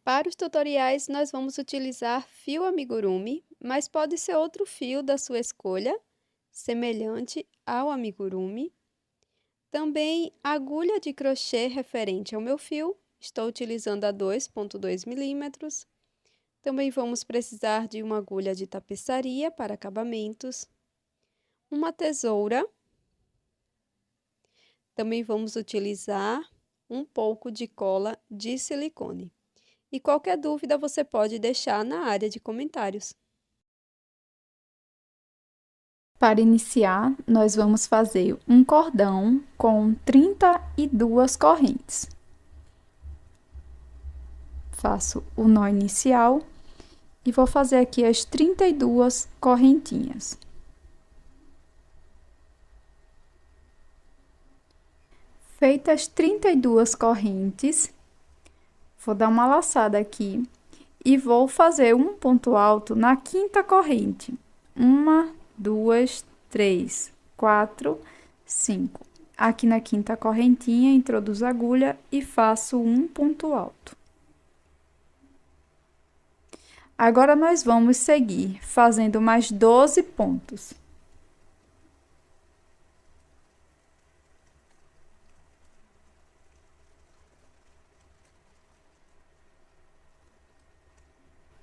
Para os tutoriais, nós vamos utilizar fio amigurumi, mas pode ser outro fio da sua escolha, semelhante ao amigurumi. Também agulha de crochê referente ao meu fio, estou utilizando a 2,2 milímetros. Também vamos precisar de uma agulha de tapeçaria para acabamentos, uma tesoura. Também vamos utilizar um pouco de cola de silicone. E qualquer dúvida você pode deixar na área de comentários. Para iniciar, nós vamos fazer um cordão com 32 correntes. Faço o nó inicial e vou fazer aqui as 32 correntinhas. Feitas as 32 correntes, vou dar uma laçada aqui e vou fazer um ponto alto na quinta corrente. 1, 2, 3, 4, 5. Aqui na quinta correntinha, introduzo a agulha e faço um ponto alto. Agora, nós vamos seguir fazendo mais 12 pontos.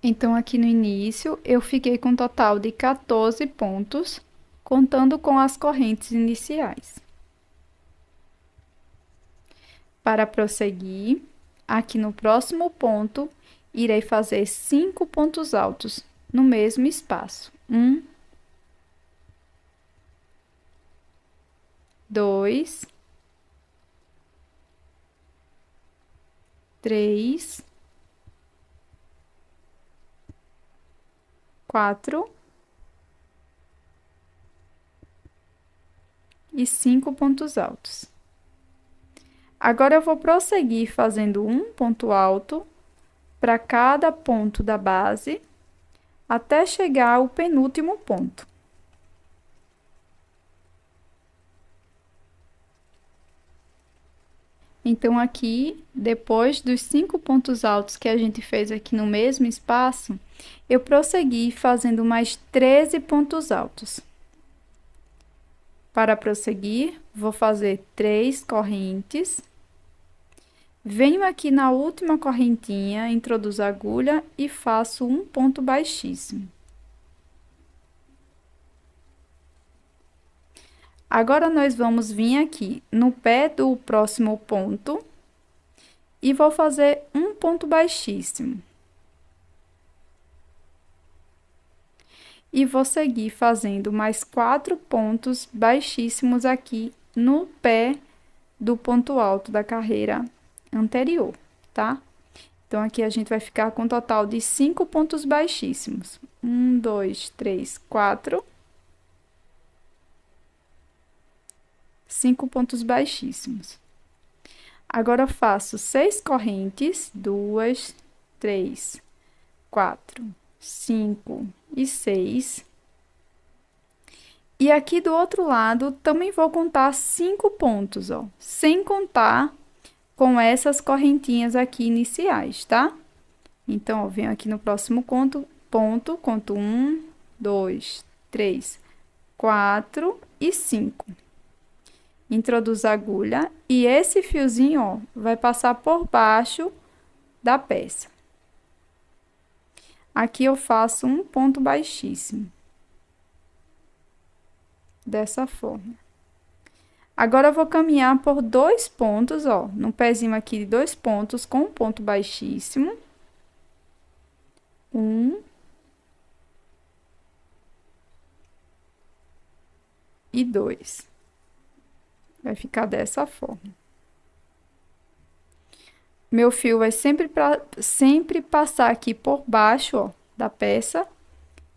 Então, aqui no início, eu fiquei com um total de 14 pontos, contando com as correntes iniciais. Para prosseguir, aqui no próximo ponto, irei fazer 5 pontos altos no mesmo espaço. 1, 2, 3, 4 e 5 pontos altos. Agora, eu vou prosseguir fazendo um ponto alto para cada ponto da base, até chegar ao penúltimo ponto. Então, aqui, depois dos 5 pontos altos que a gente fez aqui no mesmo espaço, eu prossegui fazendo mais 13 pontos altos. Para prosseguir, vou fazer 3 correntes. Venho aqui na última correntinha, introduzo a agulha e faço um ponto baixíssimo. Agora, nós vamos vir aqui no pé do próximo ponto e vou fazer um ponto baixíssimo. E vou seguir fazendo mais 4 pontos baixíssimos aqui no pé do ponto alto da carreira anterior, tá? Então, aqui a gente vai ficar com um total de 5 pontos baixíssimos. 1, 2, 3, 4. 5 pontos baixíssimos. Agora, eu faço 6 correntes, 2, 3, 4, 5 e 6. E aqui do outro lado, também vou contar 5 pontos, ó, sem contar com essas correntinhas aqui iniciais, tá? Então, ó, venho aqui no próximo ponto, conto 1, 2, 3, 4 e 5. Introduzo a agulha e esse fiozinho, ó, vai passar por baixo da peça. Aqui eu faço um ponto baixíssimo. Dessa forma. Agora, eu vou caminhar por 2 pontos, ó, no pezinho aqui de 2 pontos com um ponto baixíssimo. 1 e 2. Vai ficar dessa forma. Meu fio vai sempre passar aqui por baixo, ó, da peça.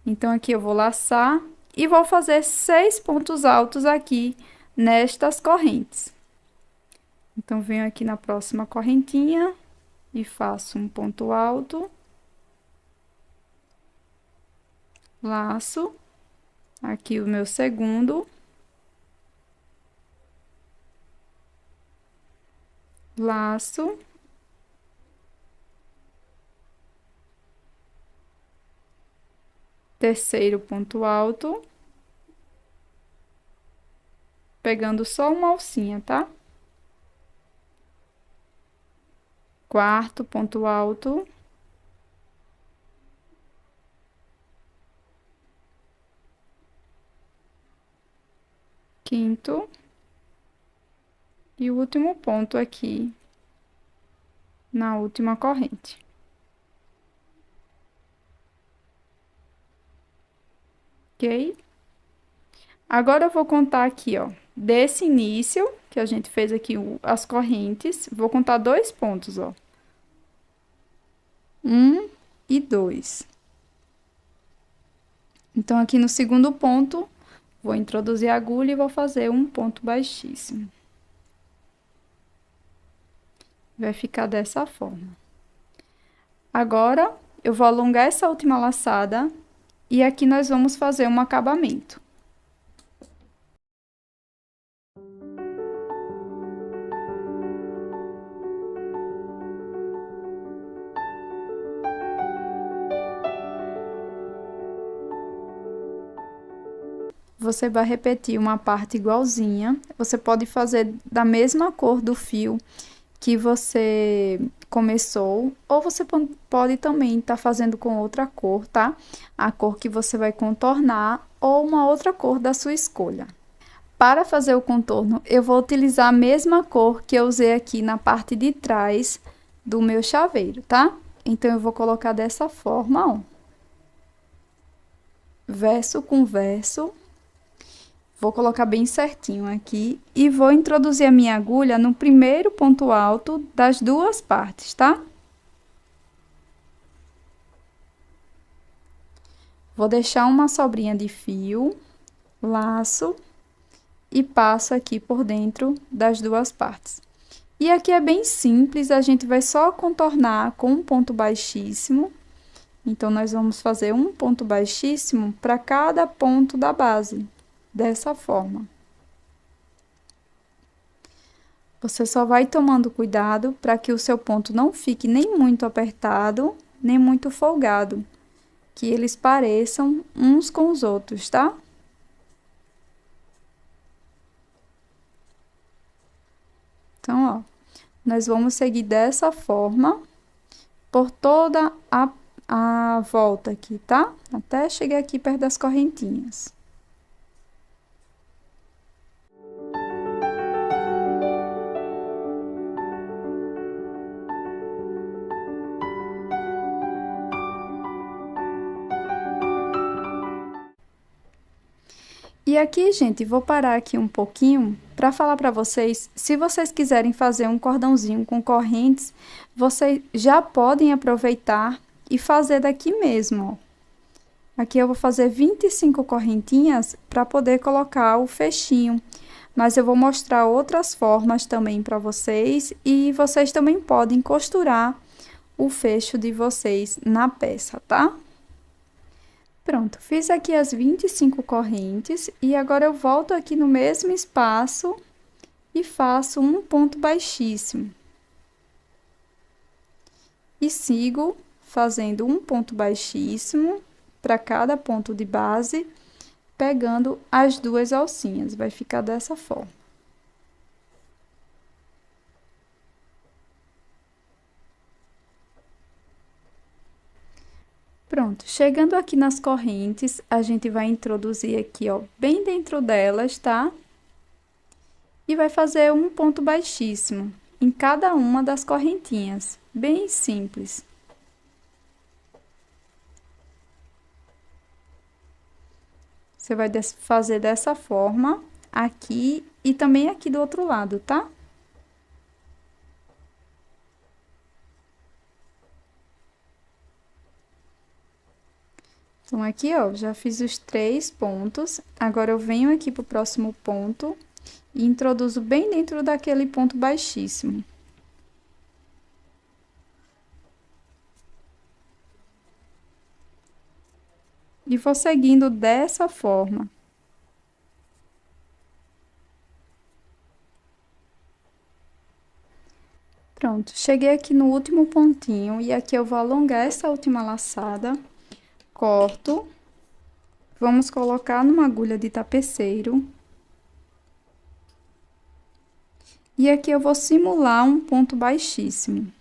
Então, aqui eu vou laçar e vou fazer 6 pontos altos aqui nestas correntes. Então, venho aqui na próxima correntinha e faço um ponto alto. Laço. Aqui o meu segundo. Laço. Terceiro ponto alto, pegando só uma alcinha, tá? Quarto ponto alto, quinto e o último ponto aqui na última corrente. Ok? Agora eu vou contar aqui, ó, desse início que a gente fez aqui as correntes, vou contar 2 pontos, ó. 1 e 2. Então, aqui no segundo ponto, vou introduzir a agulha e vou fazer um ponto baixíssimo. Vai ficar dessa forma. Agora, eu vou alongar essa última laçada e aqui nós vamos fazer um acabamento. Você vai repetir uma parte igualzinha. Você pode fazer da mesma cor do fio que você começou, ou você pode também estar fazendo com outra cor, tá? A cor que você vai contornar ou uma outra cor da sua escolha. Para fazer o contorno, eu vou utilizar a mesma cor que eu usei aqui na parte de trás do meu chaveiro, tá? Então, eu vou colocar dessa forma, ó. Verso com verso. Vou colocar bem certinho aqui e vou introduzir a minha agulha no primeiro ponto alto das duas partes, tá? Vou deixar uma sobrinha de fio, laço e passo aqui por dentro das duas partes. E aqui é bem simples, a gente vai só contornar com um ponto baixíssimo. Então, nós vamos fazer um ponto baixíssimo para cada ponto da base. Dessa forma. Você só vai tomando cuidado para que o seu ponto não fique nem muito apertado, nem muito folgado. Que eles pareçam uns com os outros, tá? Então, ó, nós vamos seguir dessa forma por toda a volta aqui, tá? Até chegar aqui perto das correntinhas. E aqui, gente, vou parar aqui um pouquinho para falar para vocês, se vocês quiserem fazer um cordãozinho com correntes, vocês já podem aproveitar e fazer daqui mesmo, ó. Aqui eu vou fazer 25 correntinhas para poder colocar o fechinho, mas eu vou mostrar outras formas também para vocês e vocês também podem costurar o fecho de vocês na peça, tá? Pronto, fiz aqui as 25 correntes e agora eu volto aqui no mesmo espaço e faço um ponto baixíssimo. E sigo fazendo um ponto baixíssimo para cada ponto de base, pegando as duas alcinhas, vai ficar dessa forma. Pronto, chegando aqui nas correntes, a gente vai introduzir aqui, ó, bem dentro delas, tá? E vai fazer um ponto baixíssimo em cada uma das correntinhas, bem simples. Você vai fazer dessa forma aqui e também aqui do outro lado, tá? Então, aqui, ó, já fiz os 3 pontos. Agora, eu venho aqui pro próximo ponto e introduzo bem dentro daquele ponto baixíssimo. E vou seguindo dessa forma. Pronto, cheguei aqui no último pontinho e aqui eu vou alongar essa última laçada. Corto Vamos colocar numa agulha de tapeceiro. E aqui eu vou simular um ponto baixíssimo.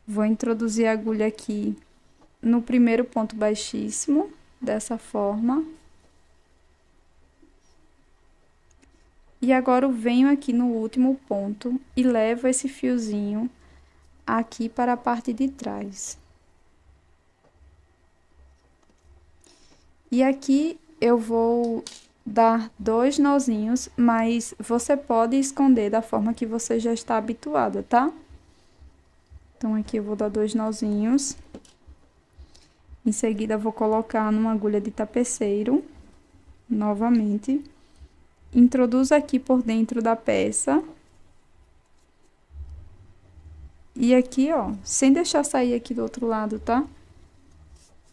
Vou introduzir a agulha aqui no primeiro ponto baixíssimo, dessa forma. E agora eu venho aqui no último ponto e levo esse fiozinho aqui para a parte de trás. E aqui eu vou dar 2 nozinhos, mas você pode esconder da forma que você já está habituada, tá? Então, aqui eu vou dar 2 nozinhos. Em seguida, vou colocar numa agulha de tapeceiro, novamente. Introduzo aqui por dentro da peça. E aqui, ó, sem deixar sair aqui do outro lado, tá?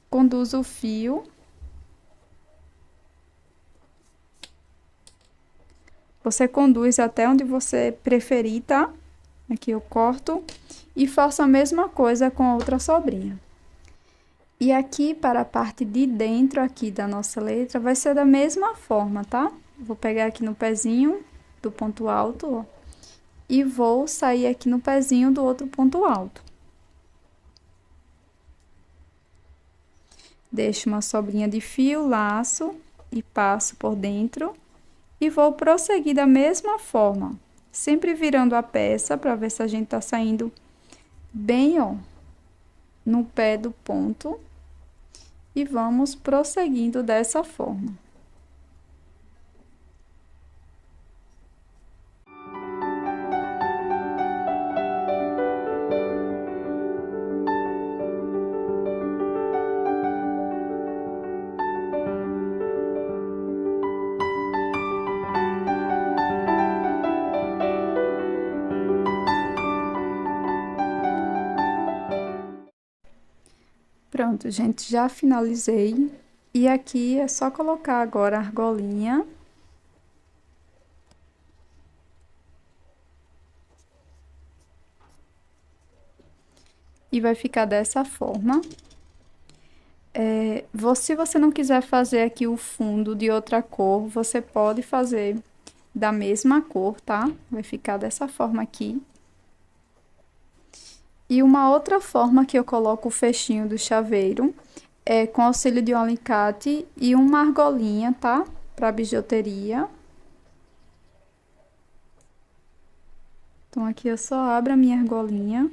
Conduzo o fio. Você conduz até onde você preferir, tá? Aqui eu corto e faço a mesma coisa com a outra sobrinha. E aqui para a parte de dentro aqui da nossa letra vai ser da mesma forma, tá? Vou pegar aqui no pezinho do ponto alto, ó, e vou sair aqui no pezinho do outro ponto alto. Deixo uma sobrinha de fio, laço e passo por dentro. E vou prosseguir da mesma forma, sempre virando a peça para ver se a gente tá saindo bem, ó, no pé do ponto. E vamos prosseguindo dessa forma. Pronto, gente, já finalizei. E aqui é só colocar agora a argolinha. E vai ficar dessa forma. Se você não quiser fazer aqui o fundo de outra cor, você pode fazer da mesma cor, tá? Vai ficar dessa forma aqui. E uma outra forma que eu coloco o fechinho do chaveiro é com auxílio de um alicate e uma argolinha, tá? Para bijuteria. Então, aqui eu só abro a minha argolinha.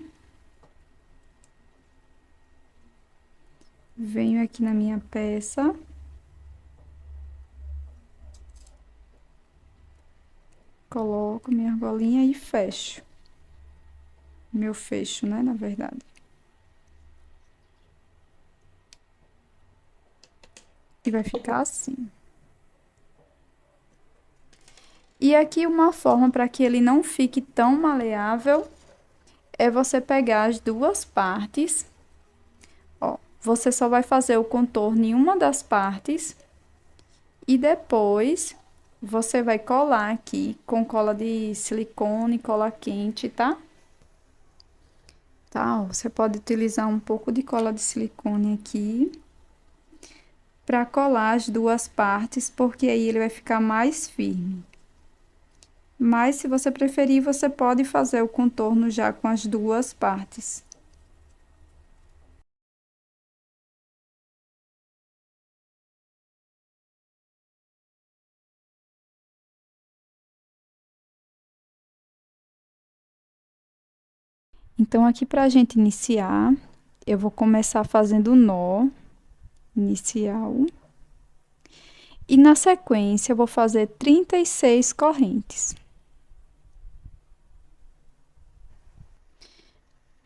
Venho aqui na minha peça. Coloco minha argolinha e fecho. Meu fecho, né, na verdade. E vai ficar assim. E aqui uma forma para que ele não fique tão maleável é você pegar as duas partes. Ó, você só vai fazer o contorno em uma das partes e depois você vai colar aqui com cola de silicone, cola quente, tá? Tá, ó, você pode utilizar um pouco de cola de silicone aqui para colar as duas partes, porque aí ele vai ficar mais firme. Mas, se você preferir, você pode fazer o contorno já com as duas partes. Então, aqui para a gente iniciar, eu vou começar fazendo o nó inicial. E na sequência, eu vou fazer 36 correntes.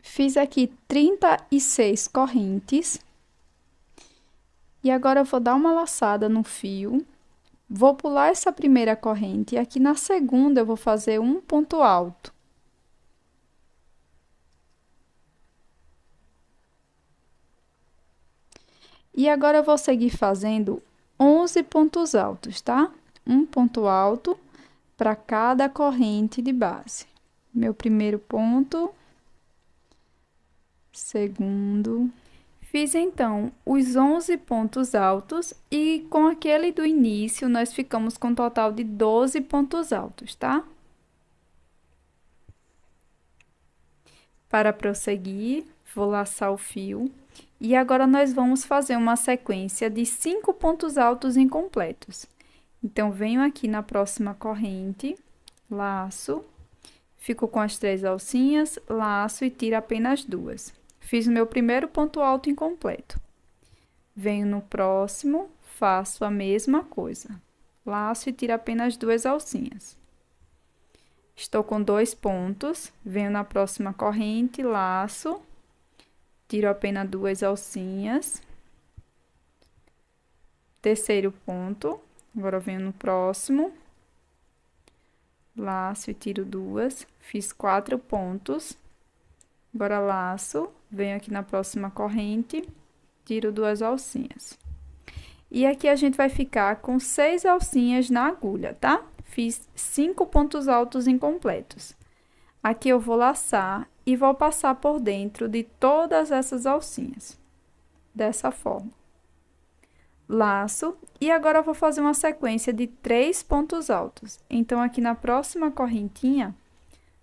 Fiz aqui 36 correntes. E agora eu vou dar uma laçada no fio. Vou pular essa primeira corrente e aqui na segunda eu vou fazer um ponto alto. E agora eu vou seguir fazendo 11 pontos altos, tá? Um ponto alto para cada corrente de base. Meu primeiro ponto, segundo, Fiz então os 11 pontos altos e com aquele do início nós ficamos com um total de 12 pontos altos, tá? Para prosseguir, vou laçar o fio e agora nós vamos fazer uma sequência de 5 pontos altos incompletos. Então, venho aqui na próxima corrente, laço, fico com as 3 alcinhas, laço e tiro apenas 2. Fiz o meu primeiro ponto alto incompleto. Venho no próximo, faço a mesma coisa. Laço e tiro apenas 2 alcinhas. Estou com 2 pontos, venho na próxima corrente, laço, tiro apenas 2 alcinhas. Terceiro ponto, agora venho no próximo, laço e tiro 2, fiz 4 pontos. Agora laço, venho aqui na próxima corrente, tiro 2 alcinhas. E aqui a gente vai ficar com 6 alcinhas na agulha, tá? Fiz 5 pontos altos incompletos. Aqui eu vou laçar e vou passar por dentro de todas essas alcinhas. Dessa forma. Laço e agora eu vou fazer uma sequência de 3 pontos altos. Então, aqui na próxima correntinha,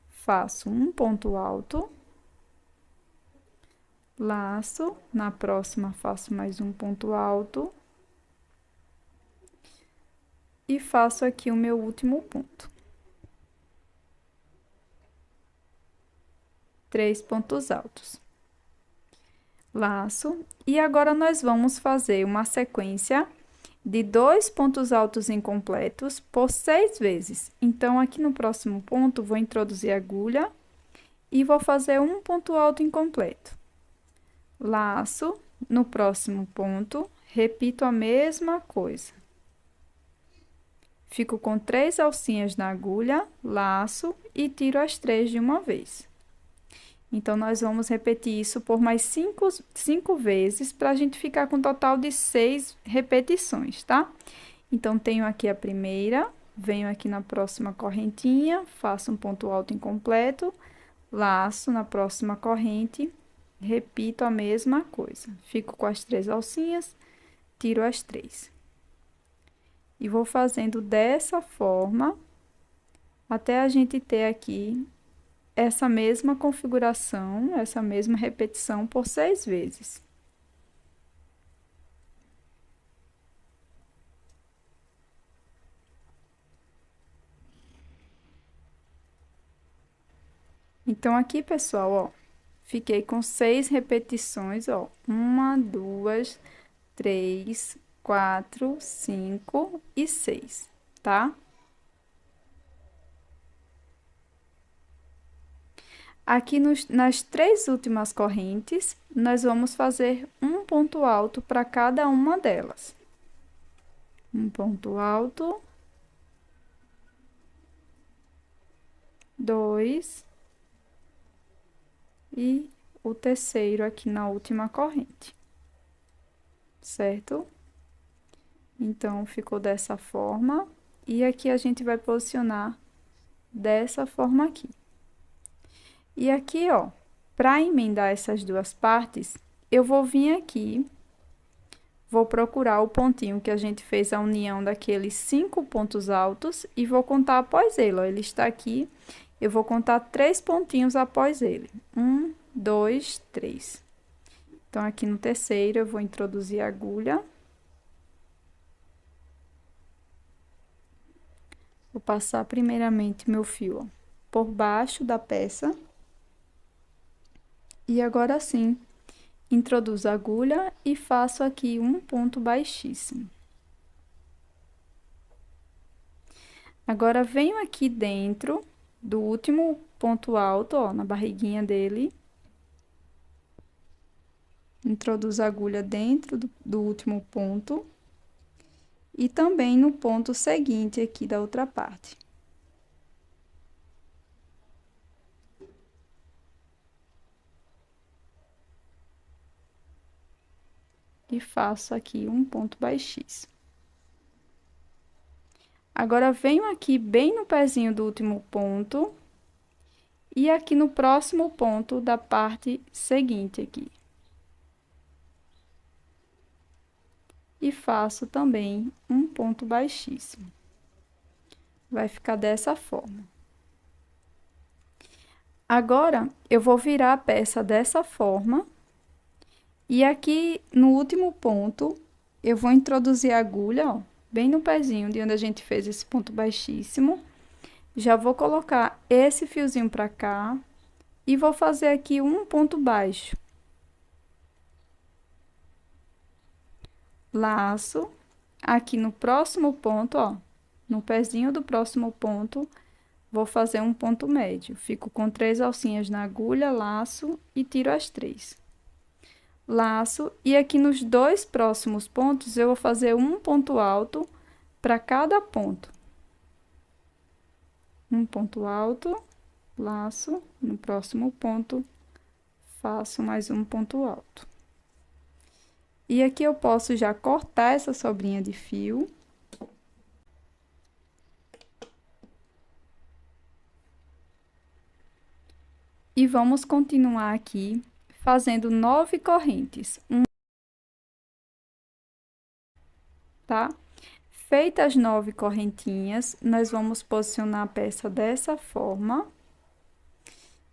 faço um ponto alto. Laço, na próxima faço mais um ponto alto. E faço aqui o meu último ponto. 3 pontos altos. Laço. E agora, nós vamos fazer uma sequência de 2 pontos altos incompletos por 6 vezes. Então, aqui no próximo ponto, vou introduzir a agulha e vou fazer um ponto alto incompleto. Laço, no próximo ponto, repito a mesma coisa. Fico com 3 alcinhas na agulha, laço e tiro as 3 de uma vez. Então, nós vamos repetir isso por mais 5 vezes, para a gente ficar com um total de 6 repetições, tá? Então, tenho aqui a primeira, venho aqui na próxima correntinha, faço um ponto alto incompleto, laço na próxima corrente, repito a mesma coisa. Fico com as 3 alcinhas, tiro as 3. E vou fazendo dessa forma, até a gente ter aqui essa mesma configuração, essa mesma repetição por 6 vezes. Então, aqui, pessoal, ó, fiquei com 6 repetições, ó. 1, 2, 3, 4, 5 e 6, tá? Aqui nas 3 últimas correntes, nós vamos fazer um ponto alto para cada uma delas. Um ponto alto. 2. E o terceiro aqui na última corrente. Certo? Então, ficou dessa forma. E aqui a gente vai posicionar dessa forma aqui. E aqui, ó, para emendar essas duas partes, eu vou vir aqui, vou procurar o pontinho que a gente fez a união daqueles 5 pontos altos e vou contar após ele, ó, ele está aqui, eu vou contar 3 pontinhos após ele. 1, 2, 3. Então, aqui no terceiro, eu vou introduzir a agulha. Vou passar primeiramente meu fio, ó, por baixo da peça. E agora sim, introduzo a agulha e faço aqui um ponto baixíssimo. Agora, venho aqui dentro do último ponto alto, ó, na barriguinha dele. Introduzo a agulha dentro do último ponto. E também no ponto seguinte aqui da outra parte. E faço aqui um ponto baixíssimo. Agora, venho aqui bem no pezinho do último ponto. E aqui no próximo ponto da parte seguinte aqui. e faço também um ponto baixíssimo. Vai ficar dessa forma. Agora, eu vou virar a peça dessa forma. E aqui, no último ponto, eu vou introduzir a agulha, ó, bem no pezinho de onde a gente fez esse ponto baixíssimo. Já vou colocar esse fiozinho pra cá e vou fazer aqui um ponto baixo. Laço. Aqui no próximo ponto, ó, no pezinho do próximo ponto, vou fazer um ponto médio. Fico com 3 alcinhas na agulha, laço e tiro as 3. Laço, e aqui nos 2 próximos pontos, eu vou fazer um ponto alto para cada ponto. Um ponto alto, laço, no próximo ponto, faço mais um ponto alto. E aqui eu posso já cortar essa sobrinha de fio. E vamos continuar aqui fazendo 9 correntes. Tá? Feitas as 9 correntinhas, nós vamos posicionar a peça dessa forma.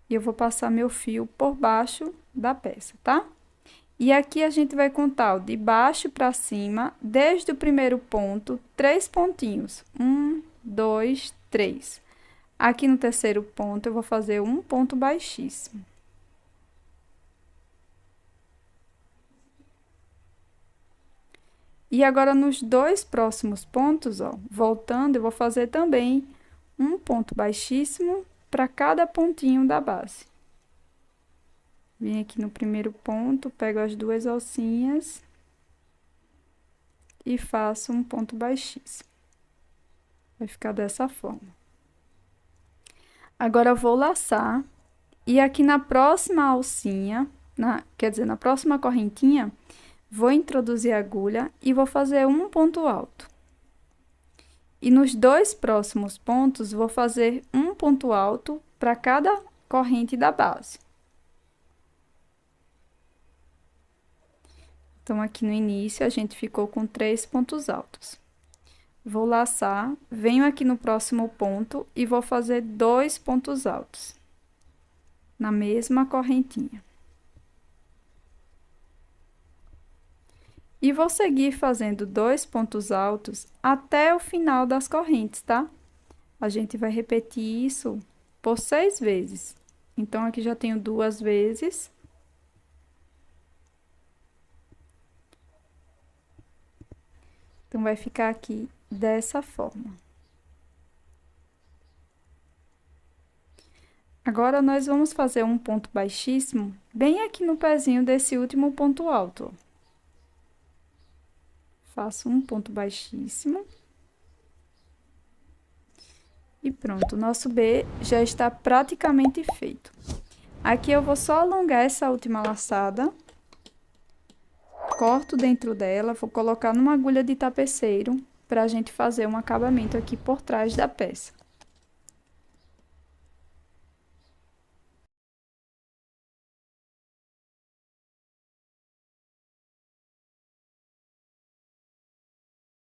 E eu vou passar meu fio por baixo da peça, tá? E aqui a gente vai contar, ó, de baixo para cima, desde o primeiro ponto, 3 pontinhos. 1, 2, 3. Aqui no terceiro ponto, eu vou fazer um ponto baixíssimo. E agora, nos 2 próximos pontos, ó, voltando, eu vou fazer também um ponto baixíssimo para cada pontinho da base. Vem aqui no primeiro ponto, pego as 2 alcinhas e faço um ponto baixíssimo. Vai ficar dessa forma. Agora, eu vou laçar, e aqui na próxima alcinha, quer dizer, na próxima correntinha, vou introduzir a agulha e vou fazer um ponto alto. E nos 2 próximos pontos, vou fazer um ponto alto para cada corrente da base. Então, aqui no início, a gente ficou com 3 pontos altos. Vou laçar, venho aqui no próximo ponto e vou fazer 2 pontos altos na mesma correntinha. E vou seguir fazendo 2 pontos altos até o final das correntes, tá? A gente vai repetir isso por 6 vezes. Então, aqui já tenho 2 vezes. Então, vai ficar aqui dessa forma. Agora, nós vamos fazer um ponto baixíssimo bem aqui no pezinho desse último ponto alto, ó. Faço um ponto baixíssimo. E pronto, o nosso B já está praticamente feito. Aqui eu vou só alongar essa última laçada. Corto dentro dela, vou colocar numa agulha de tapeceiro para a gente fazer um acabamento aqui por trás da peça.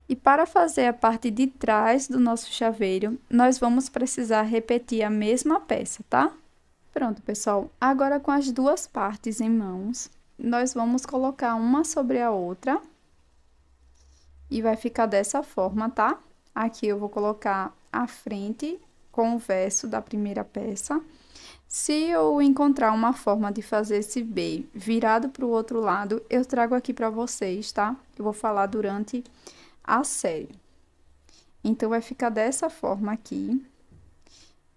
E para fazer a parte de trás do nosso chaveiro, nós vamos precisar repetir a mesma peça, tá? Pronto, pessoal. Agora, com as 2 partes em mãos, nós vamos colocar uma sobre a outra. E vai ficar dessa forma, tá? Aqui eu vou colocar a frente com o verso da primeira peça. Se eu encontrar uma forma de fazer esse B virado para o outro lado, eu trago aqui para vocês, tá? Eu vou falar durante a série. Então, vai ficar dessa forma aqui.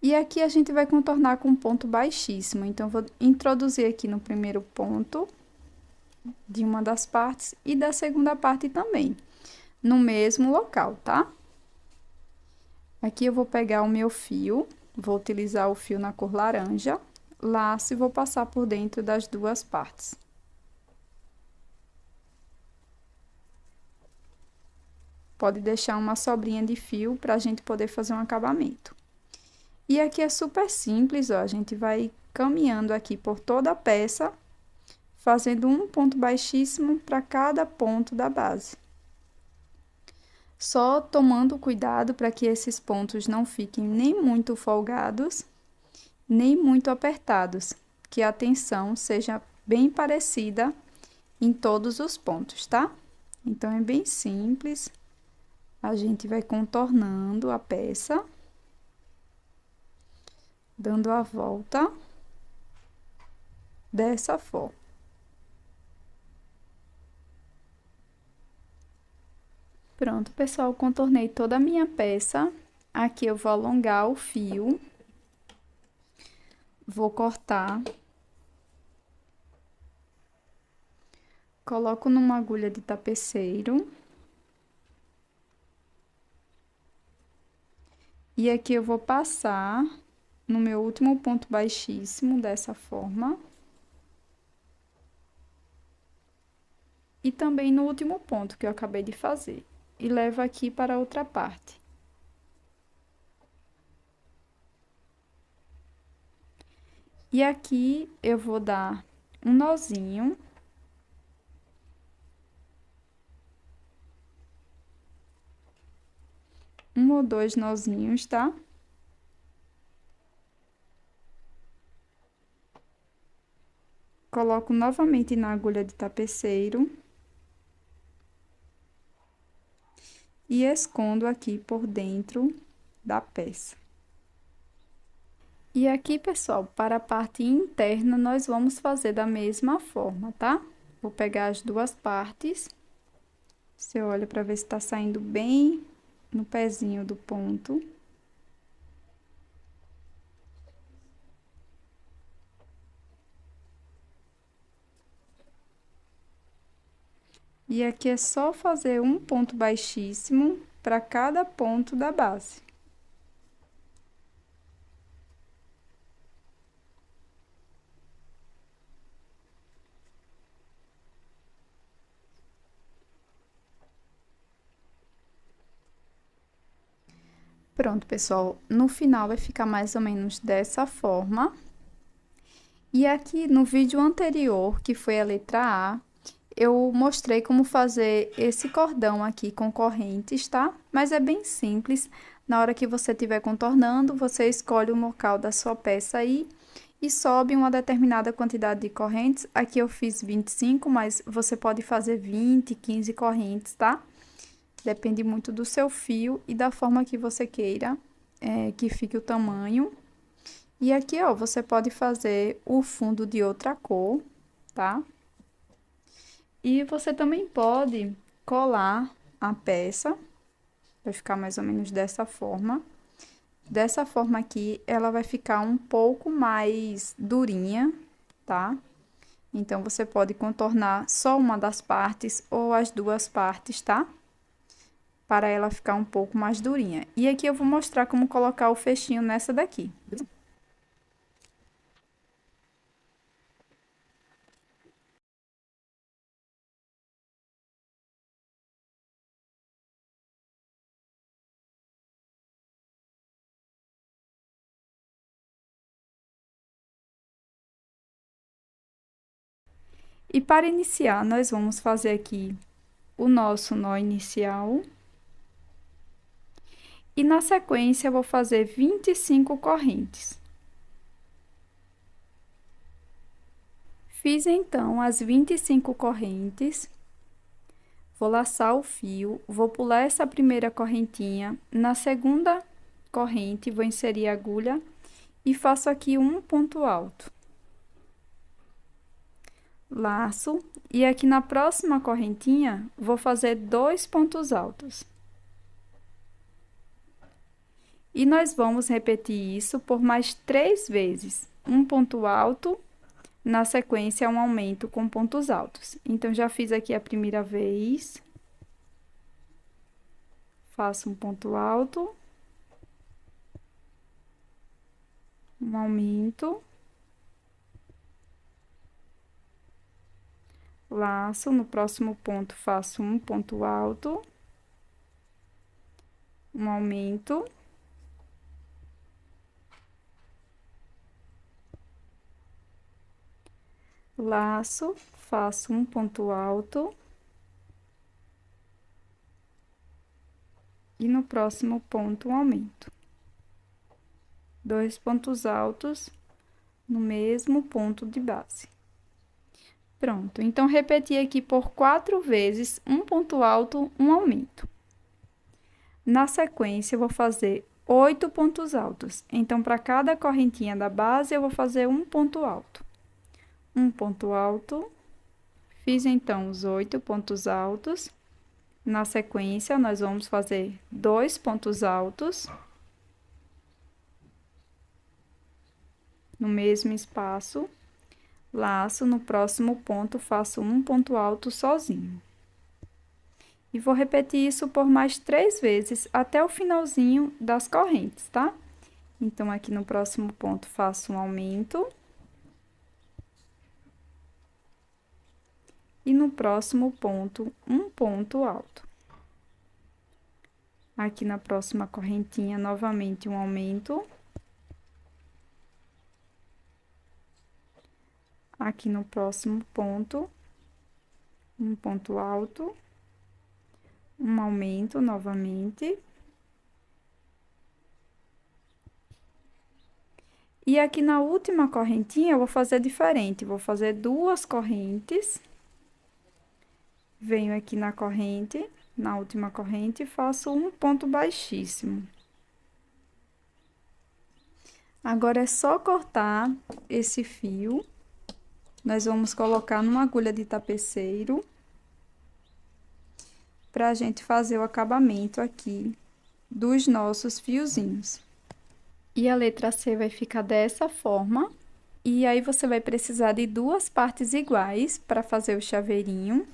E aqui a gente vai contornar com um ponto baixíssimo. Então, vou introduzir aqui no primeiro ponto de uma das partes e da segunda parte também, no mesmo local, tá? Aqui eu vou pegar o meu fio, vou utilizar o fio na cor laranja, laço e vou passar por dentro das 2 partes. Pode deixar uma sobrinha de fio para a gente poder fazer um acabamento. E aqui é super simples, ó, a gente vai caminhando aqui por toda a peça, fazendo um ponto baixíssimo para cada ponto da base. Só tomando cuidado para que esses pontos não fiquem nem muito folgados, nem muito apertados, que a tensão seja bem parecida em todos os pontos, tá? Então, é bem simples. A gente vai contornando a peça, dando a volta dessa forma. Pronto, pessoal, contornei toda a minha peça. Aqui eu vou alongar o fio. Vou cortar. Coloco numa agulha de tapeceiro. E aqui eu vou passar no meu último ponto baixíssimo, dessa forma. E também no último ponto que eu acabei de fazer. E levo aqui para a outra parte. E aqui eu vou dar um nozinho. Um ou dois nozinhos, tá? Coloco novamente na agulha de tapeceiro. E escondo aqui por dentro da peça. E aqui, pessoal, para a parte interna, nós vamos fazer da mesma forma, tá? Vou pegar as duas partes. Você olha para ver se tá saindo bem no pezinho do ponto. E aqui é só fazer um ponto baixíssimo para cada ponto da base. Pronto, pessoal, no final vai ficar mais ou menos dessa forma. E aqui no vídeo anterior, que foi a letra A, eu mostrei como fazer esse cordão aqui com correntes, tá? Mas é bem simples. Na hora que você estiver contornando, você escolhe o local da sua peça aí e sobe uma determinada quantidade de correntes. Aqui eu fiz 25, mas você pode fazer 20, 15 correntes, tá? Depende muito do seu fio e da forma que você queira que fique o tamanho. E aqui, ó, você pode fazer o fundo de outra cor, tá? E você também pode colar a peça, vai ficar mais ou menos dessa forma. Dessa forma aqui, ela vai ficar um pouco mais durinha, tá? Então, você pode contornar só uma das partes ou as duas partes, tá? Para ela ficar um pouco mais durinha. E aqui eu vou mostrar como colocar o fechinho nessa daqui. E para iniciar, nós vamos fazer aqui o nosso nó inicial. E na sequência, eu vou fazer 25 correntes. Fiz, então, as 25 correntes. Vou laçar o fio, vou pular essa primeira correntinha. Na segunda corrente, vou inserir a agulha e faço aqui um ponto alto. Laço, e aqui na próxima correntinha, vou fazer 2 pontos altos. E nós vamos repetir isso por mais 3 vezes. Um ponto alto, na sequência, um aumento com pontos altos. Então, já fiz aqui a primeira vez. Faço um ponto alto. Um aumento. Laço, no próximo ponto, faço um ponto alto. Um aumento. Laço, faço um ponto alto. E no próximo ponto, um aumento. 2 pontos altos no mesmo ponto de base. Pronto, então, repeti aqui por 4 vezes, um ponto alto, um aumento. Na sequência, eu vou fazer 8 pontos altos. Então, para cada correntinha da base, eu vou fazer um ponto alto. Um ponto alto. Fiz, então, os 8 pontos altos. Na sequência, nós vamos fazer 2 pontos altos. No mesmo espaço. Laço, no próximo ponto, faço um ponto alto sozinho. E vou repetir isso por mais 3 vezes, até o finalzinho das correntes, tá? Então, aqui no próximo ponto, faço um aumento. E no próximo ponto, um ponto alto. Aqui na próxima correntinha, novamente, um aumento. Aqui no próximo ponto, um ponto alto, um aumento novamente. E aqui na última correntinha, eu vou fazer diferente, vou fazer 2 correntes. Venho aqui na corrente, na última corrente, e faço um ponto baixíssimo. Agora, é só cortar esse fio. Nós vamos colocar numa agulha de tapeceiro, pra gente fazer o acabamento aqui dos nossos fiozinhos. E a letra C vai ficar dessa forma. E aí, você vai precisar de 2 partes iguais para fazer o chaveirinho.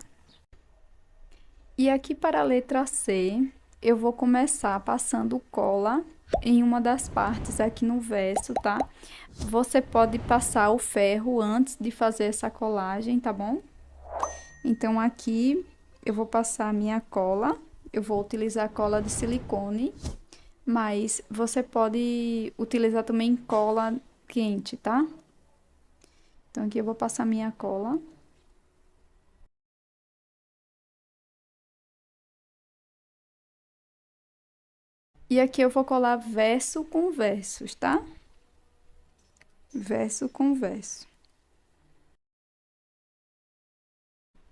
E aqui para a letra C, eu vou começar passando cola em uma das partes aqui no verso, tá? Você pode passar o ferro antes de fazer essa colagem, tá bom? Então, aqui eu vou passar a minha cola. Eu vou utilizar cola de silicone, mas você pode utilizar também cola quente, tá? Então, aqui eu vou passar minha cola. E aqui eu vou colar verso com versos, tá? Verso com verso.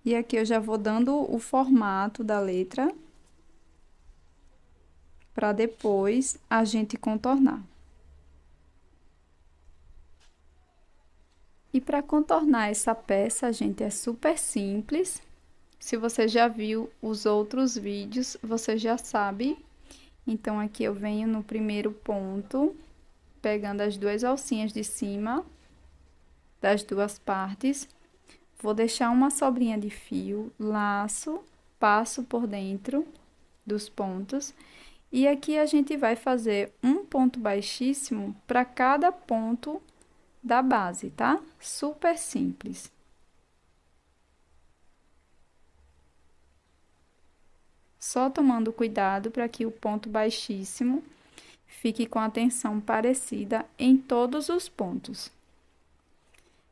E aqui eu já vou dando o formato da letra, para depois a gente contornar. E para contornar essa peça, gente, é super simples. Se você já viu os outros vídeos, você já sabe. Então, aqui eu venho no primeiro ponto, pegando as 2 alcinhas de cima das 2 partes. Vou deixar uma sobrinha de fio, laço, passo por dentro dos pontos. E aqui a gente vai fazer um ponto baixíssimo para cada ponto da base, tá? Super simples. Só tomando cuidado para que o ponto baixíssimo fique com a tensão parecida em todos os pontos.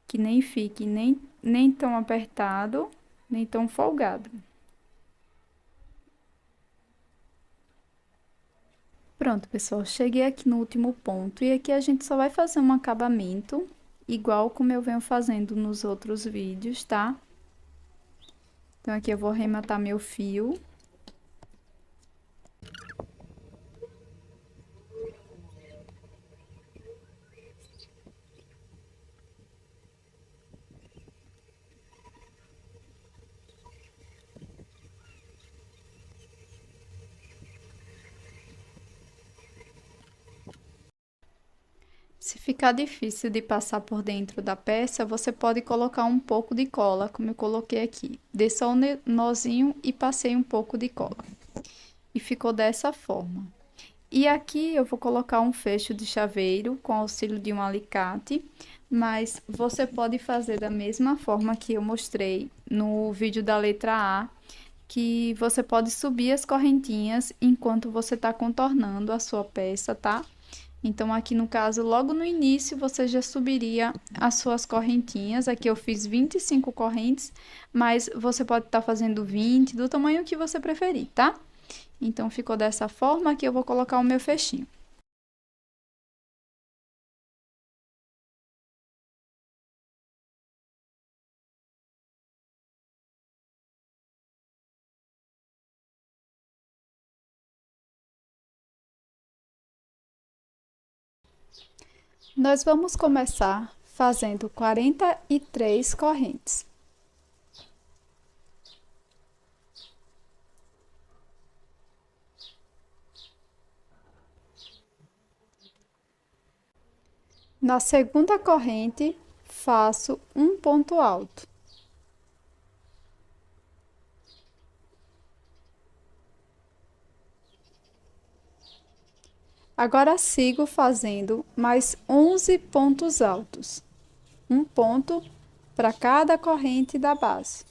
Que nem fique nem tão apertado, nem tão folgado. Pronto, pessoal, cheguei aqui no último ponto e aqui a gente só vai fazer um acabamento, igual como eu venho fazendo nos outros vídeos, tá? Então, aqui eu vou arrematar meu fio. Se ficar difícil de passar por dentro da peça, você pode colocar um pouco de cola, como eu coloquei aqui. Dei só um nozinho e passei um pouco de cola. E ficou dessa forma. E aqui eu vou colocar um fecho de chaveiro com auxílio de um alicate, mas você pode fazer da mesma forma que eu mostrei no vídeo da letra A, que você pode subir as correntinhas enquanto você tá contornando a sua peça, tá? Então, aqui no caso, logo no início, você já subiria as suas correntinhas. Aqui eu fiz 25 correntes, mas você pode estar fazendo 20, do tamanho que você preferir, tá? Então, ficou dessa forma que eu vou colocar o meu fechinho. Nós vamos começar fazendo 43 correntes. Na segunda corrente, faço um ponto alto. Agora, sigo fazendo mais 11 pontos altos. Um ponto para cada corrente da base.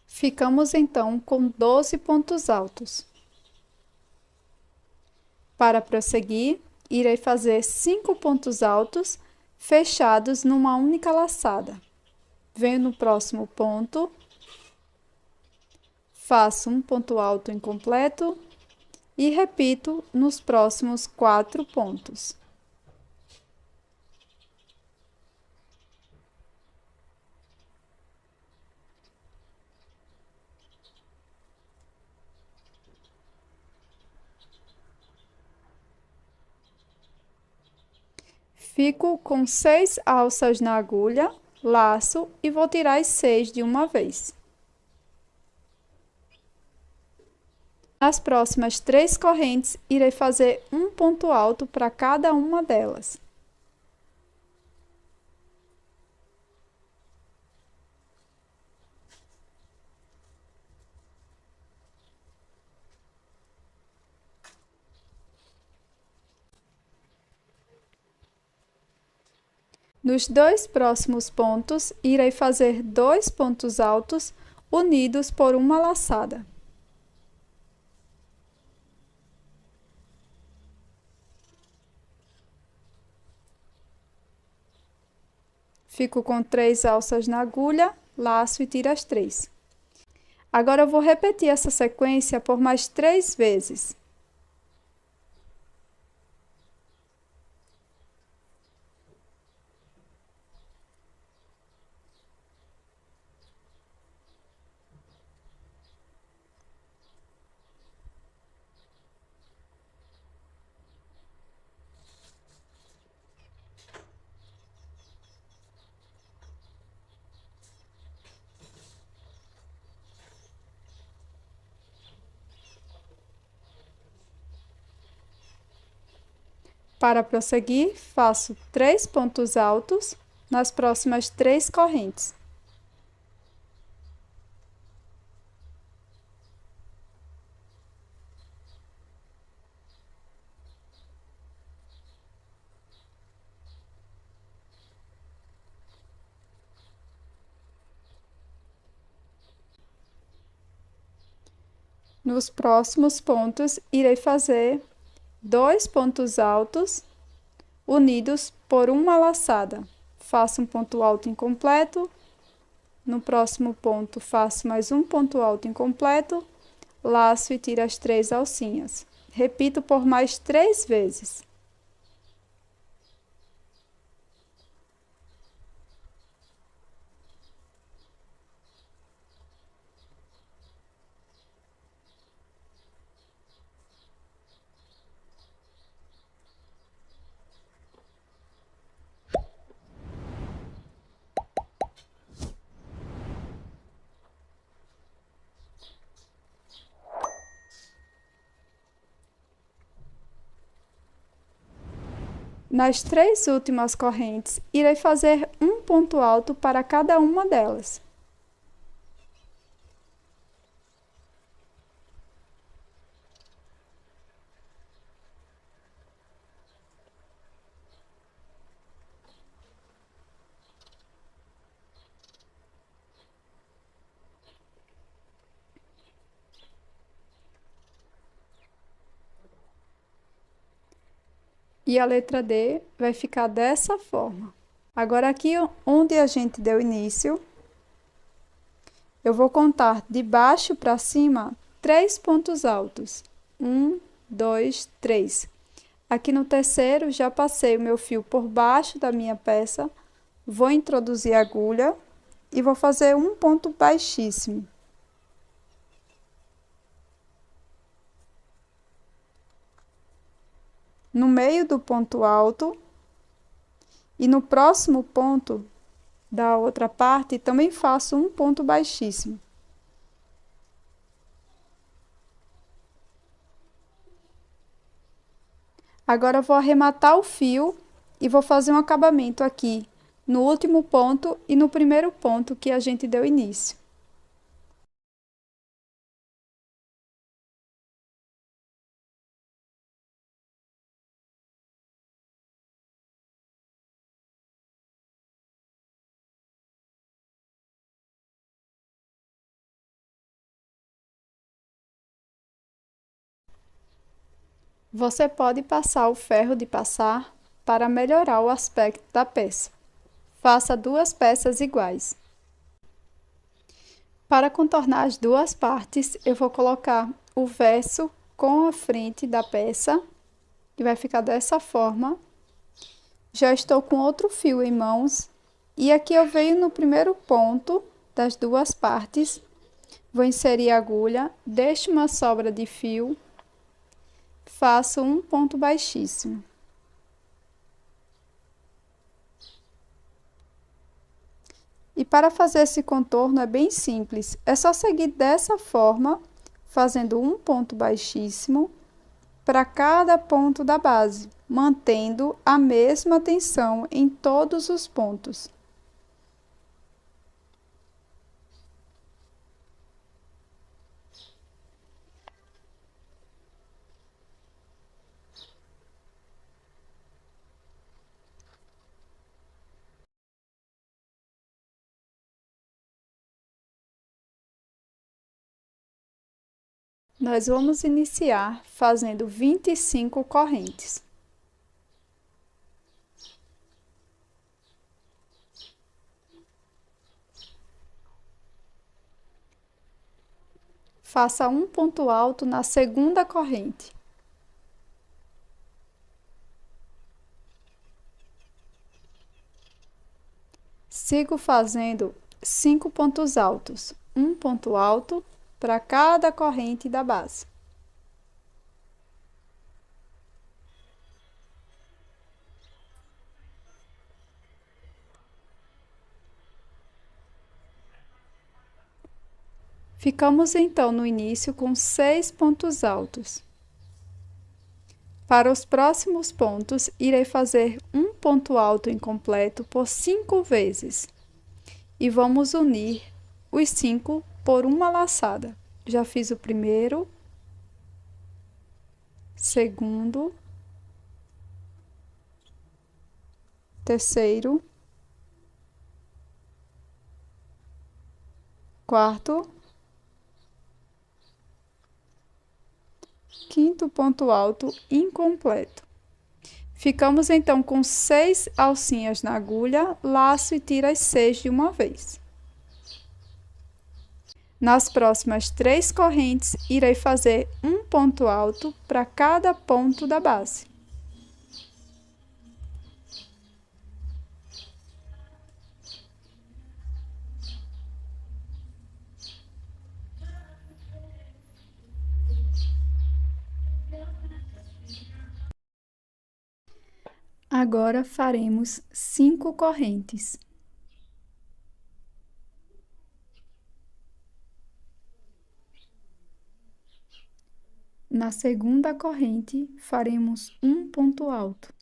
Ficamos então com 12 pontos altos. Para prosseguir, irei fazer 5 pontos altos fechados numa única laçada. Venho no próximo ponto, faço um ponto alto incompleto e repito nos próximos 4 pontos. Fico com 6 alças na agulha, laço e vou tirar as 6 de uma vez. Nas próximas 3 correntes, irei fazer um ponto alto para cada uma delas. Nos 2 próximos pontos, irei fazer 2 pontos altos unidos por uma laçada. Fico com 3 alças na agulha, laço e tiro as 3. Agora, eu vou repetir essa sequência por mais 3 vezes. Para prosseguir, faço 3 pontos altos nas próximas 3 correntes. Nos próximos pontos, irei fazer 2 pontos altos unidos por uma laçada. Faço um ponto alto incompleto. No próximo ponto, faço mais um ponto alto incompleto, laço e tiro as 3 alcinhas. Repito por mais 3 vezes. Nas 3 últimas correntes, irei fazer um ponto alto para cada uma delas. e a letra D vai ficar dessa forma. Agora, aqui onde a gente deu início, eu vou contar de baixo para cima 3 pontos altos. 1, 2, 3. Aqui no terceiro, já passei o meu fio por baixo da minha peça, vou introduzir a agulha e vou fazer um ponto baixíssimo. No meio do ponto alto, e no próximo ponto da outra parte, também faço um ponto baixíssimo. Agora, eu vou arrematar o fio e vou fazer um acabamento aqui no último ponto e no primeiro ponto que a gente deu início. Você pode passar o ferro de passar para melhorar o aspecto da peça. Faça 2 peças iguais. Para contornar as 2 partes, eu vou colocar o verso com a frente da peça, que vai ficar dessa forma. Já estou com outro fio em mãos, e aqui eu venho no primeiro ponto das 2 partes, vou inserir a agulha, deixo uma sobra de fio, faço um ponto baixíssimo. E para fazer esse contorno é bem simples, é só seguir dessa forma, fazendo um ponto baixíssimo para cada ponto da base, mantendo a mesma tensão em todos os pontos. Nós vamos iniciar fazendo 25 correntes. Faça um ponto alto na segunda corrente. Sigo fazendo 5 pontos altos, um ponto alto para cada corrente da base. Ficamos então no início com 6 pontos altos. Para os próximos pontos, irei fazer um ponto alto incompleto por 5 vezes. E vamos unir os 5 por uma laçada. Já fiz o primeiro, segundo, terceiro, quarto, quinto ponto alto incompleto. Ficamos então com 6 alcinhas na agulha, laço e tiro as 6 de uma vez. Nas próximas 3 correntes, irei fazer um ponto alto para cada ponto da base. Agora faremos 5 correntes. Na segunda corrente, faremos um ponto alto.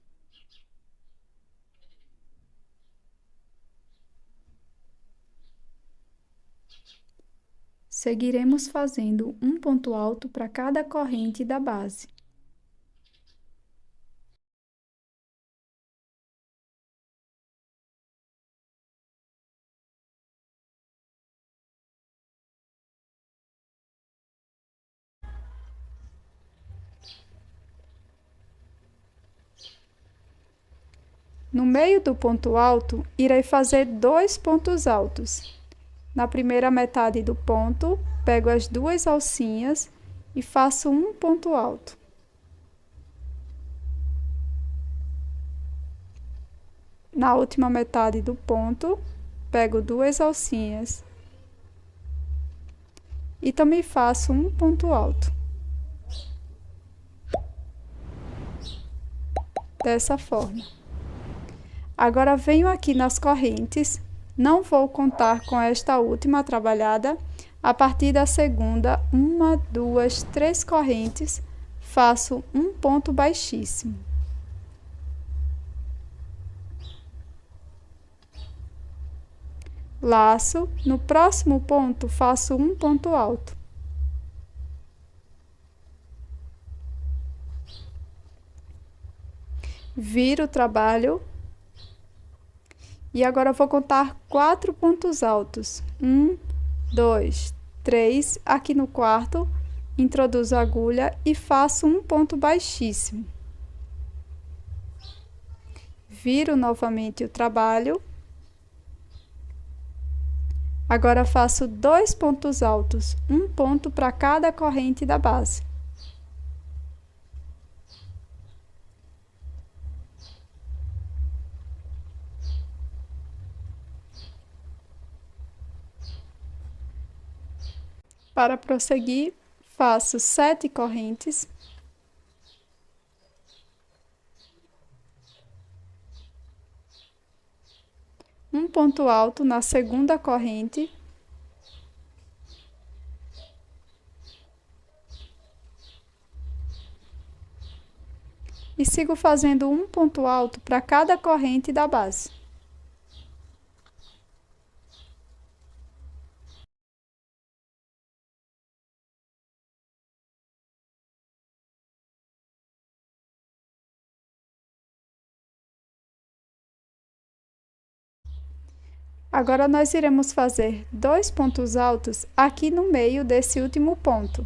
Seguiremos fazendo um ponto alto para cada corrente da base. No meio do ponto alto, irei fazer 2 pontos altos. Na primeira metade do ponto, pego as 2 alcinhas e faço um ponto alto. Na última metade do ponto, pego 2 alcinhas e também faço um ponto alto. Dessa forma. Agora venho aqui nas correntes, não vou contar com esta última trabalhada. A partir da segunda, 1, 2, 3 correntes, faço um ponto baixíssimo. Laço, no próximo ponto faço um ponto alto. Viro o trabalho. E agora eu vou contar 4 pontos altos. 1, 2, 3. Aqui no quarto, introduzo a agulha e faço um ponto baixíssimo. Viro novamente o trabalho. Agora faço 2 pontos altos, um ponto para cada corrente da base. Para prosseguir, faço 7 correntes. Um ponto alto na segunda corrente. E sigo fazendo um ponto alto para cada corrente da base. Agora, nós iremos fazer 2 pontos altos aqui no meio desse último ponto.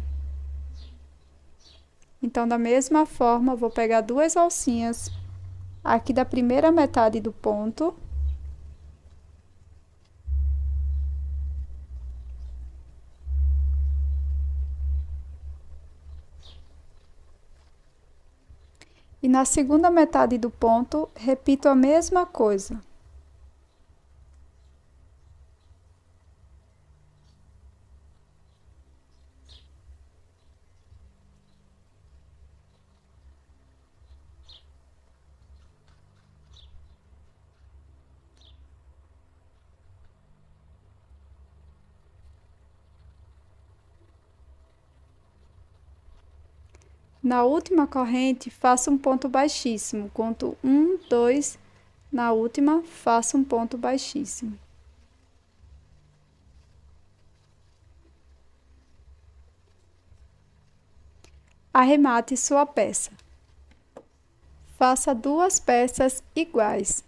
Então, da mesma forma, vou pegar 2 alcinhas aqui da primeira metade do ponto. E na segunda metade do ponto, repito a mesma coisa. Na última corrente, faço um ponto baixíssimo. Conto 1, 2, na última, faço um ponto baixíssimo. Arremate sua peça. Faça 2 peças iguais.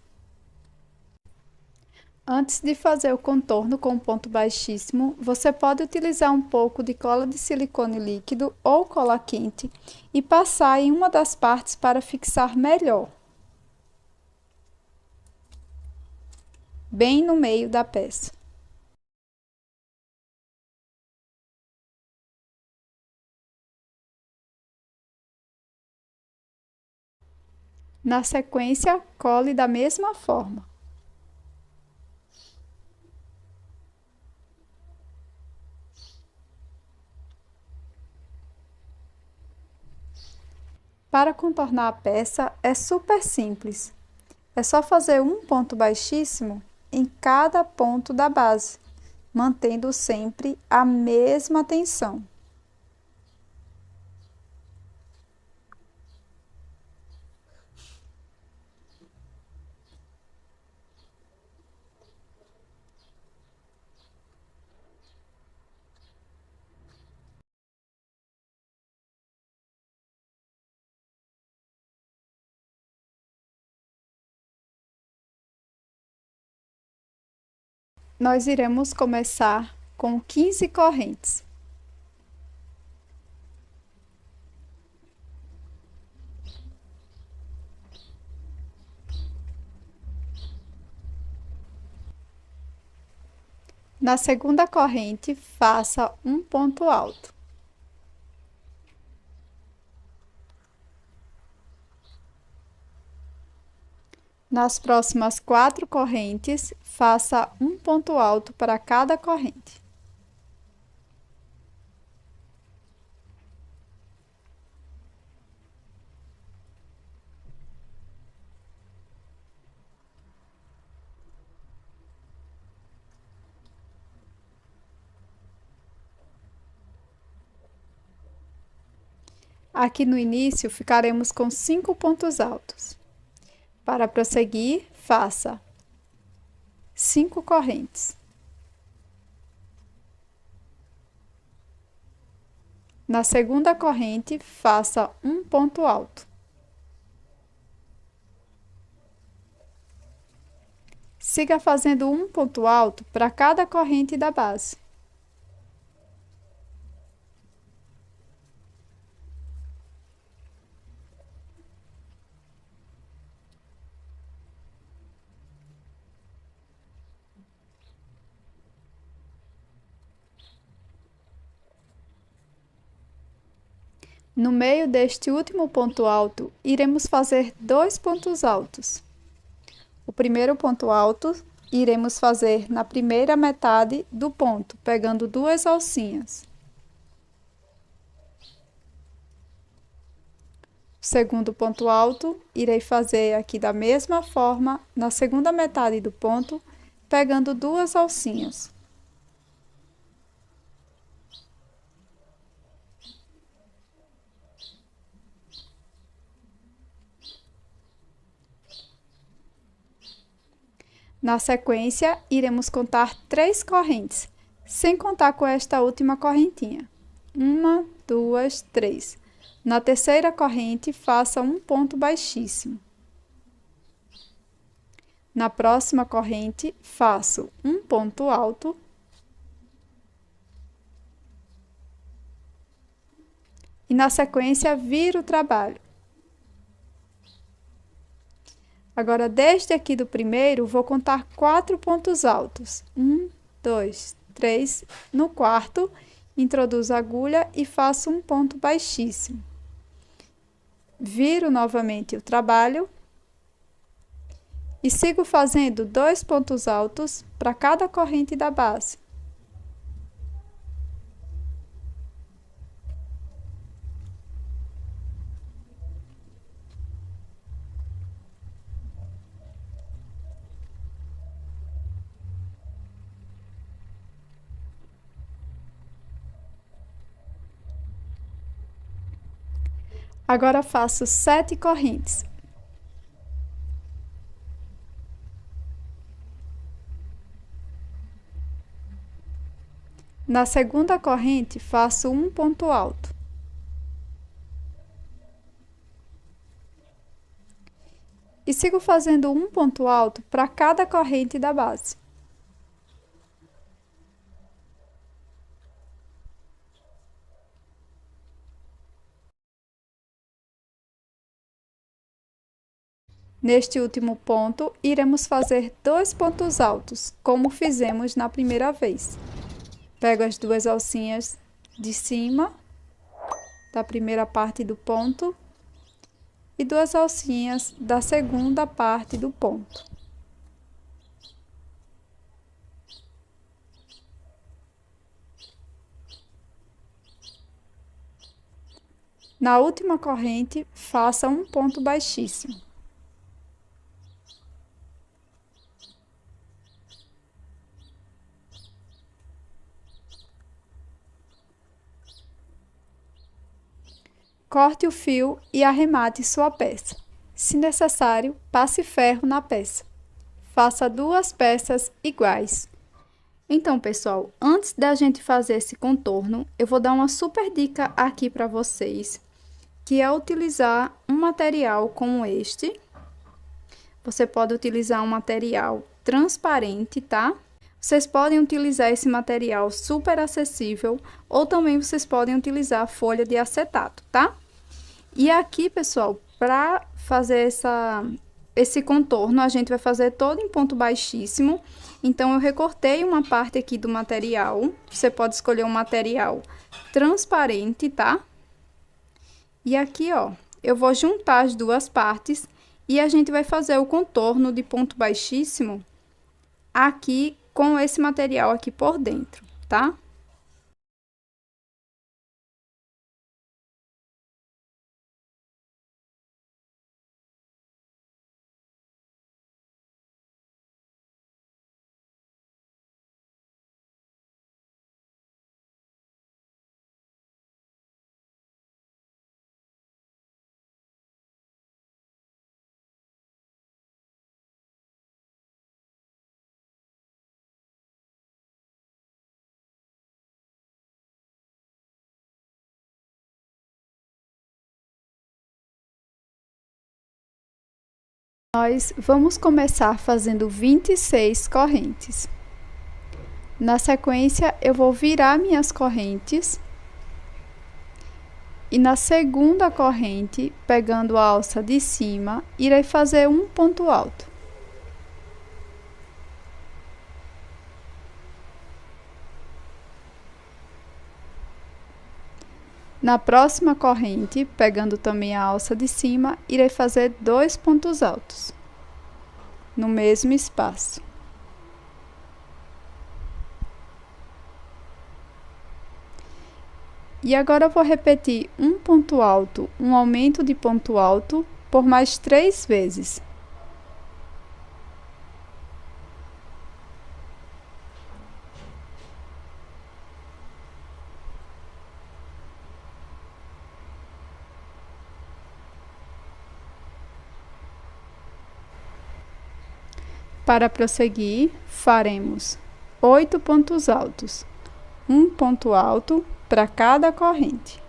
Antes de fazer o contorno com ponto baixíssimo, você pode utilizar um pouco de cola de silicone líquido ou cola quente e passar em uma das partes para fixar melhor, bem no meio da peça. Na sequência, cole da mesma forma. Para contornar a peça é super simples. É só fazer um ponto baixíssimo em cada ponto da base, mantendo sempre a mesma tensão. Nós iremos começar com 15 correntes. Na segunda corrente, faça um ponto alto. Nas próximas 4 correntes, faça um ponto alto para cada corrente. Aqui no início, ficaremos com 5 pontos altos. Para prosseguir, faça 5 correntes. Na segunda corrente, faça um ponto alto. Siga fazendo um ponto alto para cada corrente da base. No meio deste último ponto alto, iremos fazer 2 pontos altos. O primeiro ponto alto iremos fazer na primeira metade do ponto, pegando 2 alcinhas. O segundo ponto alto, irei fazer aqui da mesma forma, na segunda metade do ponto, pegando 2 alcinhas. Na sequência, iremos contar 3 correntes, sem contar com esta última correntinha. 1, 2, 3. Na terceira corrente, faça um ponto baixíssimo. Na próxima corrente, faço um ponto alto. E na sequência, viro o trabalho. Agora, desde aqui do primeiro, vou contar 4 pontos altos. 1, 2, 3. No quarto, introduzo a agulha e faço um ponto baixíssimo. Viro novamente o trabalho e sigo fazendo 2 pontos altos para cada corrente da base. Agora faço 7 correntes. Na segunda corrente, faço um ponto alto. E sigo fazendo um ponto alto para cada corrente da base. Neste último ponto, iremos fazer 2 pontos altos, como fizemos na primeira vez. Pego as 2 alcinhas de cima, da primeira parte do ponto, e 2 alcinhas da segunda parte do ponto. Na última corrente, faça um ponto baixíssimo. Corte o fio e arremate sua peça. Se necessário, passe ferro na peça. Faça 2 peças iguais. Então, pessoal, antes da gente fazer esse contorno, eu vou dar uma super dica aqui para vocês, que é utilizar um material como este. Você pode utilizar um material transparente, tá? Vocês podem utilizar esse material super acessível, ou também vocês podem utilizar folha de acetato, tá? E aqui, pessoal, para fazer esse contorno, a gente vai fazer todo em ponto baixíssimo Então, eu recortei uma parte aqui do material. Você pode escolher um material transparente, tá? E aqui, ó, eu vou juntar as duas partes e a gente vai fazer o contorno de ponto baixíssimo aqui com esse material aqui por dentro, tá? Nós vamos começar fazendo 26 correntes. Na sequência, eu vou virar minhas correntes. E na segunda corrente, pegando a alça de cima, irei fazer um ponto alto. Na próxima corrente, pegando também a alça de cima, irei fazer 2 pontos altos, no mesmo espaço. E agora eu vou repetir um ponto alto, um aumento de ponto alto, por mais 3 vezes. Para prosseguir, faremos 8 pontos altos, um ponto alto para cada corrente.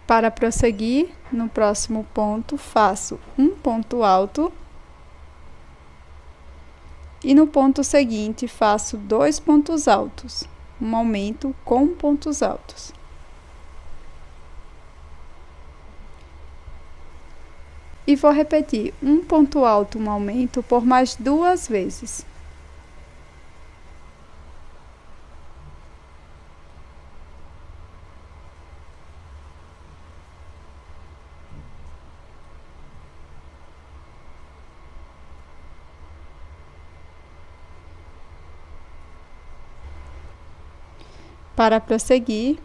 Para prosseguir, no próximo ponto, faço um ponto alto. E no ponto seguinte, faço 2 pontos altos, um aumento com pontos altos. E vou repetir um ponto alto, um aumento, por mais 2 vezes. Para prosseguir,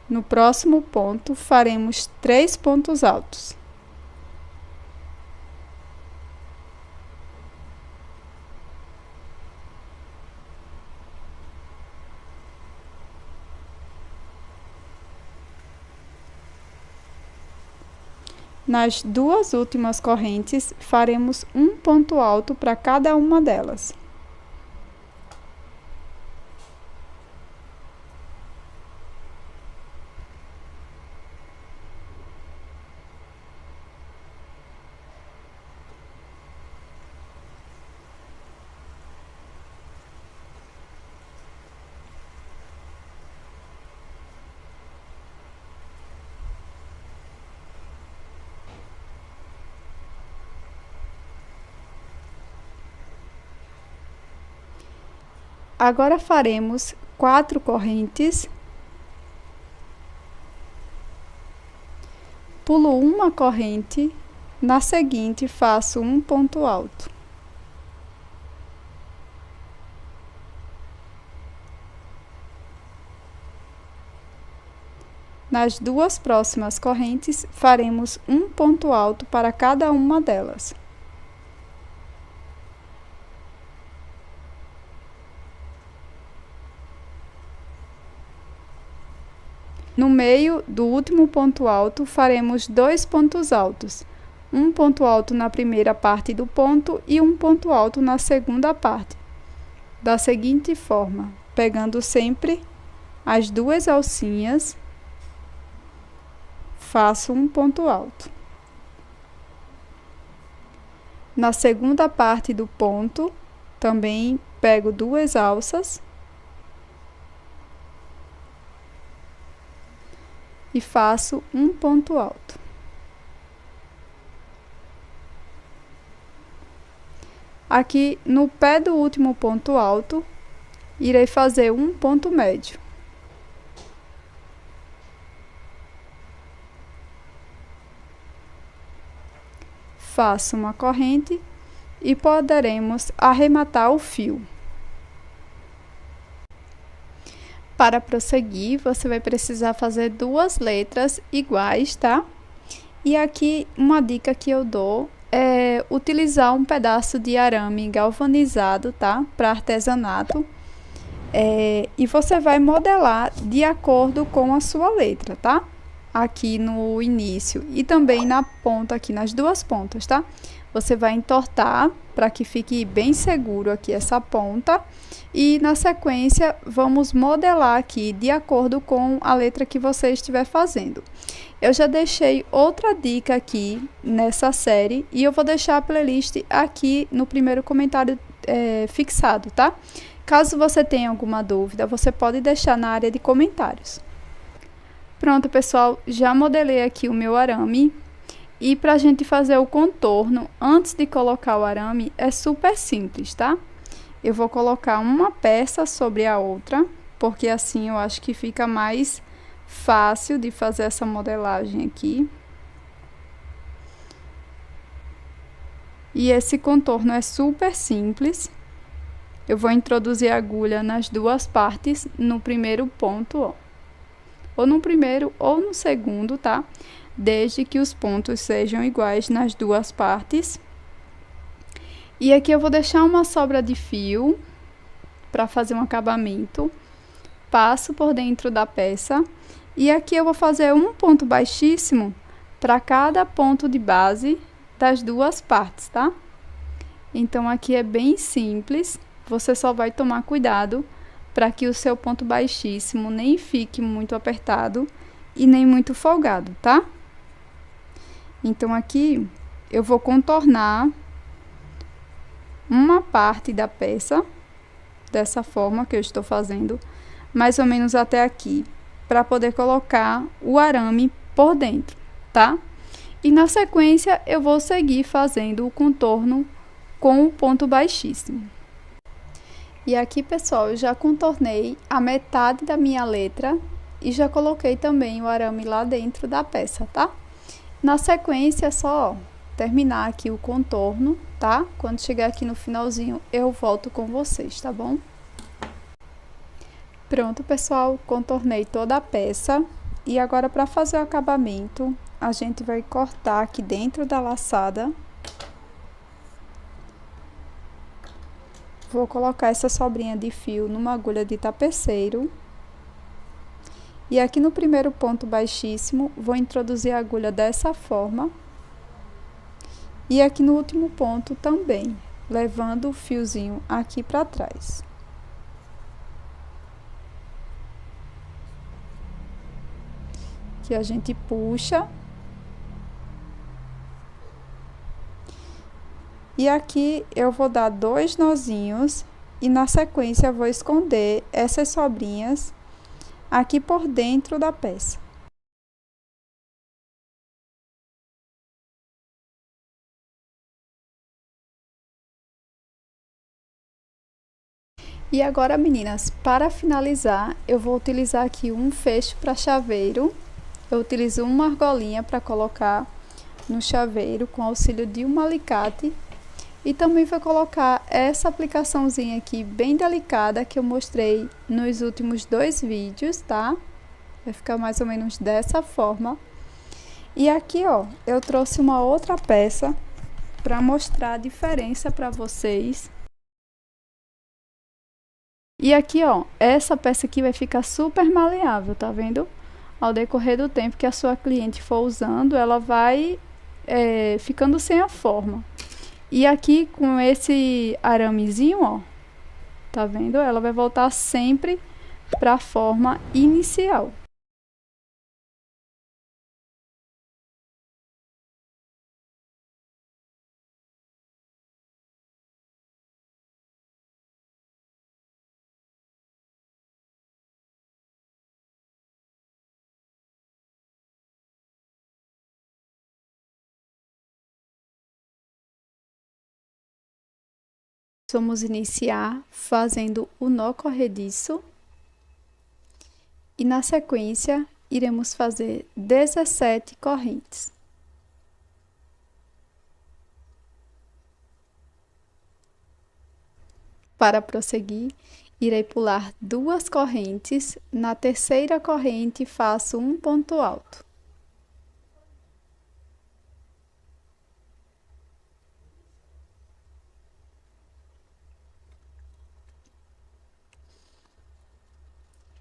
no próximo ponto, faremos 3 pontos altos. Nas 2 últimas correntes, faremos um ponto alto para cada uma delas. Agora faremos 4 correntes. Pulo uma corrente, na seguinte faço um ponto alto. Nas 2 próximas correntes, faremos um ponto alto para cada uma delas. No meio do último ponto alto, faremos 2 pontos altos, um ponto alto na primeira parte do ponto e um ponto alto na segunda parte, da seguinte forma, pegando sempre as 2 alcinhas, faço um ponto alto. Na segunda parte do ponto, também pego 2 alças e faço um ponto alto. Aqui no pé do último ponto alto, irei fazer um ponto médio. Faço uma corrente e poderemos arrematar o fio. Para prosseguir, você vai precisar fazer 2 letras iguais, tá? E aqui uma dica que eu dou é utilizar um pedaço de arame galvanizado, tá? Para artesanato. E você vai modelar de acordo com a sua letra, tá? Aqui no início e também na ponta aqui, nas 2 pontas, tá? Você vai entortar para que fique bem seguro aqui essa ponta. E na sequência, vamos modelar aqui de acordo com a letra que você estiver fazendo. Eu já deixei outra dica aqui nessa série e eu vou deixar a playlist aqui no primeiro comentário fixado, tá? Caso você tenha alguma dúvida, você pode deixar na área de comentários. Pronto, pessoal, já modelei aqui o meu arame. E para a gente fazer o contorno, antes de colocar o arame, é super simples, tá? Eu vou colocar uma peça sobre a outra, porque assim eu acho que fica mais fácil de fazer essa modelagem aqui. E esse contorno é super simples. Eu vou introduzir a agulha nas 2 partes no primeiro ponto, ó. Ou no primeiro ou no segundo, tá? Desde que os pontos sejam iguais nas 2 partes. E aqui eu vou deixar uma sobra de fio para fazer um acabamento. Passo por dentro da peça. E aqui eu vou fazer um ponto baixíssimo para cada ponto de base das 2 partes, tá? Então, aqui é bem simples. Você só vai tomar cuidado para que o seu ponto baixíssimo nem fique muito apertado e nem muito folgado, tá? Então, aqui eu vou contornar uma parte da peça, dessa forma que eu estou fazendo, mais ou menos até aqui, para poder colocar o arame por dentro, tá? E na sequência, eu vou seguir fazendo o contorno com o ponto baixíssimo. E aqui, pessoal, eu já contornei a metade da minha letra e já coloquei também o arame lá dentro da peça, tá? Na sequência, é só terminar aqui o contorno, tá? Quando chegar aqui no finalzinho, eu volto com vocês, tá bom? Pronto, pessoal, contornei toda a peça. E agora, para fazer o acabamento, a gente vai cortar aqui dentro da laçada. Vou colocar essa sobrinha de fio numa agulha de tapeceiro. E aqui no primeiro ponto baixíssimo, vou introduzir a agulha dessa forma. E aqui no último ponto também, levando o fiozinho aqui para trás. Que a gente puxa. E aqui eu vou dar 2 nozinhos e na sequência eu vou esconder essas sobrinhas aqui por dentro da peça. E agora, meninas, para finalizar, eu vou utilizar aqui um fecho para chaveiro. Eu utilizo uma argolinha para colocar no chaveiro com auxílio de um alicate. E também vou colocar essa aplicaçãozinha aqui bem delicada que eu mostrei nos últimos 2 vídeos, tá? Vai ficar mais ou menos dessa forma. E aqui, ó, eu trouxe uma outra peça para mostrar a diferença para vocês. E aqui, ó, essa peça aqui vai ficar super maleável, tá vendo? Ao decorrer do tempo que a sua cliente for usando, ela vai ficando sem a forma. E aqui, com esse aramezinho, ó, tá vendo? Ela vai voltar sempre para a forma inicial. vamos iniciar fazendo o nó corrediço e na sequência iremos fazer 17 correntes. Para prosseguir, irei pular 2 correntes, na terceira corrente faço um ponto alto.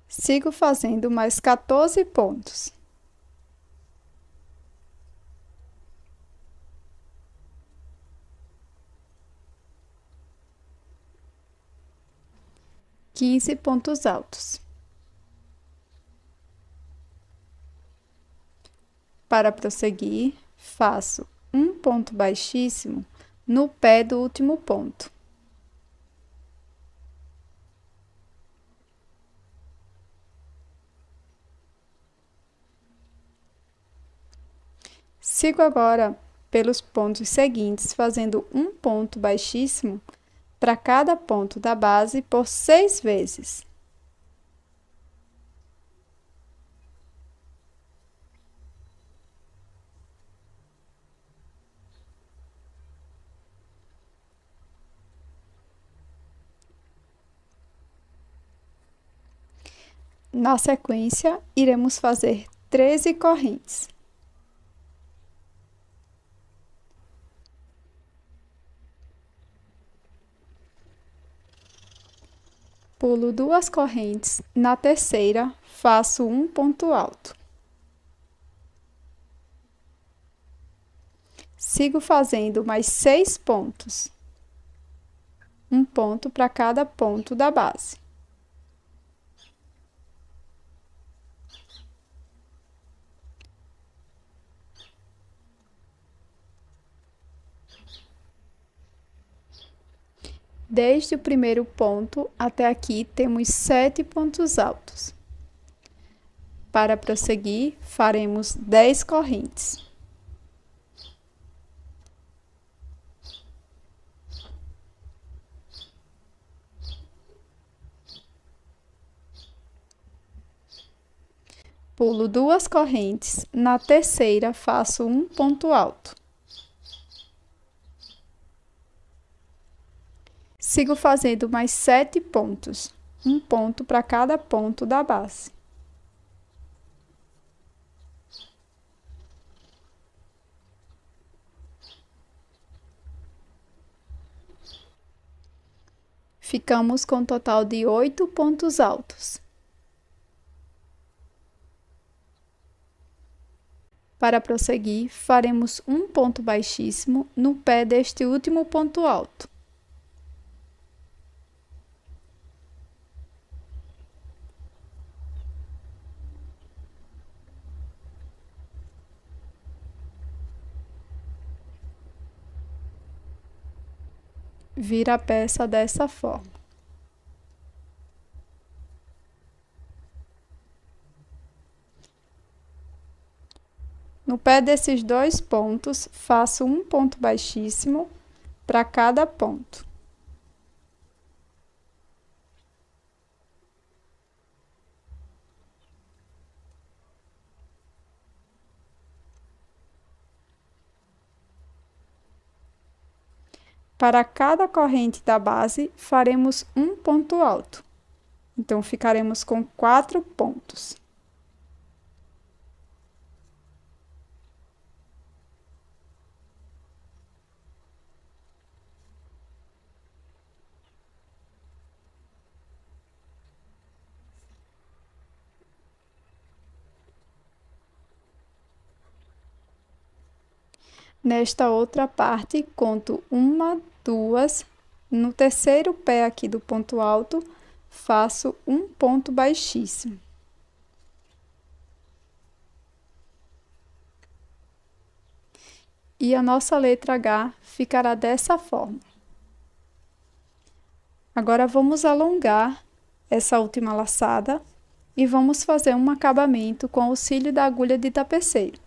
Sigo fazendo mais 14 pontos. Quinze pontos altos. Para prosseguir, faço um ponto baixíssimo no pé do último ponto. Sigo agora pelos pontos seguintes, fazendo um ponto baixíssimo para cada ponto da base por 6 vezes. Na sequência, iremos fazer 13 correntes. Pulo 2 correntes, na terceira, faço um ponto alto. Sigo fazendo mais 6 pontos. Um ponto para cada ponto da base. Desde o primeiro ponto até aqui, temos 7 pontos altos. Para prosseguir, faremos 10 correntes. Pulo 2 correntes, na terceira faço um ponto alto. Sigo fazendo mais 7 pontos, um ponto para cada ponto da base. Ficamos com um total de 8 pontos altos. Para prosseguir, faremos um ponto baixíssimo no pé deste último ponto alto. Vira a peça dessa forma. No pé desses 2 pontos, faço um ponto baixíssimo para cada ponto. Para cada corrente da base, faremos um ponto alto. Então, ficaremos com 4 pontos. Nesta outra parte, conto 1, 2, no terceiro pé aqui do ponto alto, faço um ponto baixíssimo. E a nossa letra H ficará dessa forma. Agora, vamos alongar essa última laçada e vamos fazer um acabamento com auxílio da agulha de tapeceiro.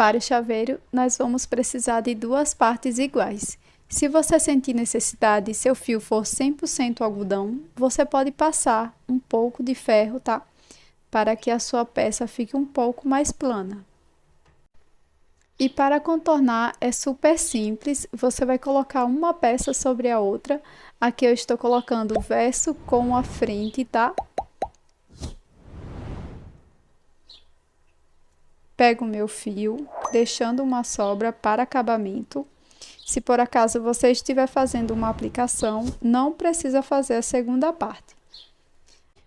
Para o chaveiro, nós vamos precisar de 2 partes iguais. Se você sentir necessidade e seu fio for 100% algodão, você pode passar um pouco de ferro, tá? Para que a sua peça fique um pouco mais plana. E para contornar é super simples, você vai colocar uma peça sobre a outra. Aqui eu estou colocando o verso com a frente, tá? Pego o meu fio, deixando uma sobra para acabamento. Se por acaso você estiver fazendo uma aplicação, não precisa fazer a segunda parte.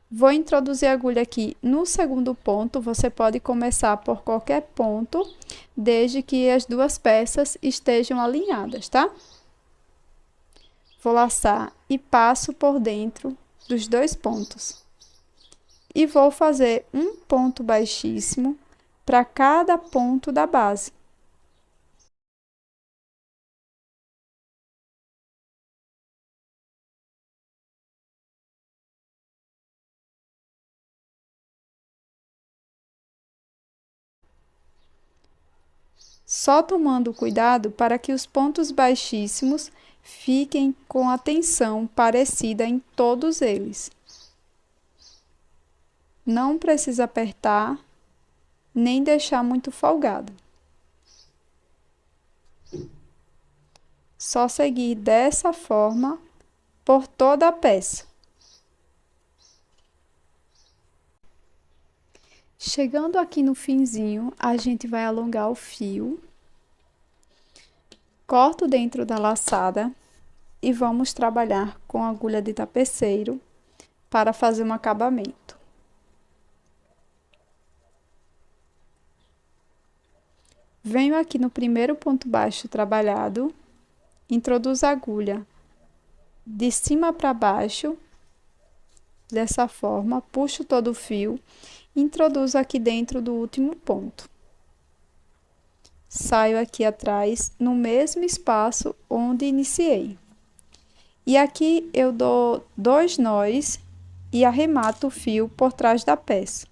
Vou introduzir a agulha aqui no segundo ponto, você pode começar por qualquer ponto, desde que as 2 peças estejam alinhadas, tá? Vou laçar e passo por dentro dos 2 pontos. E vou fazer um ponto baixíssimo para cada ponto da base. Só tomando cuidado para que os pontos baixíssimos fiquem com a tensão parecida em todos eles. Não precisa apertar, nem deixar muito folgado. Só seguir dessa forma por toda a peça. Chegando aqui no finzinho, a gente vai alongar o fio. Corto dentro da laçada e vamos trabalhar com a agulha de tapeceiro para fazer um acabamento. Venho aqui no primeiro ponto baixo trabalhado, introduzo a agulha de cima para baixo, dessa forma, puxo todo o fio, introduzo aqui dentro do último ponto. Saio aqui atrás, no mesmo espaço onde iniciei. E aqui eu dou 2 nós e arremato o fio por trás da peça.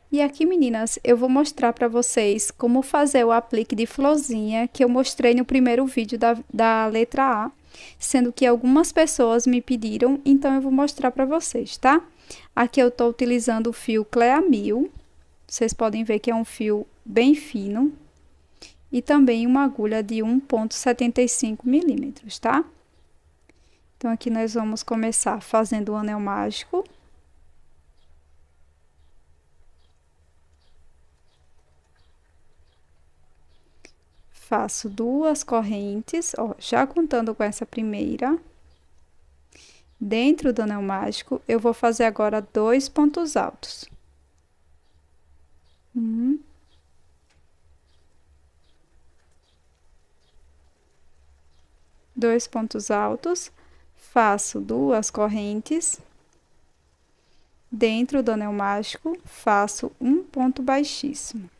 E aqui, meninas, eu vou mostrar para vocês como fazer o aplique de florzinha que eu mostrei no primeiro vídeo da letra A, sendo que algumas pessoas me pediram, então eu vou mostrar para vocês, tá? Aqui eu tô utilizando o fio Clea 1000, vocês podem ver que é um fio bem fino, e também uma agulha de 1,75 milímetros, tá? Então, aqui nós vamos começar fazendo o anel mágico. Faço 2 correntes, ó, já contando com essa primeira. Dentro do anel mágico, eu vou fazer agora 2 pontos altos. 2 pontos altos, faço 2 correntes. Dentro do anel mágico, faço um ponto baixíssimo.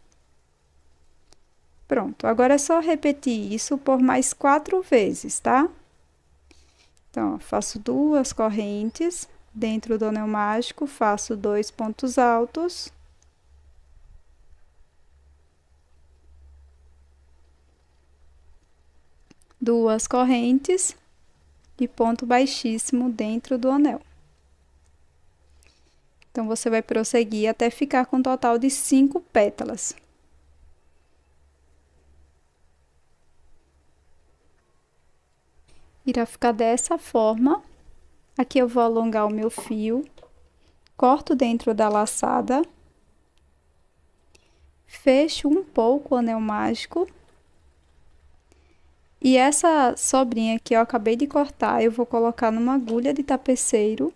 Pronto, agora é só repetir isso por mais 4 vezes, tá? Então, ó, faço 2 correntes, dentro do anel mágico, faço 2 pontos altos. Duas correntes e ponto baixíssimo dentro do anel. Então, você vai prosseguir até ficar com um total de 5 pétalas. Irá ficar dessa forma. Aqui eu vou alongar o meu fio, corto dentro da laçada, fecho um pouco o anel mágico. E essa sobrinha que eu acabei de cortar, eu vou colocar numa agulha de tapeceiro.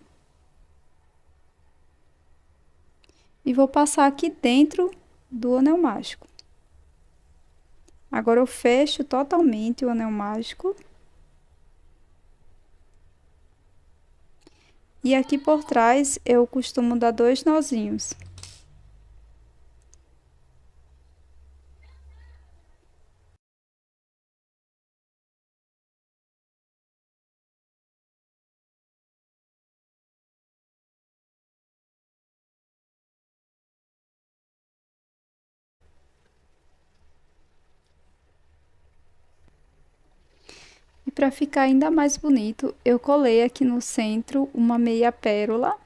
E vou passar aqui dentro do anel mágico. Agora eu fecho totalmente o anel mágico. E aqui por trás eu costumo dar 2 nozinhos. E para ficar ainda mais bonito, eu colei aqui no centro uma meia pérola,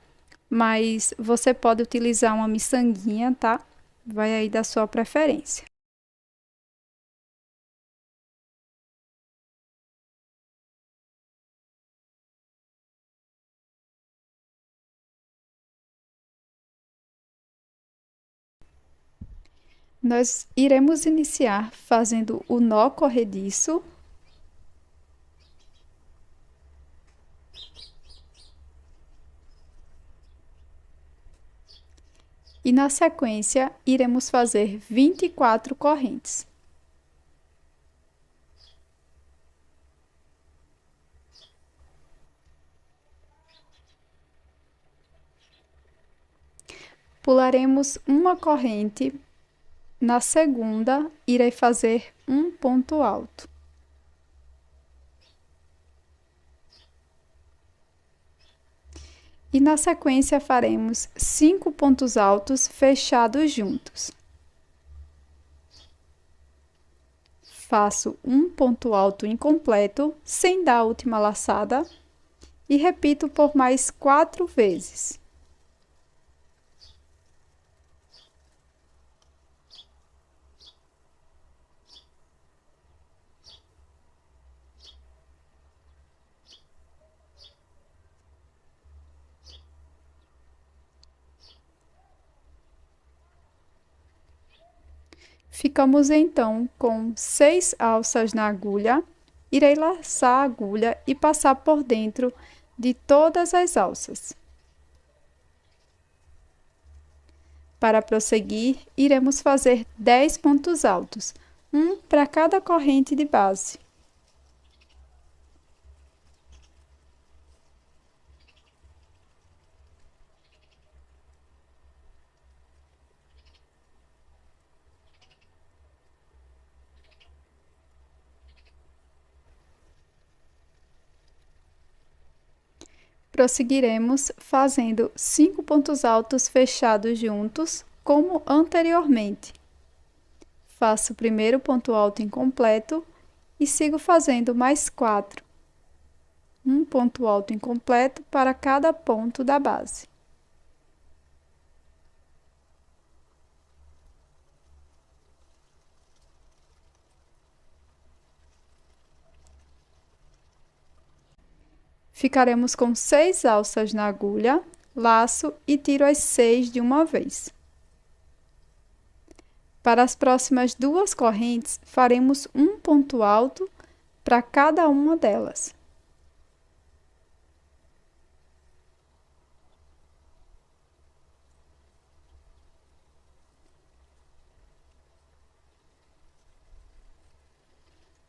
mas você pode utilizar uma miçanguinha, tá? Vai aí da sua preferência. Nós iremos iniciar fazendo o nó corrediço. E na sequência, iremos fazer 24 correntes. Pularemos uma corrente. Na segunda, irei fazer um ponto alto. E na sequência faremos 5 pontos altos fechados juntos. Faço um ponto alto incompleto, sem dar a última laçada, e repito por mais 4 vezes. Ficamos então com 6 alças na agulha. Irei laçar a agulha e passar por dentro de todas as alças. Para prosseguir, iremos fazer 10 pontos altos, um para cada corrente de base. Prosseguiremos fazendo 5 pontos altos fechados juntos, como anteriormente. Faço o primeiro ponto alto incompleto e sigo fazendo mais 4. Um ponto alto incompleto para cada ponto da base. Ficaremos com 6 alças na agulha, laço e tiro as 6 de uma vez. Para as próximas 2 correntes, faremos um ponto alto para cada uma delas.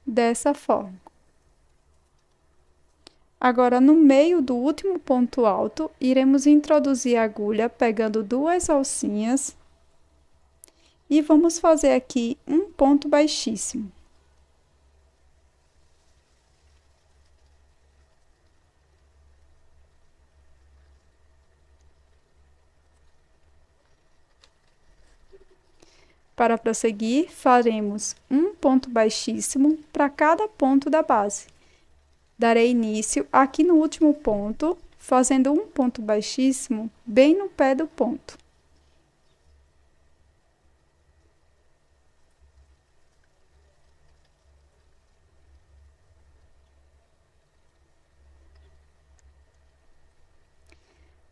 Dessa forma. Agora, no meio do último ponto alto, iremos introduzir a agulha pegando 2 alcinhas e vamos fazer aqui um ponto baixíssimo. Para prosseguir, faremos um ponto baixíssimo para cada ponto da base. Darei início aqui no último ponto, fazendo um ponto baixíssimo bem no pé do ponto.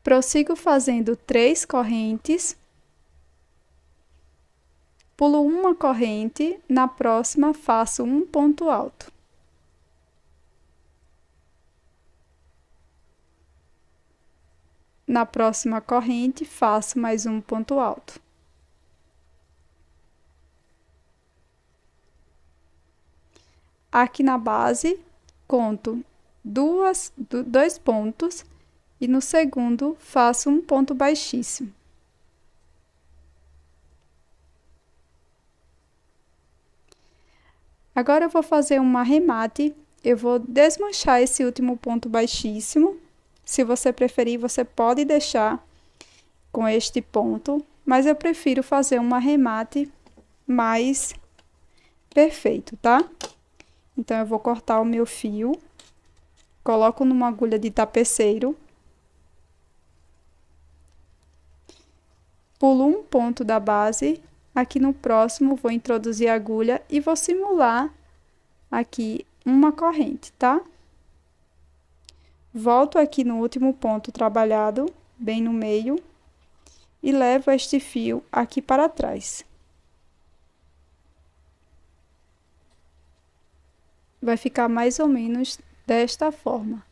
Prossigo fazendo 3 correntes. Pulo uma corrente, na próxima faço um ponto alto. Na próxima corrente, faço mais um ponto alto. aqui na base, conto 2 pontos e no segundo faço um ponto baixíssimo. Agora eu vou fazer um arremate, eu vou desmanchar esse último ponto baixíssimo. Se você preferir, você pode deixar com este ponto, mas eu prefiro fazer um arremate mais perfeito, tá? Então, eu vou cortar o meu fio, coloco numa agulha de tapeceiro, pulo um ponto da base, aqui no próximo vou introduzir a agulha e vou simular aqui uma corrente, tá? Volto aqui no último ponto trabalhado, bem no meio, e levo este fio aqui para trás. Vai ficar mais ou menos desta forma.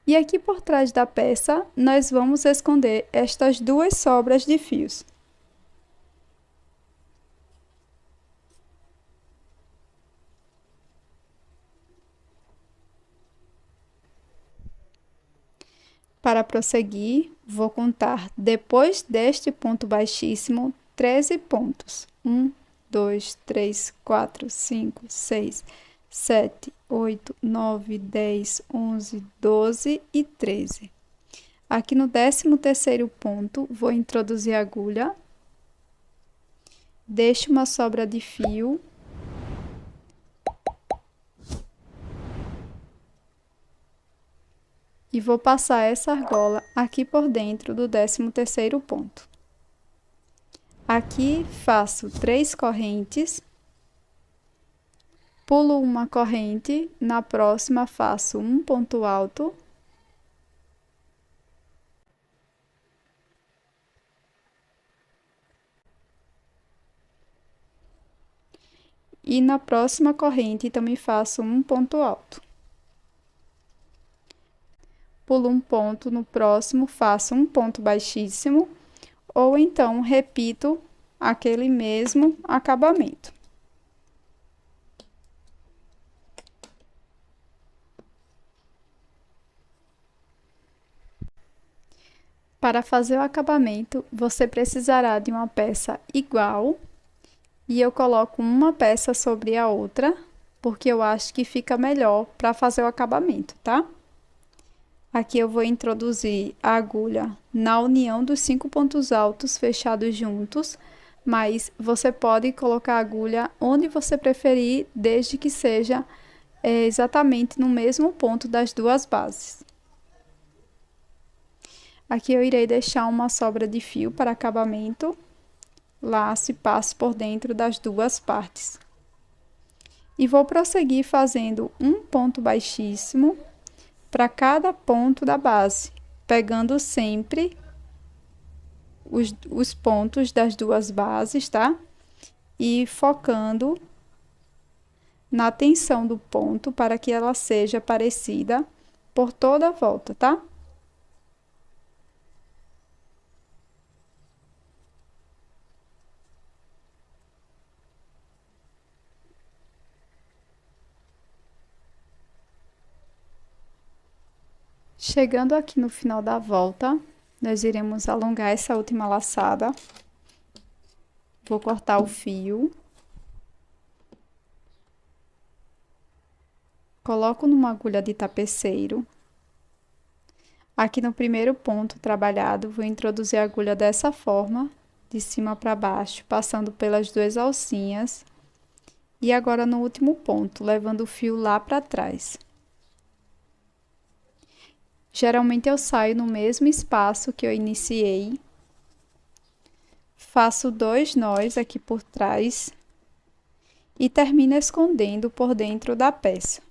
E aqui por trás da peça, nós vamos esconder estas duas sobras de fios. Para prosseguir, vou contar depois deste ponto baixíssimo 13 pontos. 1, 2, 3, 4, 5, 6, 7, 8, 9, 10, 11, 12 e 13. Aqui no 13º ponto, vou introduzir a agulha. Deixo uma sobra de fio. E vou passar essa argola aqui por dentro do 13º ponto. Aqui faço 3 correntes, pulo uma corrente, na próxima faço um ponto alto. E na próxima corrente também faço um ponto alto. Pulo um ponto, no próximo faço um ponto baixíssimo, ou então repito aquele mesmo acabamento. Para fazer o acabamento, você precisará de uma peça igual, e eu coloco uma peça sobre a outra, porque eu acho que fica melhor para fazer o acabamento, tá? Aqui eu vou introduzir a agulha na união dos 5 pontos altos fechados juntos, mas você pode colocar a agulha onde você preferir, desde que seja exatamente no mesmo ponto das duas bases. Aqui eu irei deixar uma sobra de fio para acabamento, laço e passo por dentro das duas partes. E vou prosseguir fazendo um ponto baixíssimo para cada ponto da base, pegando sempre os pontos das duas bases, tá? E focando na tensão do ponto para que ela seja parecida por toda a volta, tá? Chegando aqui no final da volta, nós iremos alongar essa última laçada. Vou cortar o fio. Coloco numa agulha de tapeceiro. Aqui no primeiro ponto trabalhado, vou introduzir a agulha dessa forma, de cima para baixo, passando pelas duas alcinhas. E agora no último ponto, levando o fio lá para trás. Geralmente eu saio no mesmo espaço que eu iniciei. Faço 2 nós aqui por trás e termino escondendo por dentro da peça.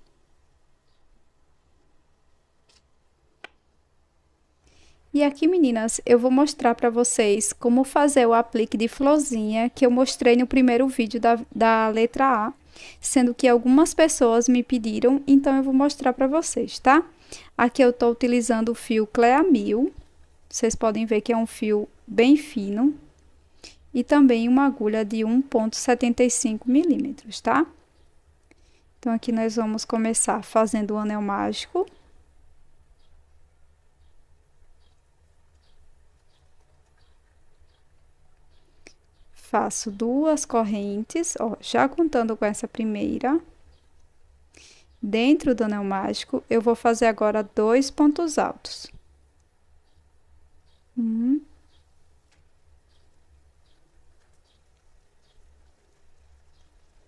E aqui, meninas, eu vou mostrar para vocês como fazer o aplique de florzinha que eu mostrei no primeiro vídeo da letra A, sendo que algumas pessoas me pediram, então eu vou mostrar para vocês, tá? Aqui eu tô utilizando o fio Clea 1000, vocês podem ver que é um fio bem fino, e também uma agulha de 1,75 milímetros, tá? Então, aqui nós vamos começar fazendo o anel mágico. Faço 2 correntes, ó, já contando com essa primeira. Dentro do anel mágico, eu vou fazer agora 2 pontos altos.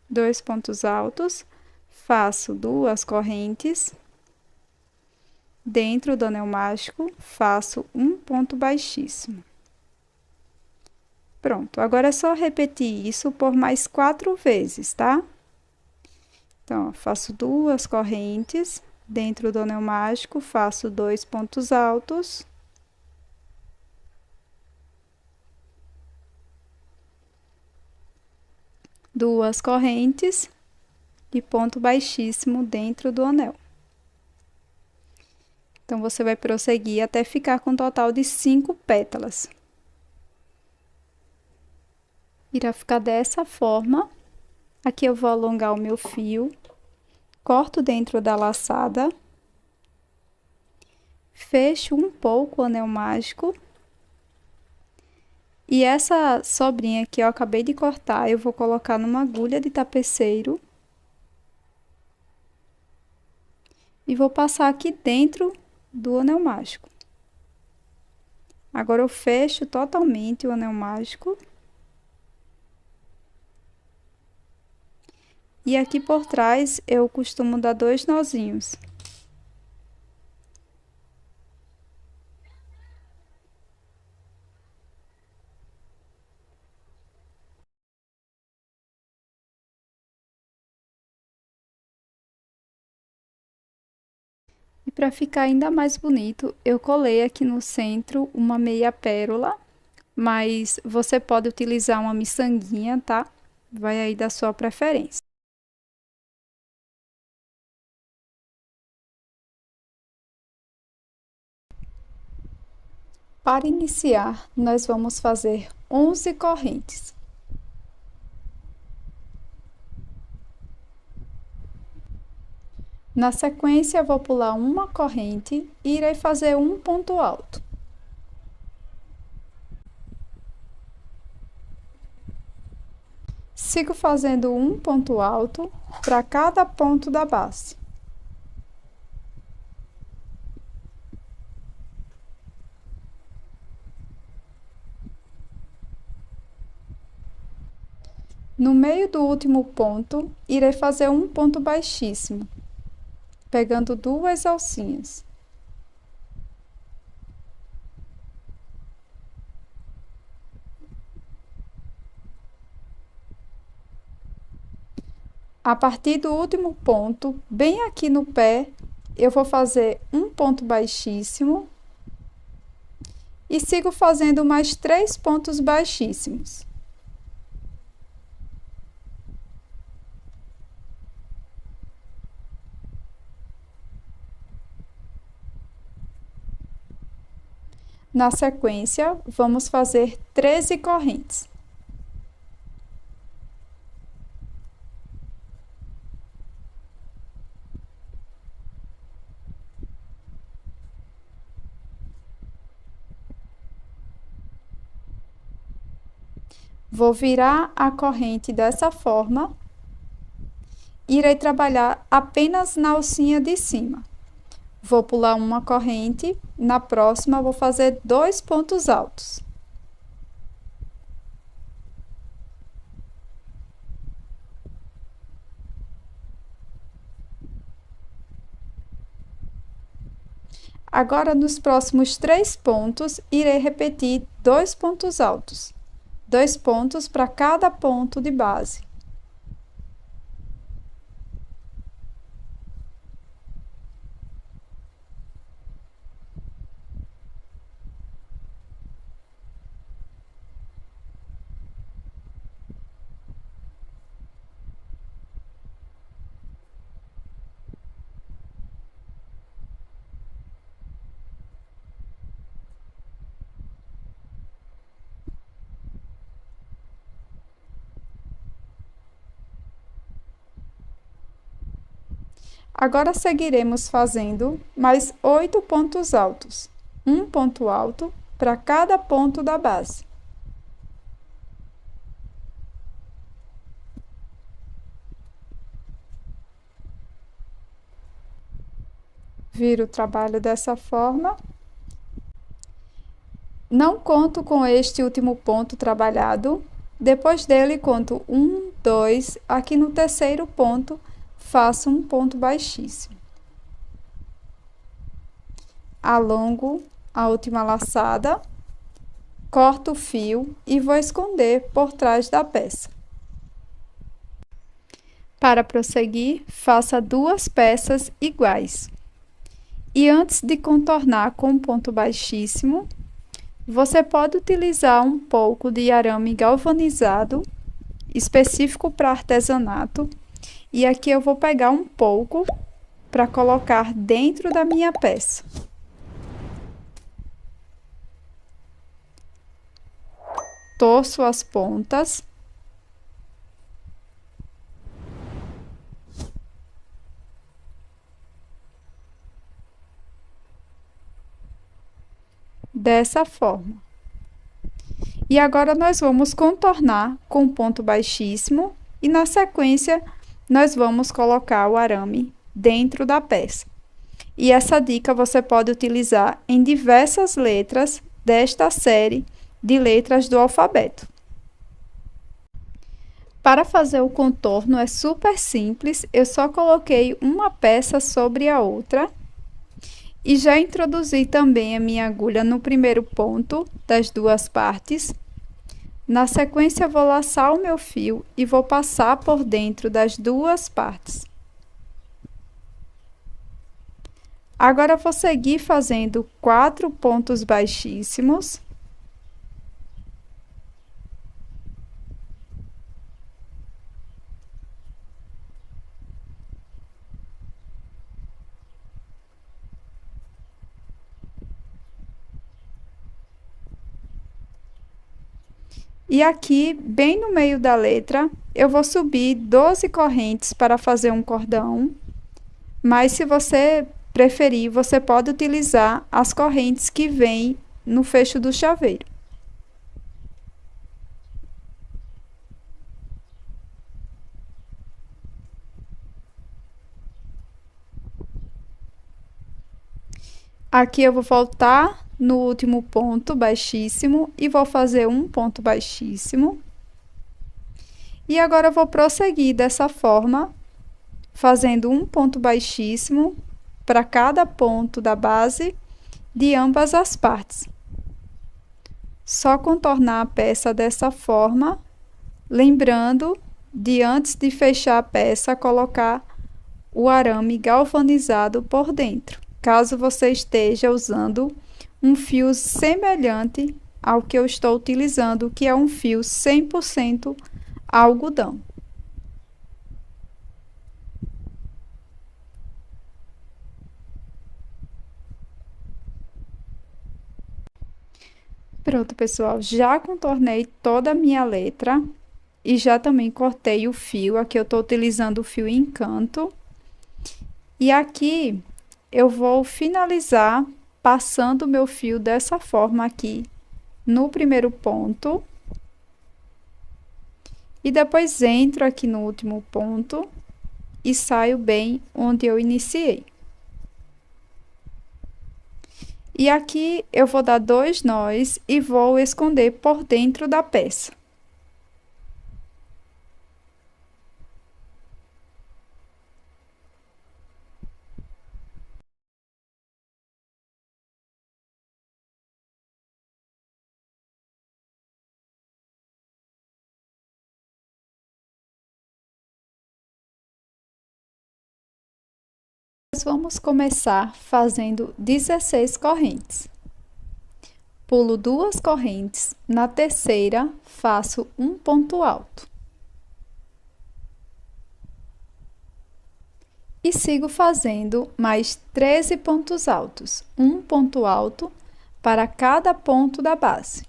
2 pontos altos, faço 2 correntes. Dentro do anel mágico, faço um ponto baixíssimo. Pronto, agora é só repetir isso por mais 4 vezes, tá? Então, ó, faço 2 correntes, dentro do anel mágico, faço 2 pontos altos. Duas correntes e ponto baixíssimo dentro do anel. Então, você vai prosseguir até ficar com um total de 5 pétalas. Irá ficar dessa forma. Aqui eu vou alongar o meu fio, corto dentro da laçada, fecho um pouco o anel mágico. E essa sobrinha que eu acabei de cortar, eu vou colocar numa agulha de tapeceiro. E vou passar aqui dentro do anel mágico. Agora eu fecho totalmente o anel mágico. E aqui por trás eu costumo dar 2 nozinhos. E para ficar ainda mais bonito, eu colei aqui no centro uma meia pérola, mas você pode utilizar uma miçanguinha, tá? Vai aí da sua preferência. Para iniciar, nós vamos fazer 11 correntes. Na sequência, eu vou pular uma corrente e irei fazer um ponto alto. Sigo fazendo um ponto alto para cada ponto da base. No meio do último ponto, irei fazer um ponto baixíssimo, pegando 2 alcinhas. A partir do último ponto, bem aqui no pé, eu vou fazer um ponto baixíssimo e sigo fazendo mais 3 pontos baixíssimos. Na sequência, vamos fazer 13 correntes. Vou virar a corrente dessa forma. Irei trabalhar apenas na alcinha de cima. Vou pular uma corrente, na próxima vou fazer 2 pontos altos. Agora, nos próximos 3 pontos, irei repetir 2 pontos altos. 2 pontos para cada ponto de base. Agora seguiremos fazendo mais 8 pontos altos, um ponto alto para cada ponto da base. Viro o trabalho dessa forma. Não conto com este último ponto trabalhado. Depois dele, conto 1, 2, aqui no terceiro ponto, faço um ponto baixíssimo. Alongo a última laçada, corto o fio e vou esconder por trás da peça. Para prosseguir, faça 2 peças iguais. E antes de contornar com um ponto baixíssimo, você pode utilizar um pouco de arame galvanizado, específico para artesanato, e aqui eu vou pegar um pouco para colocar dentro da minha peça. Torço as pontas. Dessa forma. E agora nós vamos contornar com um ponto baixíssimo e na sequência nós vamos colocar o arame dentro da peça. E essa dica você pode utilizar em diversas letras desta série de letras do alfabeto. Para fazer o contorno é super simples, eu só coloquei uma peça sobre a outra. E já introduzi também a minha agulha no primeiro ponto das 2 partes. Na sequência, vou laçar o meu fio e vou passar por dentro das 2 partes. Agora, vou seguir fazendo 4 pontos baixíssimos. E aqui, bem no meio da letra, eu vou subir 12 correntes para fazer um cordão. Mas se você preferir, você pode utilizar as correntes que vêm no fecho do chaveiro. Aqui eu vou voltar no último ponto baixíssimo e vou fazer um ponto baixíssimo. E agora eu vou prosseguir dessa forma, fazendo um ponto baixíssimo para cada ponto da base de ambas as partes. Só contornar a peça dessa forma, lembrando de antes de fechar a peça, colocar o arame galvanizado por dentro, caso você esteja usando um fio semelhante ao que eu estou utilizando, que é um fio 100% algodão. Pronto, pessoal, já contornei toda a minha letra e já também cortei o fio. Aqui eu estou utilizando o fio Encanto. E aqui eu vou finalizar passando o meu fio dessa forma aqui no primeiro ponto. E depois entro aqui no último ponto e saio bem onde eu iniciei. E aqui eu vou dar 2 nós e vou esconder por dentro da peça. Nós vamos começar fazendo 16 correntes. Pulo 2 correntes, na terceira faço um ponto alto. E sigo fazendo mais 13 pontos altos, um ponto alto para cada ponto da base.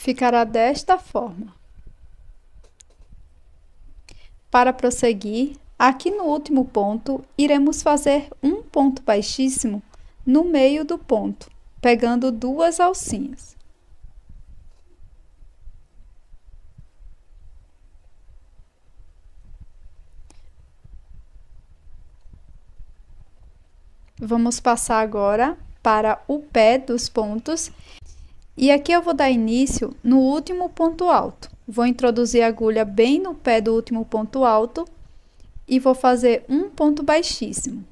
ficará desta forma. Para prosseguir, aqui no último ponto, iremos fazer um ponto baixíssimo no meio do ponto, pegando duas alcinhas. Vamos passar agora para o pé dos pontos. E aqui eu vou dar início no último ponto alto. Vou introduzir a agulha bem no pé do último ponto alto e vou fazer um ponto baixíssimo.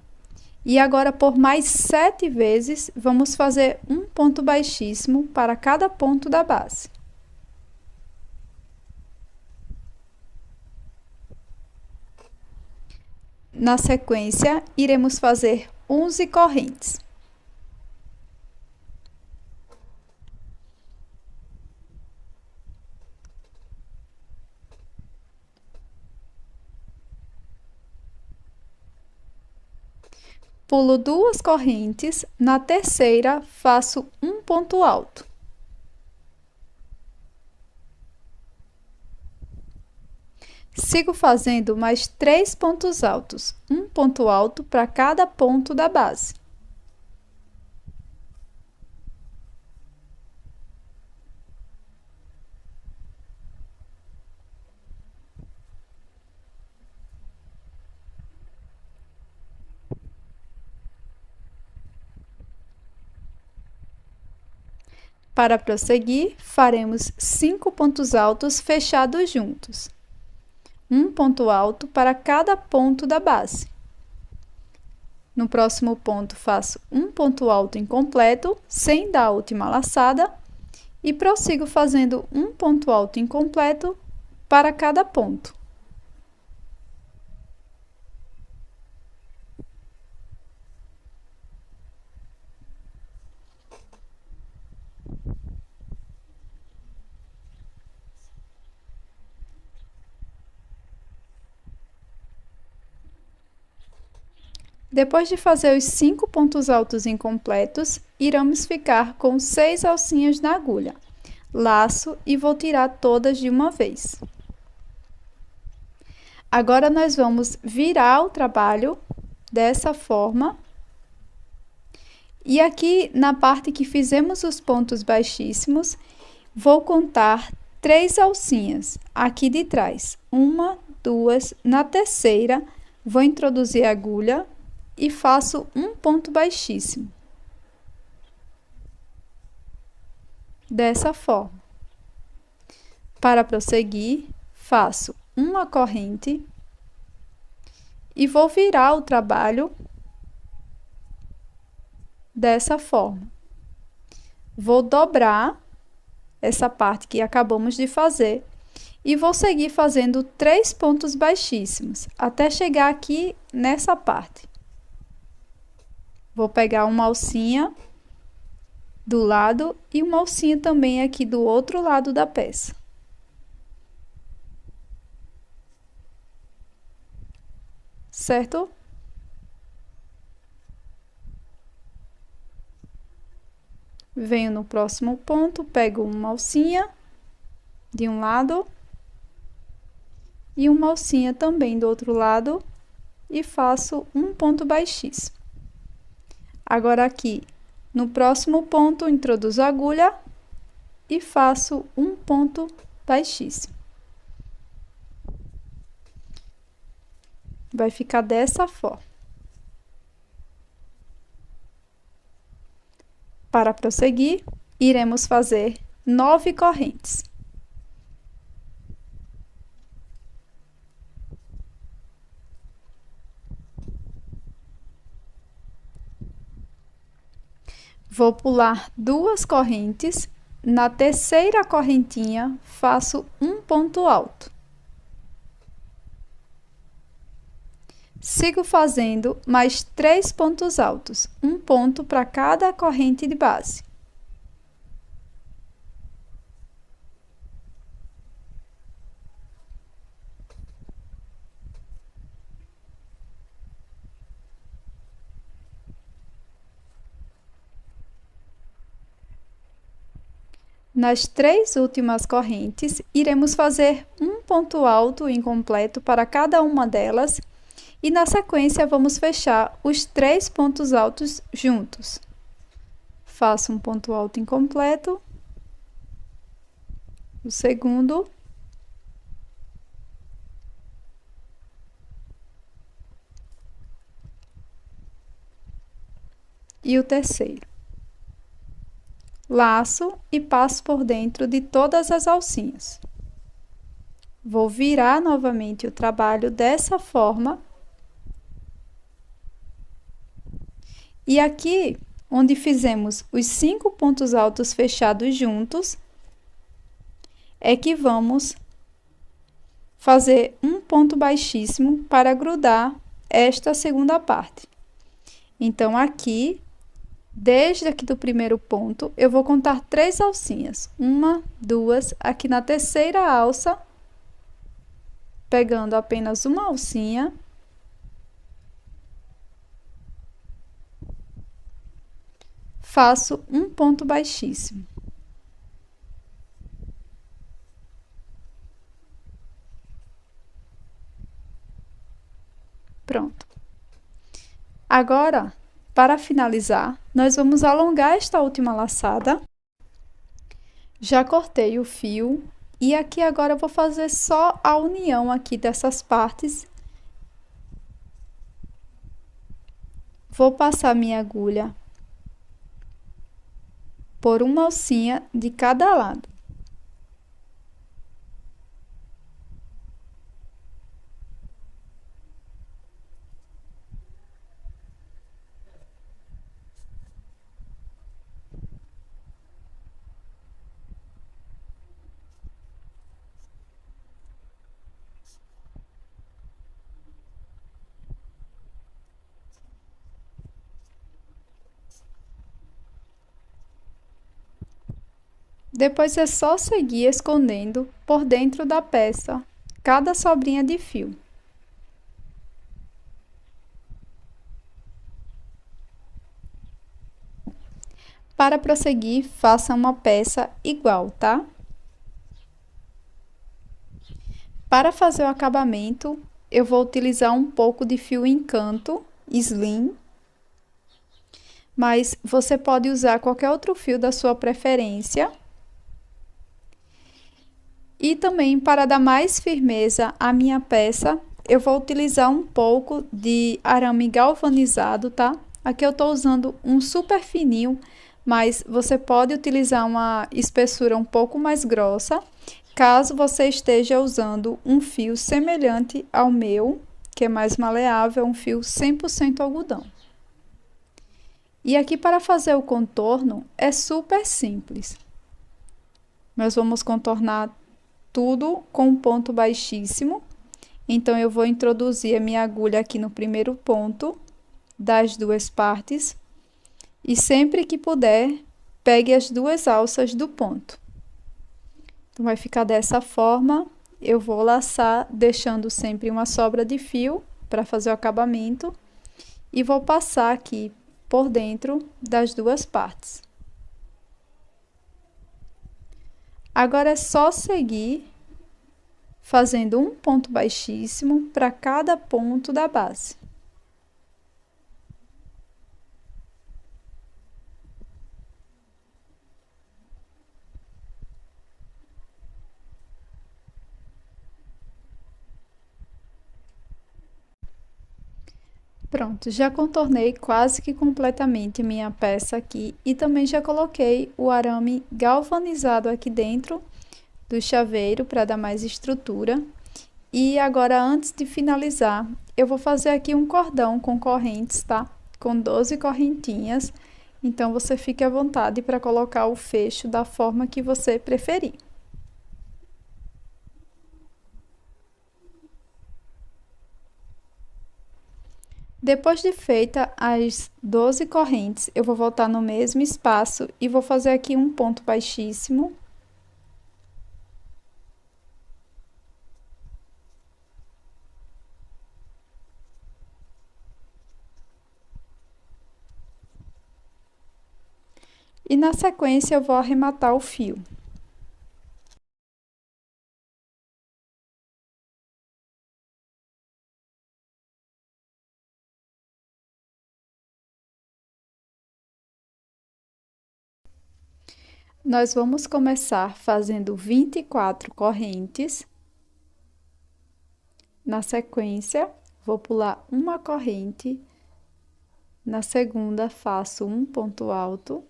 E agora, por mais 7 vezes, vamos fazer um ponto baixíssimo para cada ponto da base. Na sequência, iremos fazer 11 correntes. Pulo 2 correntes, na terceira faço um ponto alto. Sigo fazendo mais 3 pontos altos, um ponto alto para cada ponto da base. Para prosseguir, faremos 5 pontos altos fechados juntos. Um ponto alto para cada ponto da base. No próximo ponto, faço um ponto alto incompleto, sem dar a última laçada, e prossigo fazendo um ponto alto incompleto para cada ponto. Depois de fazer os 5 pontos altos incompletos, iremos ficar com 6 alcinhas na agulha. Laço e vou tirar todas de uma vez. Agora, nós vamos virar o trabalho dessa forma. E aqui, na parte que fizemos os pontos baixíssimos, vou contar 3 alcinhas aqui de trás. 1, 2, na terceira, vou introduzir a agulha e faço um ponto baixíssimo. Dessa forma. Para prosseguir, faço uma corrente e vou virar o trabalho dessa forma. Vou dobrar essa parte que acabamos de fazer e vou seguir fazendo 3 pontos baixíssimos até chegar aqui nessa parte. Vou pegar uma alcinha do lado e uma alcinha também aqui do outro lado da peça. Certo? Venho no próximo ponto, pego uma alcinha de um lado e uma alcinha também do outro lado e faço um ponto baixíssimo. Agora, aqui, no próximo ponto, introduzo a agulha e faço um ponto baixíssimo. Vai ficar dessa forma. Para prosseguir, iremos fazer 9 correntes. Vou pular 2 correntes, na terceira correntinha, faço um ponto alto. Sigo fazendo mais 3 pontos altos, um ponto para cada corrente de base. Nas 3 últimas correntes, iremos fazer um ponto alto incompleto para cada uma delas e, na sequência, vamos fechar os 3 pontos altos juntos. Faço um ponto alto incompleto, o segundo, e o terceiro. Laço e passo por dentro de todas as alcinhas. Vou virar novamente o trabalho dessa forma. E aqui, onde fizemos os 5 pontos altos fechados juntos, é que vamos fazer um ponto baixíssimo para grudar esta segunda parte. Então, aqui, desde aqui do primeiro ponto, eu vou contar 3 alcinhas. 1, 2, aqui na terceira alça, pegando apenas uma alcinha. Faço um ponto baixíssimo. Pronto. Agora, para finalizar, nós vamos alongar esta última laçada. Já cortei o fio e aqui agora eu vou fazer só a união aqui dessas partes. Vou passar minha agulha por uma alcinha de cada lado. Depois é só seguir escondendo por dentro da peça cada sobrinha de fio. Para prosseguir, faça uma peça igual, tá? Para fazer o acabamento, eu vou utilizar um pouco de fio Encanto Slim, mas você pode usar qualquer outro fio da sua preferência. E também, para dar mais firmeza à minha peça, eu vou utilizar um pouco de arame galvanizado, tá? Aqui eu tô usando um super fininho, mas você pode utilizar uma espessura um pouco mais grossa, caso você esteja usando um fio semelhante ao meu, que é mais maleável, um fio 100% algodão. E aqui, para fazer o contorno, é super simples. Nós vamos contornar tudo com um ponto baixíssimo. Então, eu vou introduzir a minha agulha aqui no primeiro ponto das 2 partes. E sempre que puder, pegue as 2 alças do ponto. Então, vai ficar dessa forma. Eu vou laçar, deixando sempre uma sobra de fio para fazer o acabamento. E vou passar aqui por dentro das 2 partes. Agora é só seguir fazendo um ponto baixíssimo para cada ponto da base. Pronto, já contornei quase que completamente minha peça aqui e também já coloquei o arame galvanizado aqui dentro do chaveiro para dar mais estrutura. E agora, antes de finalizar, eu vou fazer aqui um cordão com correntes, tá? Com 12 correntinhas. Então, você fique à vontade para colocar o fecho da forma que você preferir. Depois de feita as 12 correntes, eu vou voltar no mesmo espaço e vou fazer aqui um ponto baixíssimo. E na sequência, eu vou arrematar o fio. Nós vamos começar fazendo 24 correntes. Na sequência, vou pular uma corrente. Na segunda, faço um ponto alto.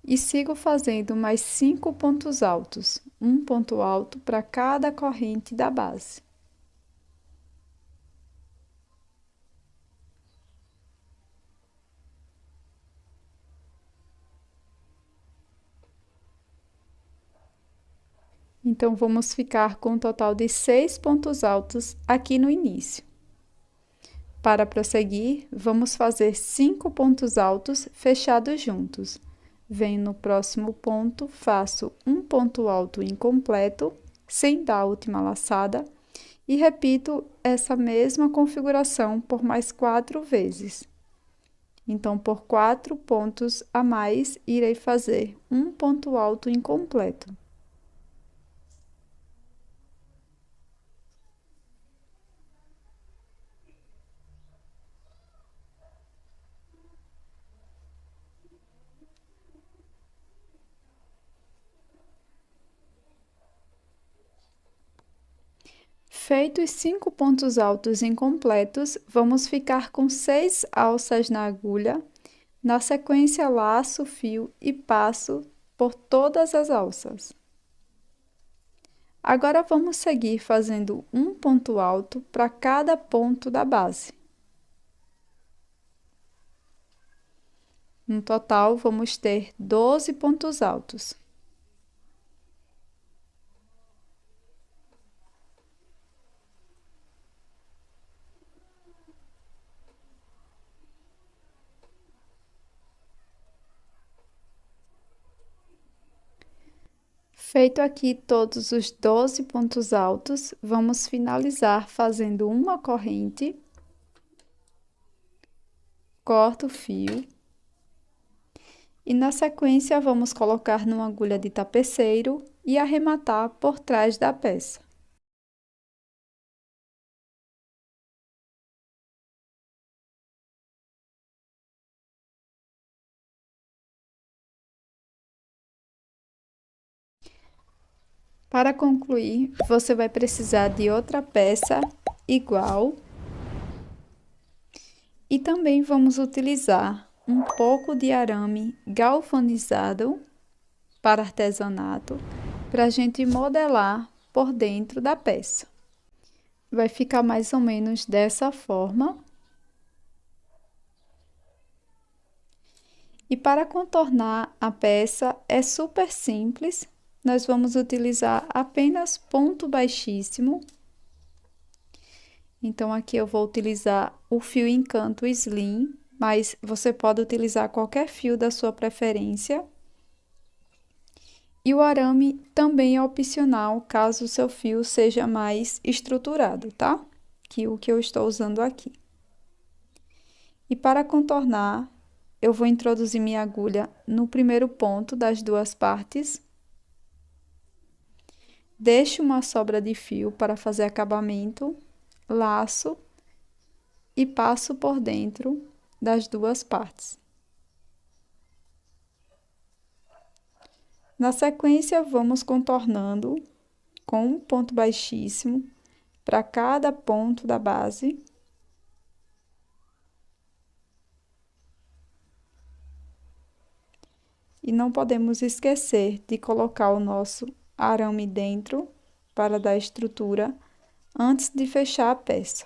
E sigo fazendo mais 5 pontos altos, um ponto alto para cada corrente da base. Então, vamos ficar com um total de 6 pontos altos aqui no início. Para prosseguir, vamos fazer 5 pontos altos fechados juntos. Venho no próximo ponto, faço um ponto alto incompleto, sem dar a última laçada, e repito essa mesma configuração por mais 4 vezes. Então, por 4 pontos a mais, irei fazer um ponto alto incompleto. Feitos 5 pontos altos incompletos, vamos ficar com 6 alças na agulha. Na sequência, laço o fio e passo por todas as alças. Agora, vamos seguir fazendo um ponto alto para cada ponto da base. No total, vamos ter 12 pontos altos. Feito aqui todos os 12 pontos altos, vamos finalizar fazendo uma corrente, corto o fio e na sequência vamos colocar numa agulha de tapeceiro e arrematar por trás da peça. Para concluir, você vai precisar de outra peça igual. E também vamos utilizar um pouco de arame galvanizado para artesanato, para a gente modelar por dentro da peça. Vai ficar mais ou menos dessa forma. E para contornar a peça é super simples. Nós vamos utilizar apenas ponto baixíssimo. Então, aqui eu vou utilizar o fio Encanto Slim, mas você pode utilizar qualquer fio da sua preferência. E o arame também é opcional, caso o seu fio seja mais estruturado, tá? Que o que eu estou usando aqui. E para contornar, eu vou introduzir minha agulha no primeiro ponto das duas partes. Deixo uma sobra de fio para fazer acabamento, laço e passo por dentro das duas partes. Na sequência, vamos contornando com um ponto baixíssimo para cada ponto da base. E não podemos esquecer de colocar o nosso arame dentro para dar estrutura antes de fechar a peça.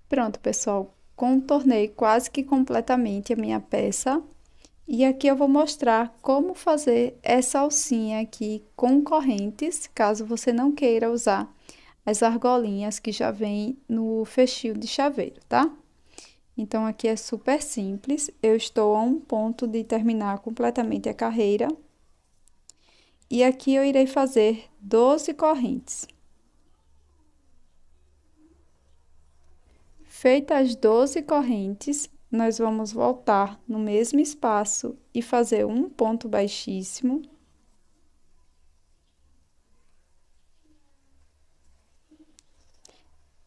Pronto, pessoal, contornei quase que completamente a minha peça. E aqui eu vou mostrar como fazer essa alcinha aqui com correntes, caso você não queira usar as argolinhas que já vem no fechio de chaveiro, tá? Então, aqui é super simples, eu estou a um ponto de terminar completamente a carreira. E aqui eu irei fazer 12 correntes. Feitas as 12 correntes, nós vamos voltar no mesmo espaço e fazer um ponto baixíssimo.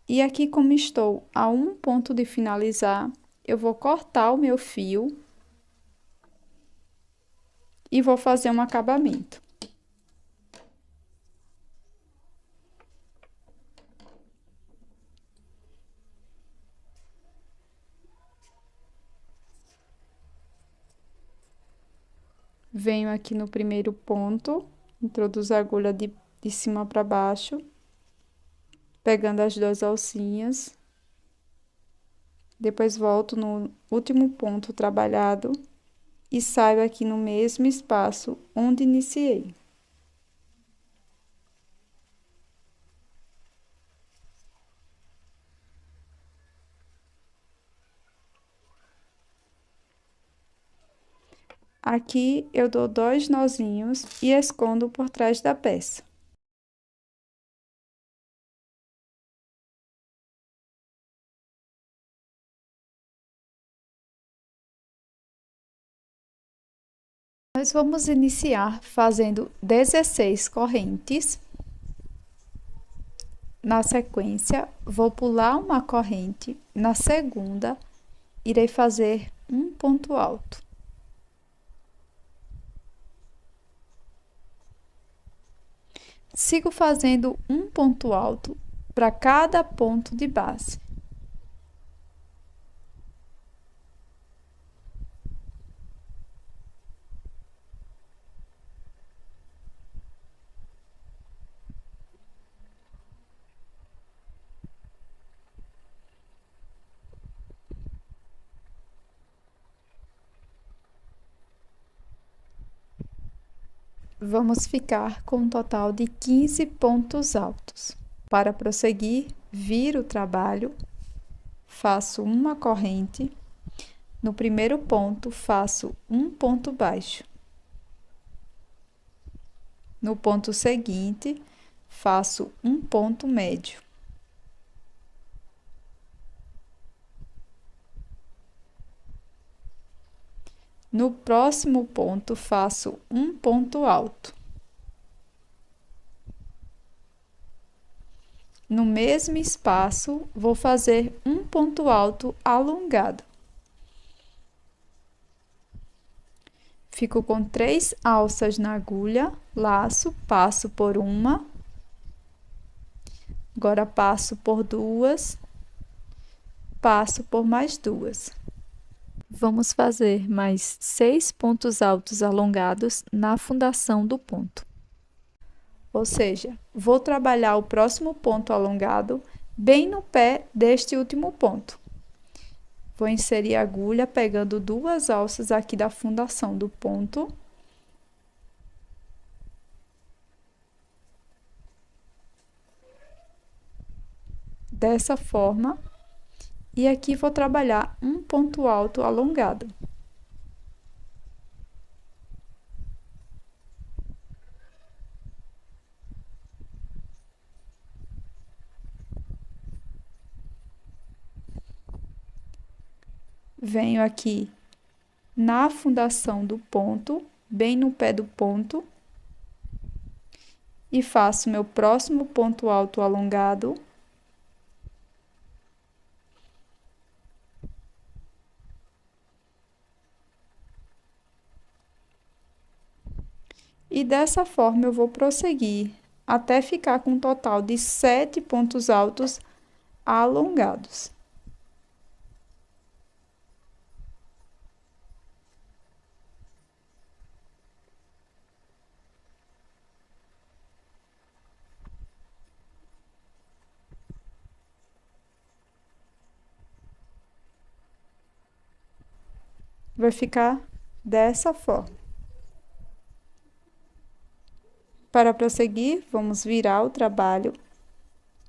E aqui, como estou a um ponto de finalizar, eu vou cortar o meu fio e vou fazer um acabamento. Venho aqui no primeiro ponto, introduzo a agulha de cima para baixo, pegando as duas alcinhas. Depois volto no último ponto trabalhado e saio aqui no mesmo espaço onde iniciei. Aqui eu dou 2 nozinhos e escondo por trás da peça. Nós vamos iniciar fazendo 16 correntes. Na sequência, vou pular uma corrente. Na segunda, irei fazer um ponto alto. Sigo fazendo um ponto alto para cada ponto de base. Vamos ficar com um total de 15 pontos altos. Para prosseguir, viro o trabalho, faço uma corrente. No primeiro ponto, faço um ponto baixo. No ponto seguinte, faço um ponto médio. No próximo ponto, faço um ponto alto. No mesmo espaço, vou fazer um ponto alto alongado. Fico com 3 alças na agulha, laço, passo por uma. Agora, passo por 2, passo por mais 2. Vamos fazer mais 6 pontos altos alongados na fundação do ponto. Ou seja, vou trabalhar o próximo ponto alongado bem no pé deste último ponto. Vou inserir a agulha pegando 2 alças aqui da fundação do ponto. Dessa forma. E aqui vou trabalhar um ponto alto alongado. Venho aqui na fundação do ponto, bem no pé do ponto, e faço meu próximo ponto alto alongado. E dessa forma eu vou prosseguir até ficar com um total de 7 pontos altos alongados. Vai ficar dessa forma. Para prosseguir, vamos virar o trabalho.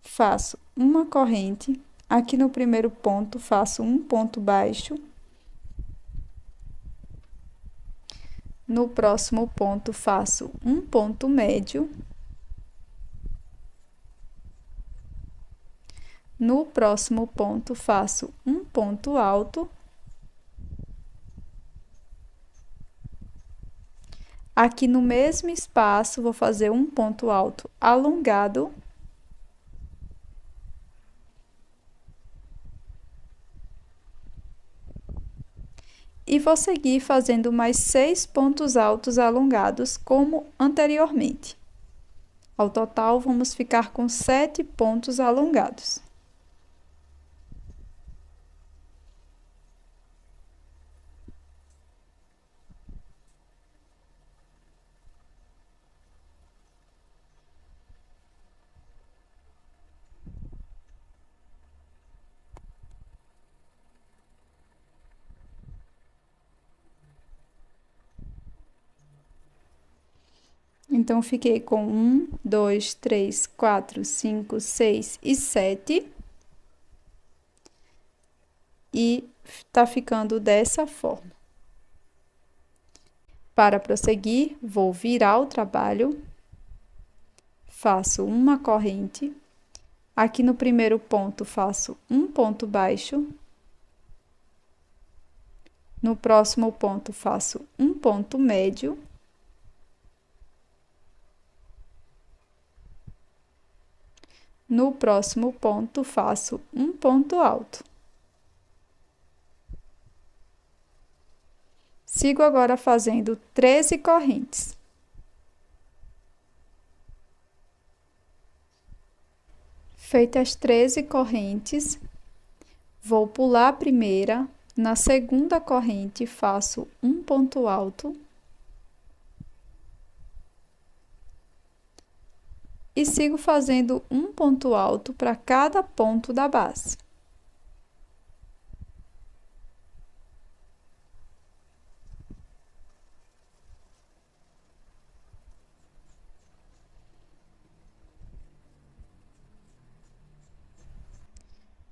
Faço uma corrente. Aqui no primeiro ponto, faço um ponto baixo. No próximo ponto, faço um ponto médio. No próximo ponto, faço um ponto alto. Aqui no mesmo espaço, vou fazer um ponto alto alongado. E vou seguir fazendo mais 6 pontos altos alongados, como anteriormente. Ao total, vamos ficar com 7 pontos alongados. Então, fiquei com 1, 2, 3, 4, 5, 6 e 7. E tá ficando dessa forma. Para prosseguir, vou virar o trabalho, faço uma corrente. Aqui no primeiro ponto, faço um ponto baixo. No próximo ponto, faço um ponto médio. No próximo ponto, faço um ponto alto. Sigo agora fazendo 13 correntes. Feitas as 13 correntes, vou pular a primeira, na segunda corrente faço um ponto alto. E sigo fazendo um ponto alto para cada ponto da base.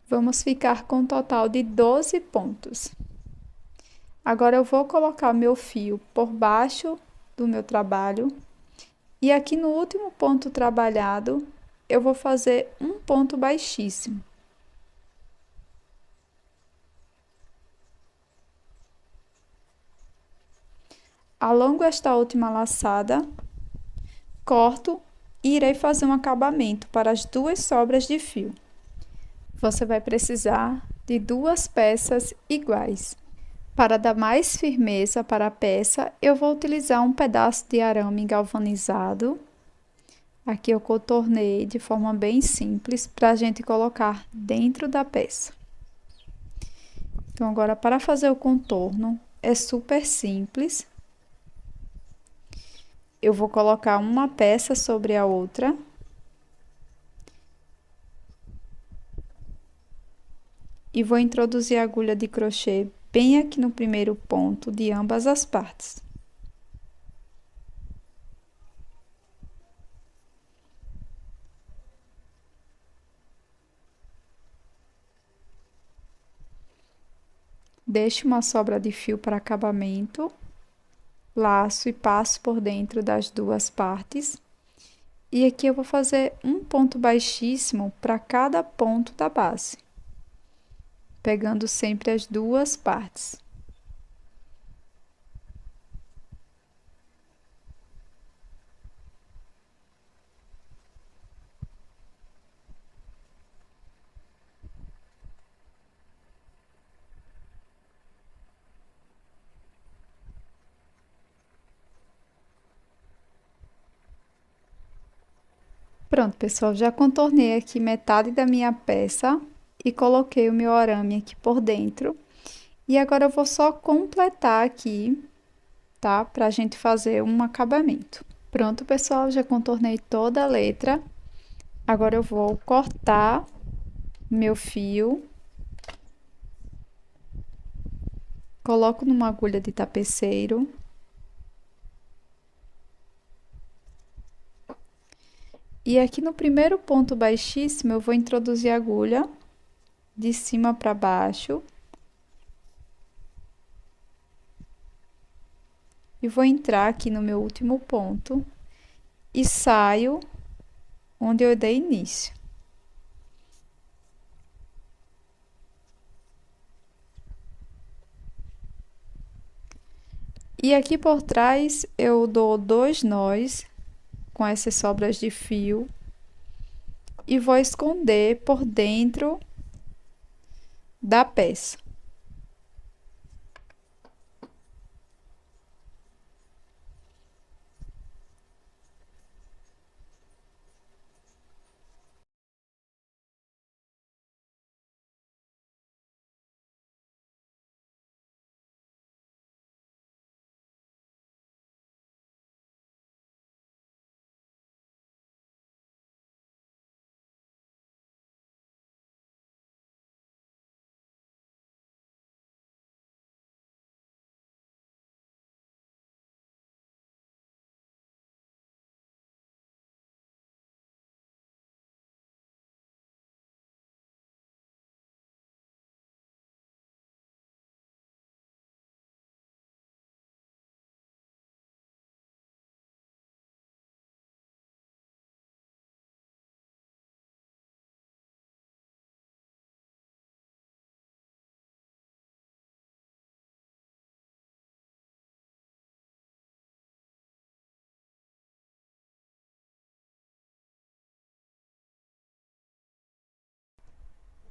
Vamos ficar com um total de 12 pontos. Agora, eu vou colocar meu fio por baixo do meu trabalho. E aqui no último ponto trabalhado, eu vou fazer um ponto baixíssimo. Alongo esta última laçada, corto e irei fazer um acabamento para as duas sobras de fio. Você vai precisar de 2 peças iguais. Para dar mais firmeza para a peça, eu vou utilizar um pedaço de arame galvanizado. Aqui eu contornei de forma bem simples para a gente colocar dentro da peça. Então, agora para fazer o contorno é super simples. Eu vou colocar uma peça sobre a outra. E vou introduzir a agulha de crochê bem aqui no primeiro ponto de ambas as partes. Deixo uma sobra de fio para acabamento, laço e passo por dentro das duas partes. E aqui eu vou fazer um ponto baixíssimo para cada ponto da base, pegando sempre as duas partes. Pronto, pessoal, já contornei aqui metade da minha peça e coloquei o meu arame aqui por dentro. E agora eu vou só completar aqui, tá? Pra gente fazer um acabamento. Pronto, pessoal, já contornei toda a letra. Agora eu vou cortar meu fio. Coloco numa agulha de tapeceiro. E aqui no primeiro ponto baixíssimo, eu vou introduzir a agulha de cima para baixo. E vou entrar aqui no meu último ponto e saio onde eu dei início. E aqui por trás eu dou 2 nós com essas sobras de fio e vou esconder por dentro da peça.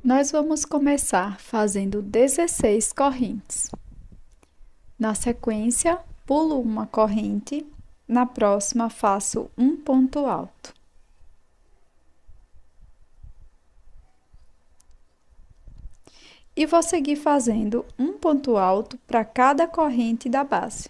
Nós vamos começar fazendo 16 correntes. Na sequência, pulo uma corrente, na próxima faço um ponto alto. E vou seguir fazendo um ponto alto para cada corrente da base.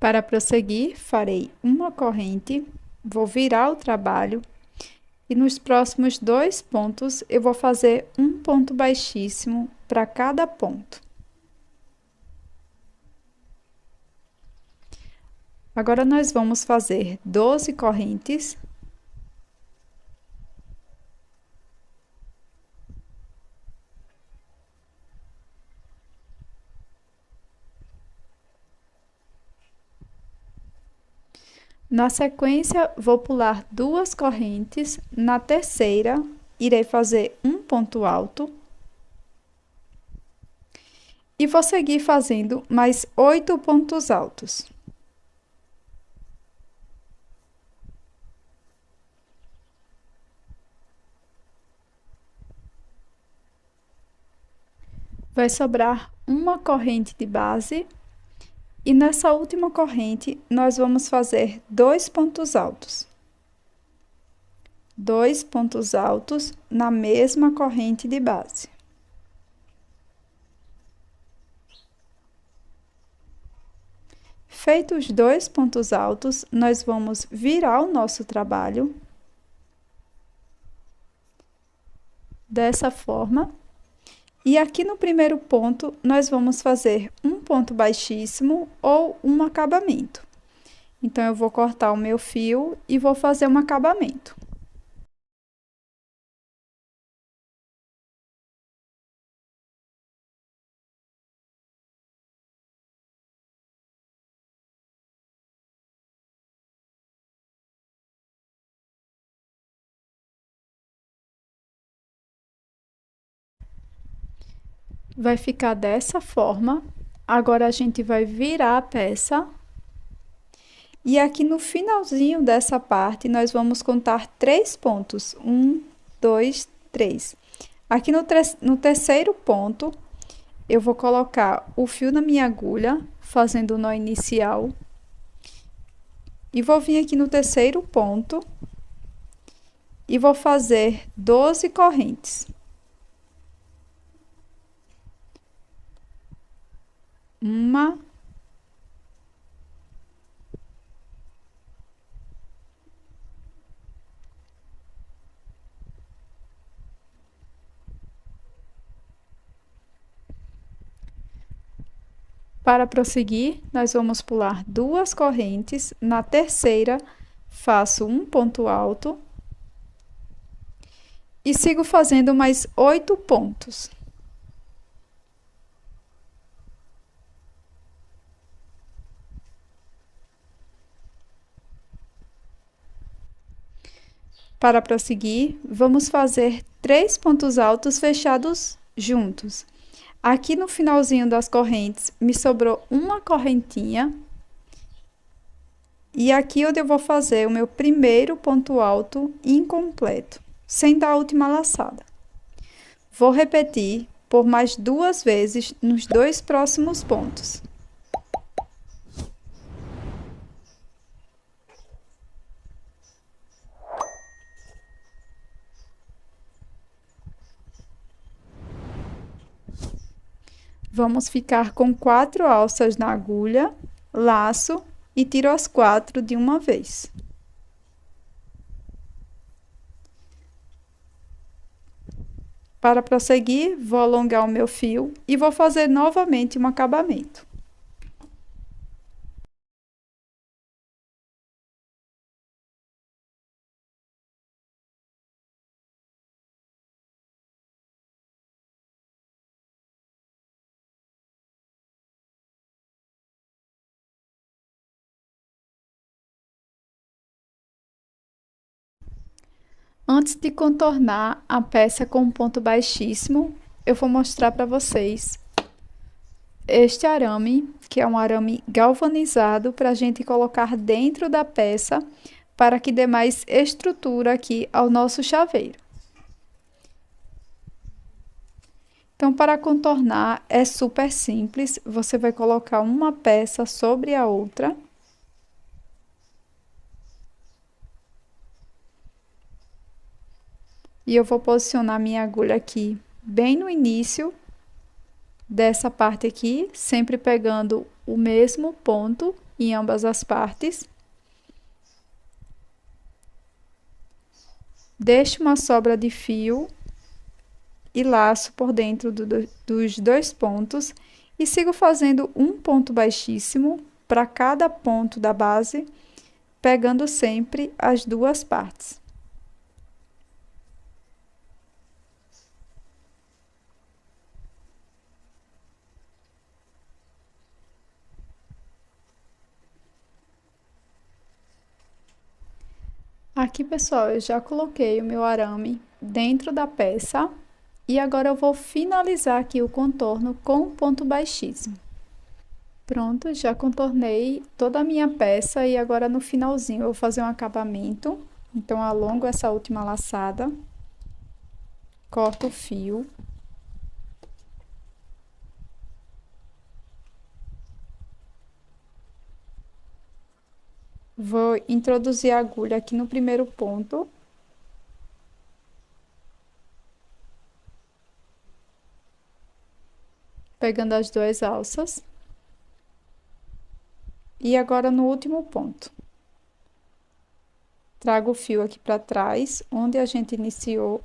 Para prosseguir, farei uma corrente, vou virar o trabalho e nos próximos 2 pontos eu vou fazer um ponto baixíssimo para cada ponto. Agora nós vamos fazer 12 correntes. Na sequência, vou pular 2 correntes, na terceira, irei fazer um ponto alto. E vou seguir fazendo mais 8 pontos altos. Vai sobrar uma corrente de base. E nessa última corrente, nós vamos fazer 2 pontos altos. 2 pontos altos na mesma corrente de base. Feitos os 2 pontos altos, nós vamos virar o nosso trabalho. Dessa forma. E aqui no primeiro ponto, nós vamos fazer um ponto baixíssimo ou um acabamento. Então, eu vou cortar o meu fio e vou fazer um acabamento. Vai ficar dessa forma. Agora, a gente vai virar a peça. E aqui no finalzinho dessa parte, nós vamos contar 3 pontos. 1, 2, 3. Aqui no terceiro ponto, eu vou colocar o fio na minha agulha, fazendo o nó inicial. E vou vir aqui no terceiro ponto. E vou fazer 12 correntes. Uma, para prosseguir, nós vamos pular 2 correntes, na terceira, faço um ponto alto e sigo fazendo mais 8 pontos. Para prosseguir, vamos fazer 3 pontos altos fechados juntos. Aqui no finalzinho das correntes, me sobrou uma correntinha. E aqui onde eu vou fazer o meu primeiro ponto alto incompleto, sem dar a última laçada. Vou repetir por mais 2 vezes nos 2 próximos pontos. Vamos ficar com 4 alças na agulha, laço e tiro as 4 de uma vez. Para prosseguir, vou alongar o meu fio e vou fazer novamente um acabamento. Antes de contornar a peça com um ponto baixíssimo, eu vou mostrar para vocês este arame, que é um arame galvanizado para a gente colocar dentro da peça, para que dê mais estrutura aqui ao nosso chaveiro. Então, para contornar é super simples, você vai colocar uma peça sobre a outra. E eu vou posicionar minha agulha aqui bem no início dessa parte aqui, sempre pegando o mesmo ponto em ambas as partes. Deixo uma sobra de fio e laço por dentro dos 2 pontos e sigo fazendo um ponto baixíssimo para cada ponto da base, pegando sempre as 2 partes. Aqui, pessoal, eu já coloquei o meu arame dentro da peça e agora eu vou finalizar aqui o contorno com um ponto baixíssimo. Pronto, já contornei toda a minha peça e agora no finalzinho eu vou fazer um acabamento. Então, alongo essa última laçada, corto o fio. Vou introduzir a agulha aqui no primeiro ponto. Pegando as 2 alças. E agora no último ponto. Trago o fio aqui para trás, onde a gente iniciou.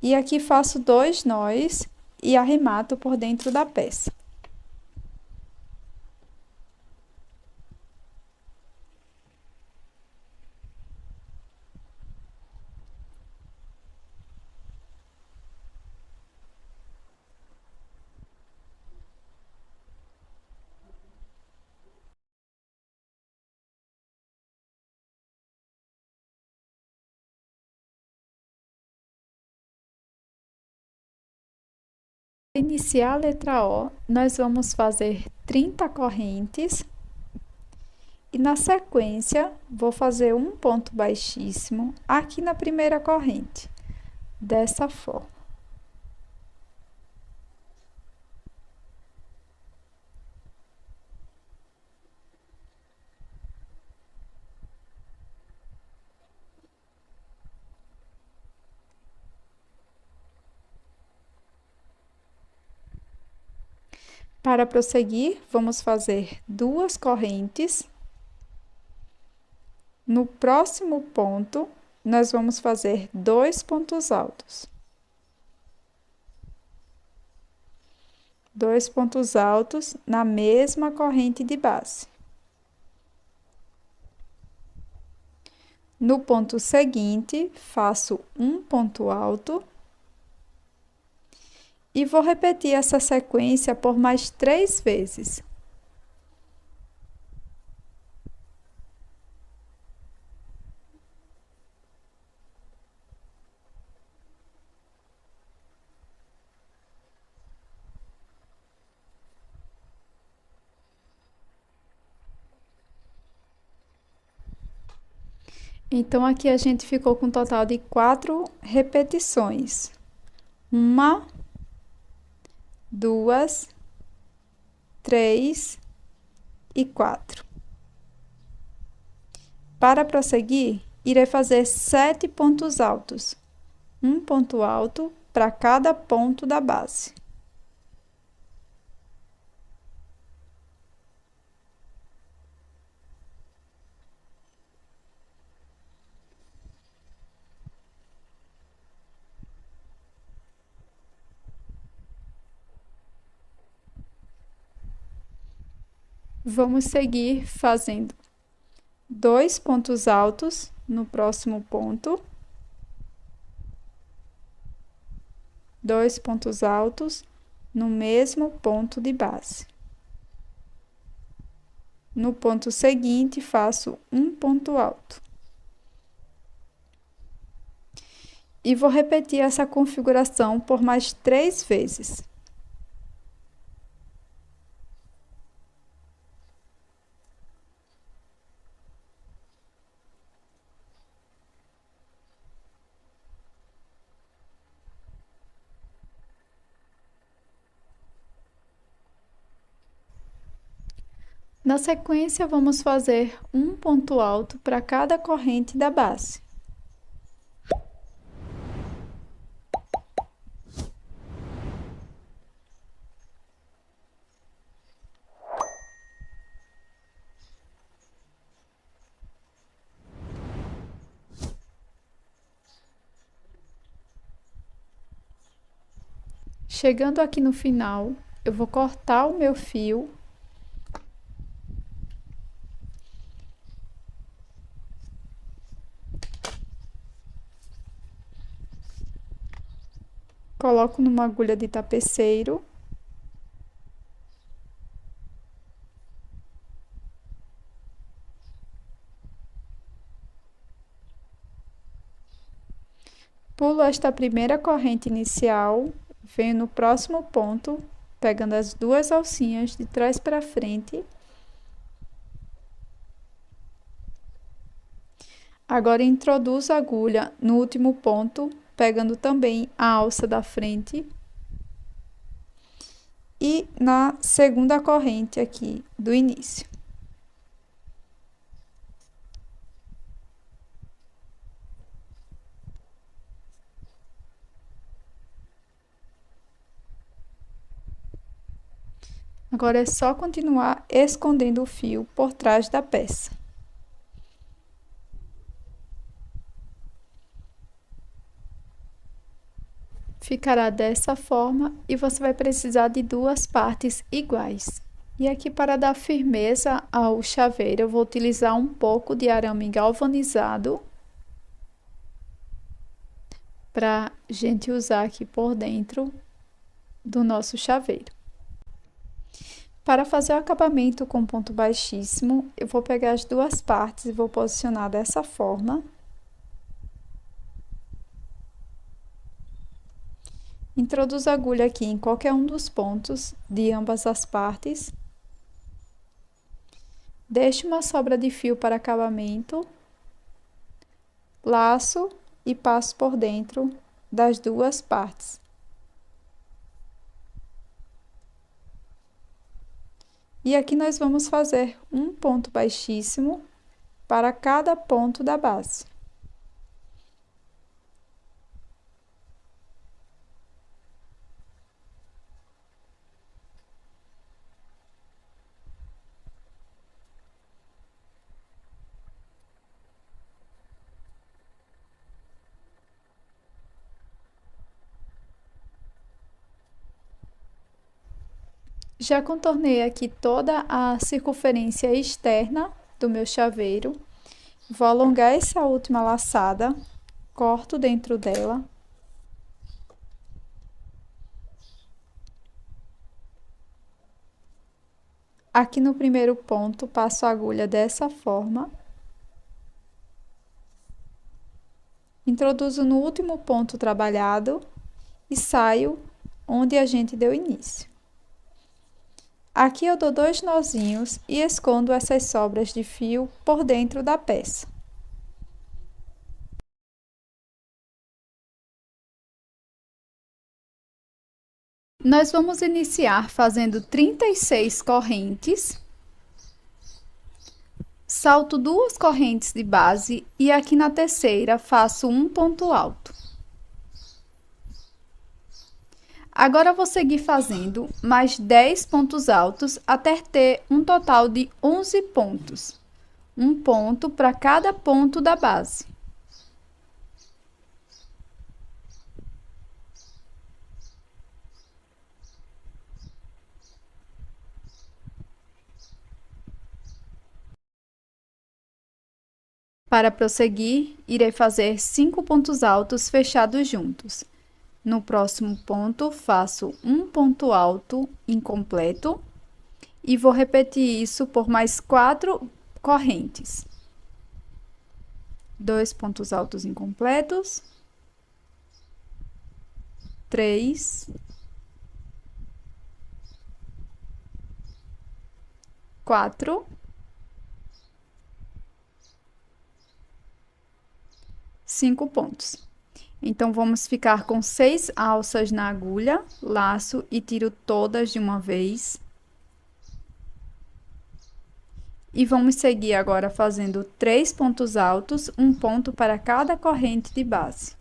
E aqui faço 2 nós e arremato por dentro da peça. Para iniciar a letra O, nós vamos fazer 30 correntes. E na sequência, vou fazer um ponto baixíssimo aqui na primeira corrente, dessa forma. Para prosseguir, vamos fazer 2 correntes. No próximo ponto, nós vamos fazer 2 pontos altos. 2 pontos altos na mesma corrente de base. No ponto seguinte, faço um ponto alto. E vou repetir essa sequência por mais 3 vezes. Então, aqui a gente ficou com um total de 4 repetições. 1, 2, 3 e 4. Para prosseguir, irei fazer 7 pontos altos. Um ponto alto para cada ponto da base. Vamos seguir fazendo 2 pontos altos no próximo ponto, 2 pontos altos no mesmo ponto de base. No ponto seguinte, faço um ponto alto. E vou repetir essa configuração por mais 3 vezes. Na sequência, vamos fazer um ponto alto para cada corrente da base. Chegando aqui no final, eu vou cortar o meu fio. Coloco numa agulha de tapeceiro. Pulo esta primeira corrente inicial, venho no próximo ponto, pegando as 2 alcinhas de trás para frente. Agora introduzo a agulha no último ponto, pegando também a alça da frente. E na segunda corrente aqui do início. Agora é só continuar escondendo o fio por trás da peça. Ficará dessa forma e você vai precisar de 2 partes iguais. E aqui, para dar firmeza ao chaveiro, eu vou utilizar um pouco de arame galvanizado para a gente usar aqui por dentro do nosso chaveiro. Para fazer o acabamento com ponto baixíssimo, eu vou pegar as 2 partes e vou posicionar dessa forma. Introduzo a agulha aqui em qualquer um dos pontos de ambas as partes. Deixo uma sobra de fio para acabamento. Laço e passo por dentro das 2 partes. E aqui nós vamos fazer um ponto baixíssimo para cada ponto da base. Já contornei aqui toda a circunferência externa do meu chaveiro. Vou alongar essa última laçada, corto dentro dela. Aqui no primeiro ponto, passo a agulha dessa forma. Introduzo no último ponto trabalhado e saio onde a gente deu início. Aqui eu dou 2 nozinhos e escondo essas sobras de fio por dentro da peça. Nós vamos iniciar fazendo 36 correntes. Salto 2 correntes de base e aqui na terceira faço um ponto alto. Agora, vou seguir fazendo mais 10 pontos altos até ter um total de 11 pontos. Um ponto para cada ponto da base. Para prosseguir, irei fazer 5 pontos altos fechados juntos. No próximo ponto, faço um ponto alto incompleto e vou repetir isso por mais 4 correntes. 2 pontos altos incompletos, 3, 4, 5 pontos. Então, vamos ficar com 6 alças na agulha, laço e tiro todas de uma vez. E vamos seguir agora fazendo 3 pontos altos, um ponto para cada corrente de base.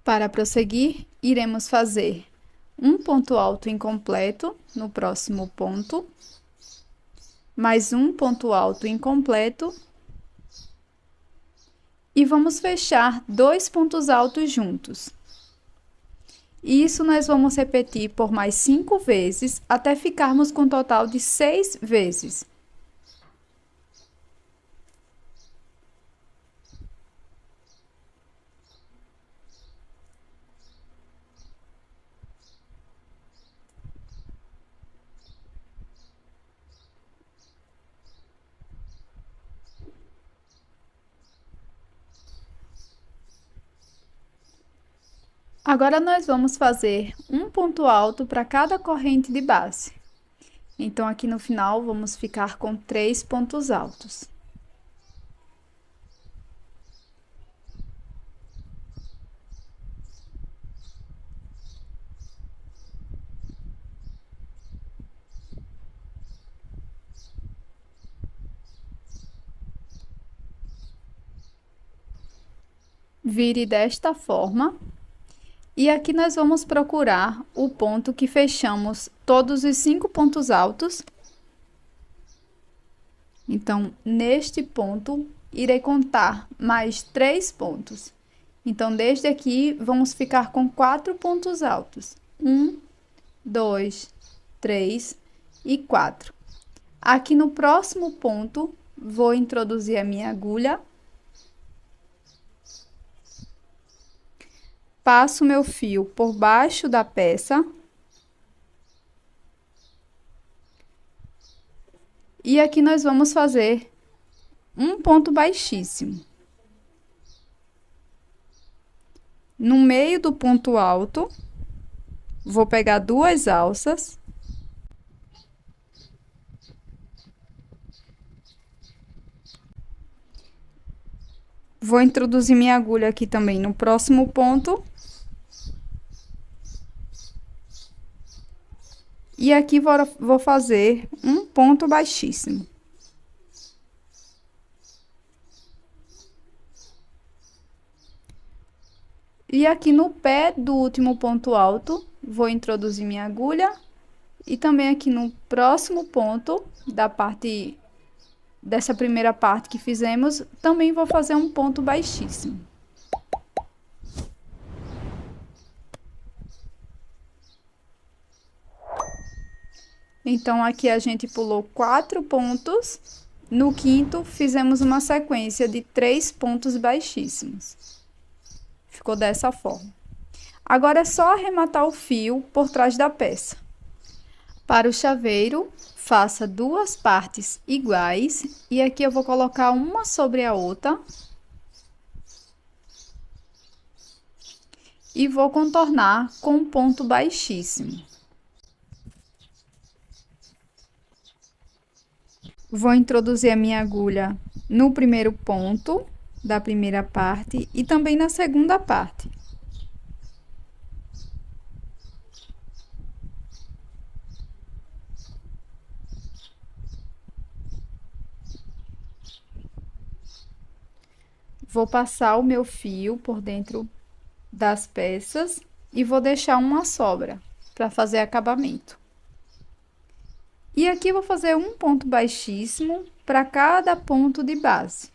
Para prosseguir, iremos fazer um ponto alto incompleto no próximo ponto, mais um ponto alto incompleto, e vamos fechar 2 pontos altos juntos. Isso nós vamos repetir por mais 5 vezes, até ficarmos com um total de 6 vezes. Agora, nós vamos fazer um ponto alto para cada corrente de base. Então, aqui no final, vamos ficar com 3 pontos altos. Vire desta forma. E aqui nós vamos procurar o ponto que fechamos todos os 5 pontos altos. Então, neste ponto, irei contar mais 3 pontos. Então, desde aqui, vamos ficar com 4 pontos altos. 1, 2, 3 e 4. Aqui no próximo ponto, vou introduzir a minha agulha. Passo meu fio por baixo da peça. E aqui nós vamos fazer um ponto baixíssimo. No meio do ponto alto, vou pegar 2 alças. Vou introduzir minha agulha aqui também no próximo ponto. E aqui vou fazer um ponto baixíssimo. E aqui no pé do último ponto alto, vou introduzir minha agulha. E também aqui no próximo ponto dessa primeira parte que fizemos, também vou fazer um ponto baixíssimo. Então, aqui a gente pulou 4 pontos. No quinto, fizemos uma sequência de 3 pontos baixíssimos. Ficou dessa forma. Agora, é só arrematar o fio por trás da peça. Para o chaveiro, faça 2 partes iguais. E aqui eu vou colocar uma sobre a outra. e vou contornar com um ponto baixíssimo. Vou introduzir a minha agulha no primeiro ponto da primeira parte e também na segunda parte. Vou passar o meu fio por dentro das peças e vou deixar uma sobra para fazer acabamento. E aqui vou fazer um ponto baixíssimo para cada ponto de base.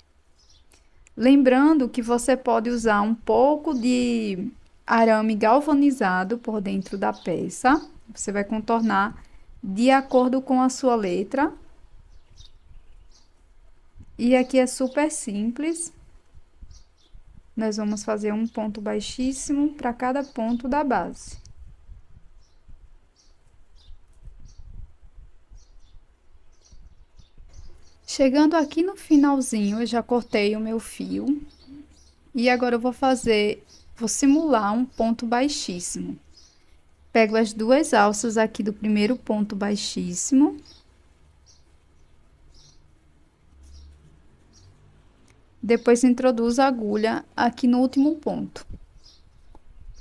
Lembrando que você pode usar um pouco de arame galvanizado por dentro da peça. Você vai contornar de acordo com a sua letra. E aqui é super simples. Nós vamos fazer um ponto baixíssimo para cada ponto da base. Chegando aqui no finalzinho, eu já cortei o meu fio. E agora eu vou simular um ponto baixíssimo. Pego as duas alças aqui do primeiro ponto baixíssimo. Depois introduzo a agulha aqui no último ponto.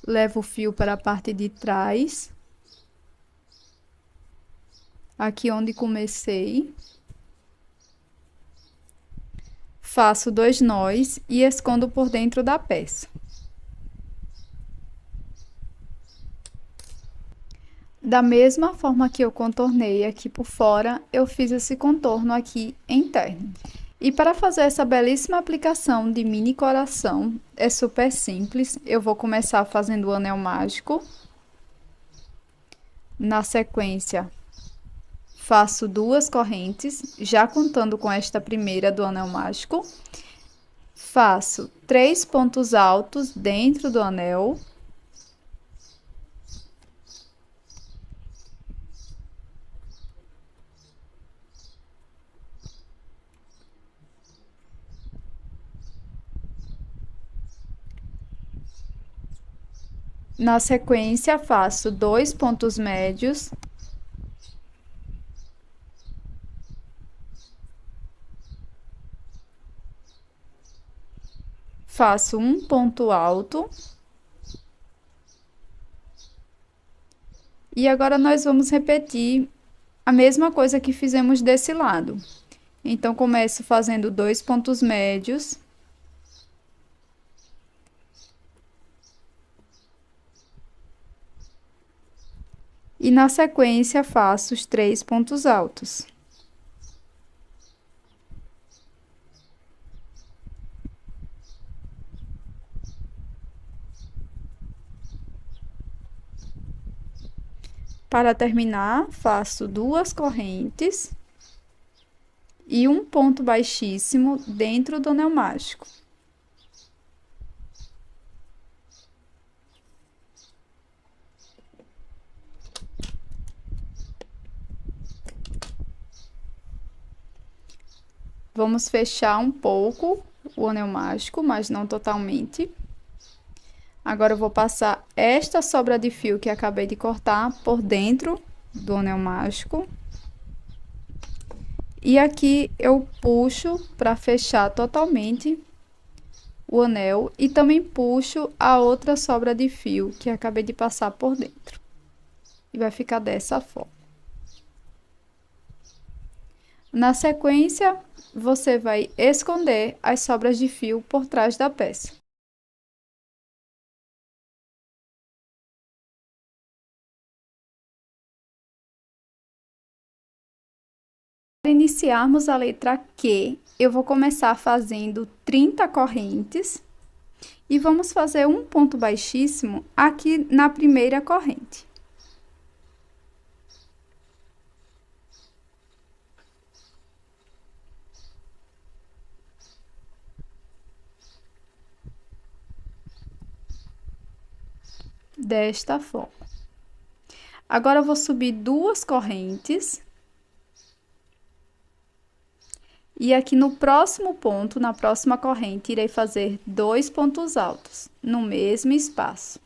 Levo o fio para a parte de trás. Aqui onde comecei. Faço 2 nós e escondo por dentro da peça. Da mesma forma que eu contornei aqui por fora, eu fiz esse contorno aqui interno. E para fazer essa belíssima aplicação de mini coração, é super simples. Eu vou começar fazendo o anel mágico. Na sequência, faço 2 correntes, já contando com esta primeira do anel mágico. Faço 3 pontos altos dentro do anel. Na sequência, faço 2 pontos médios. Faço um ponto alto. E agora, nós vamos repetir a mesma coisa que fizemos desse lado. Então, começo fazendo 2 pontos médios. E na sequência, faço os 3 pontos altos. Para terminar, faço 2 correntes e um ponto baixíssimo dentro do anel mágico. Vamos fechar um pouco o anel mágico, mas não totalmente. Agora, eu vou passar esta sobra de fio que acabei de cortar por dentro do anel mágico. E aqui eu puxo para fechar totalmente o anel e também puxo a outra sobra de fio que acabei de passar por dentro. E vai ficar dessa forma. Na sequência, você vai esconder as sobras de fio por trás da peça. Para iniciarmos a letra Q, eu vou começar fazendo 30 correntes e vamos fazer um ponto baixíssimo aqui na primeira corrente. Desta forma. Agora, eu vou subir 2 correntes. E aqui no próximo ponto, na próxima corrente, irei fazer 2 pontos altos, no mesmo espaço.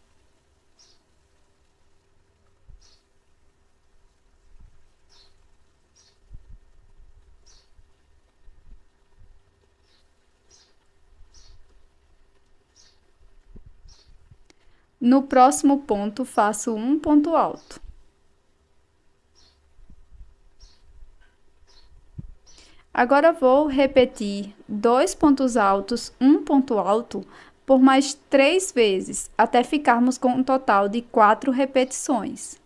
No próximo ponto, faço um ponto alto. Agora, vou repetir 2 pontos altos, um ponto alto, por mais 3 vezes, até ficarmos com um total de 4 repetições.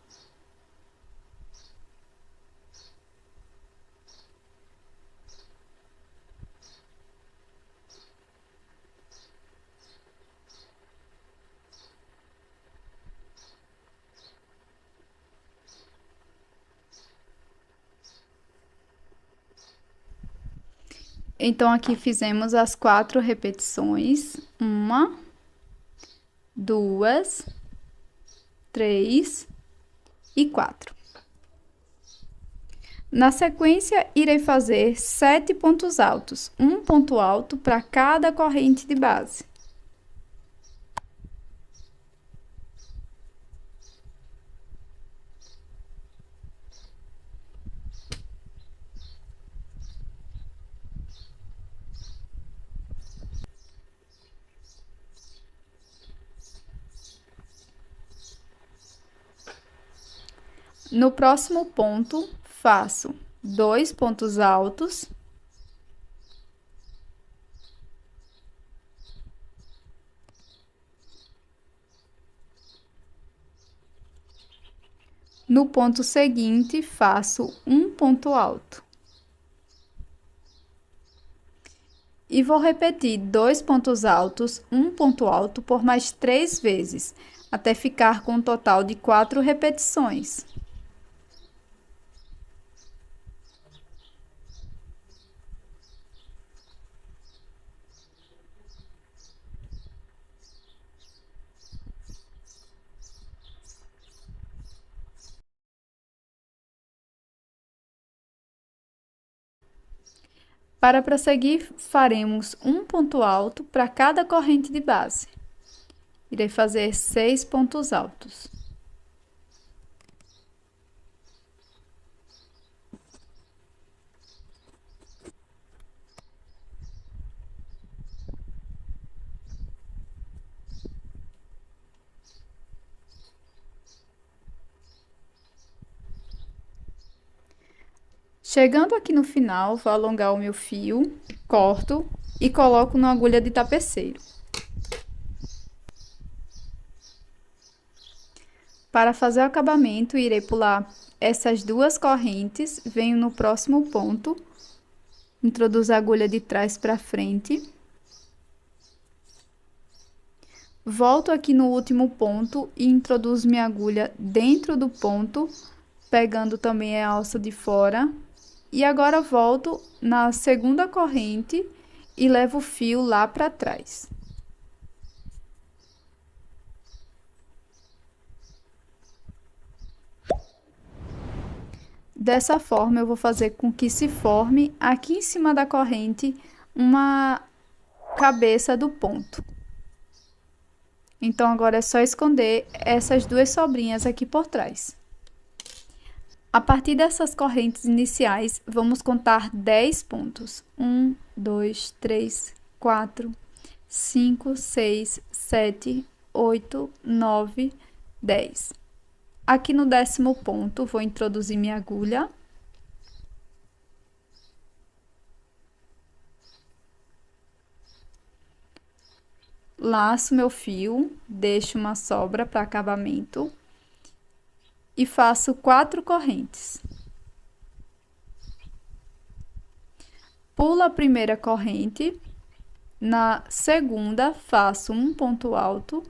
Então, aqui fizemos as 4 repetições. 1, 2, 3 e 4. Na sequência, irei fazer 7 pontos altos, um ponto alto para cada corrente de base. No próximo ponto, faço 2 pontos altos. No ponto seguinte, faço um ponto alto. E vou repetir 2 pontos altos, um ponto alto por mais 3 vezes, até ficar com um total de 4 repetições. Para prosseguir, faremos um ponto alto para cada corrente de base. Irei fazer 6 pontos altos. Chegando aqui no final, vou alongar o meu fio, corto e coloco na agulha de tapeceiro. Para fazer o acabamento, irei pular essas 2 correntes, venho no próximo ponto, introduzo a agulha de trás para frente. Volto aqui no último ponto e introduzo minha agulha dentro do ponto, pegando também a alça de fora. E agora volto na segunda corrente e levo o fio lá para trás. Dessa forma, eu vou fazer com que se forme aqui em cima da corrente uma cabeça do ponto. Então, agora é só esconder essas 2 sobrinhas aqui por trás. A partir dessas correntes iniciais, vamos contar 10 pontos. 1, 2, 3, 4, 5, 6, 7, 8, 9, 10. Aqui no 10º ponto, vou introduzir minha agulha. Laço meu fio, deixo uma sobra para acabamento. E faço 4 correntes. Pulo a primeira corrente, na segunda faço um ponto alto.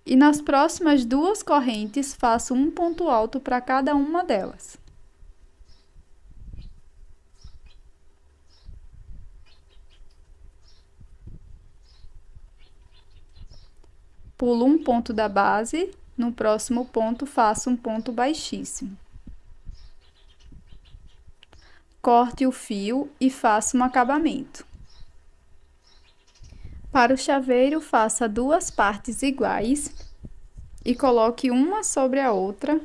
E nas próximas 2 correntes faço um ponto alto para cada uma delas. Pulo um ponto da base, no próximo ponto faço um ponto baixíssimo. Corte o fio e faço um acabamento. Para o chaveiro, faça 2 partes iguais e coloque uma sobre a outra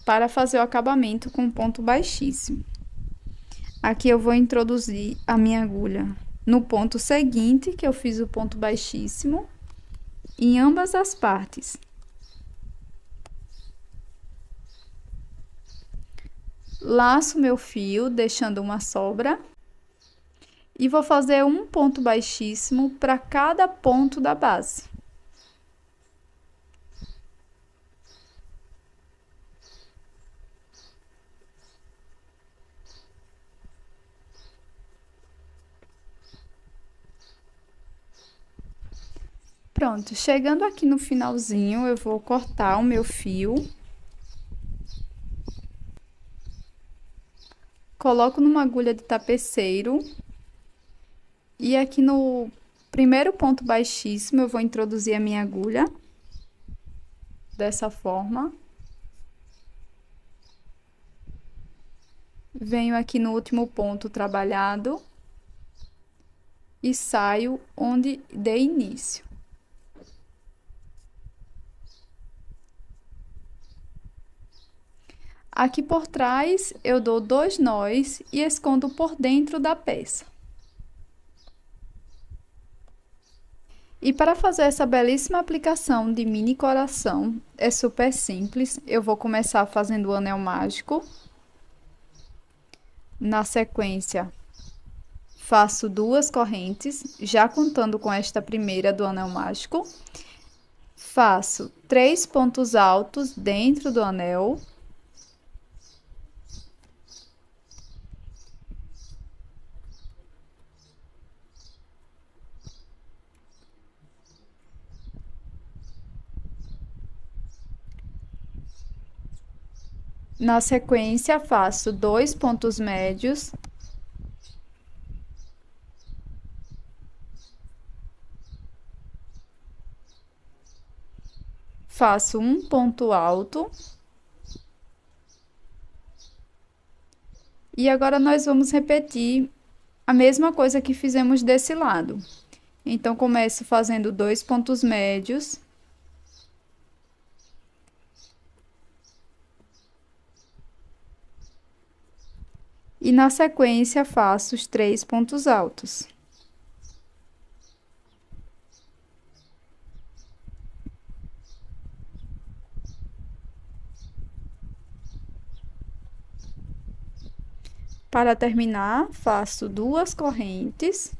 para fazer o acabamento com ponto baixíssimo. Aqui eu vou introduzir a minha agulha no ponto seguinte, que eu fiz o ponto baixíssimo, em ambas as partes. Laço meu fio, deixando uma sobra. E vou fazer um ponto baixíssimo para cada ponto da base. Pronto, chegando aqui no finalzinho, eu vou cortar o meu fio. Coloco numa agulha de tapeceiro. E aqui no primeiro ponto baixíssimo, eu vou introduzir a minha agulha. Dessa forma. Venho aqui no último ponto trabalhado. E saio onde dei início. Aqui por trás, eu dou 2 nós e escondo por dentro da peça. E para fazer essa belíssima aplicação de mini coração, é super simples. Eu vou começar fazendo o anel mágico. Na sequência, faço 2 correntes, já contando com esta primeira do anel mágico. Faço 3 pontos altos dentro do anel. Na sequência, faço 2 pontos médios. Faço um ponto alto. E agora, nós vamos repetir a mesma coisa que fizemos desse lado. Então, começo fazendo 2 pontos médios. E na sequência, faço os 3 pontos altos. Para terminar, faço 2 correntes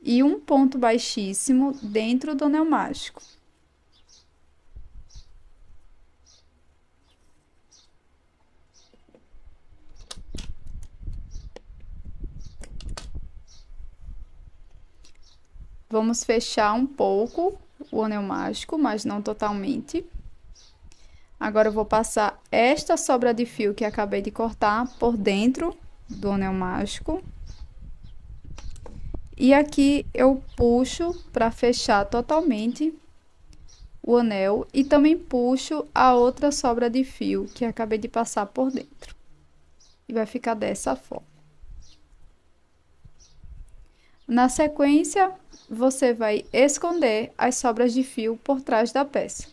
e um ponto baixíssimo dentro do anel mágico. Vamos fechar um pouco o anel mágico, mas não totalmente. Agora, eu vou passar esta sobra de fio que acabei de cortar por dentro do anel mágico. E aqui eu puxo para fechar totalmente o anel e também puxo a outra sobra de fio que acabei de passar por dentro. E vai ficar dessa forma. Na sequência, você vai esconder as sobras de fio por trás da peça.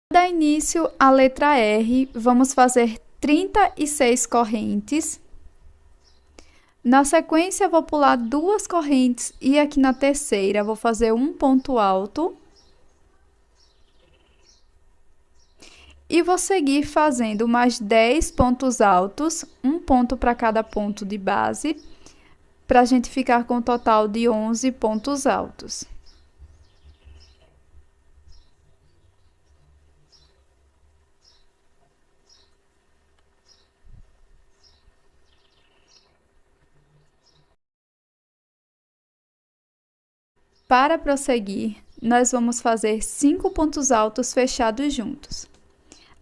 Para dar início à letra R, vamos fazer 36 correntes. Na sequência, vou pular 2 correntes e aqui na terceira, vou fazer um ponto alto. E vou seguir fazendo mais 10 pontos altos, um ponto para cada ponto de base, para a gente ficar com um total de 11 pontos altos. Para prosseguir, nós vamos fazer 5 pontos altos fechados juntos.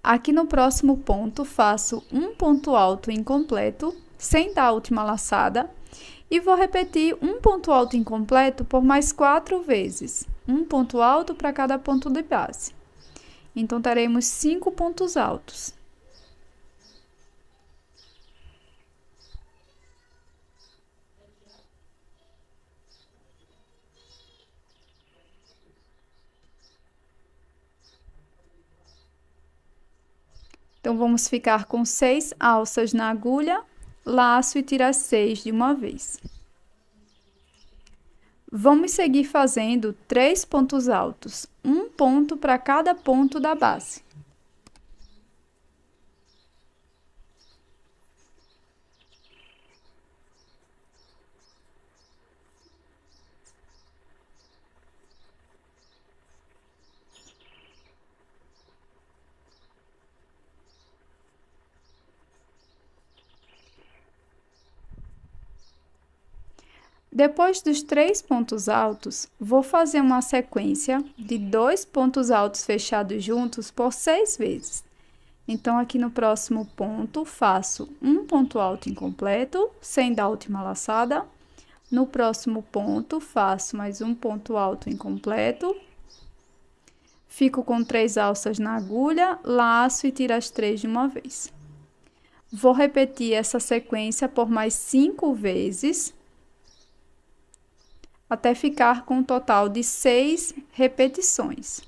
Aqui no próximo ponto, faço um ponto alto incompleto, sem dar a última laçada, e vou repetir um ponto alto incompleto por mais 4 vezes, um ponto alto para cada ponto de base. Então, teremos 5 pontos altos. Então, vamos ficar com 6 alças na agulha, laço e tirar 6 de uma vez. Vamos seguir fazendo 3 pontos altos, um ponto para cada ponto da base. Depois dos 3 pontos altos, vou fazer uma sequência de 2 pontos altos fechados juntos por 6 vezes. Então, aqui no próximo ponto, faço um ponto alto incompleto, sem dar a última laçada. No próximo ponto, faço mais um ponto alto incompleto. Fico com 3 alças na agulha, laço e tiro as 3 de uma vez. Vou repetir essa sequência por mais 5 vezes, até ficar com um total de 6 repetições.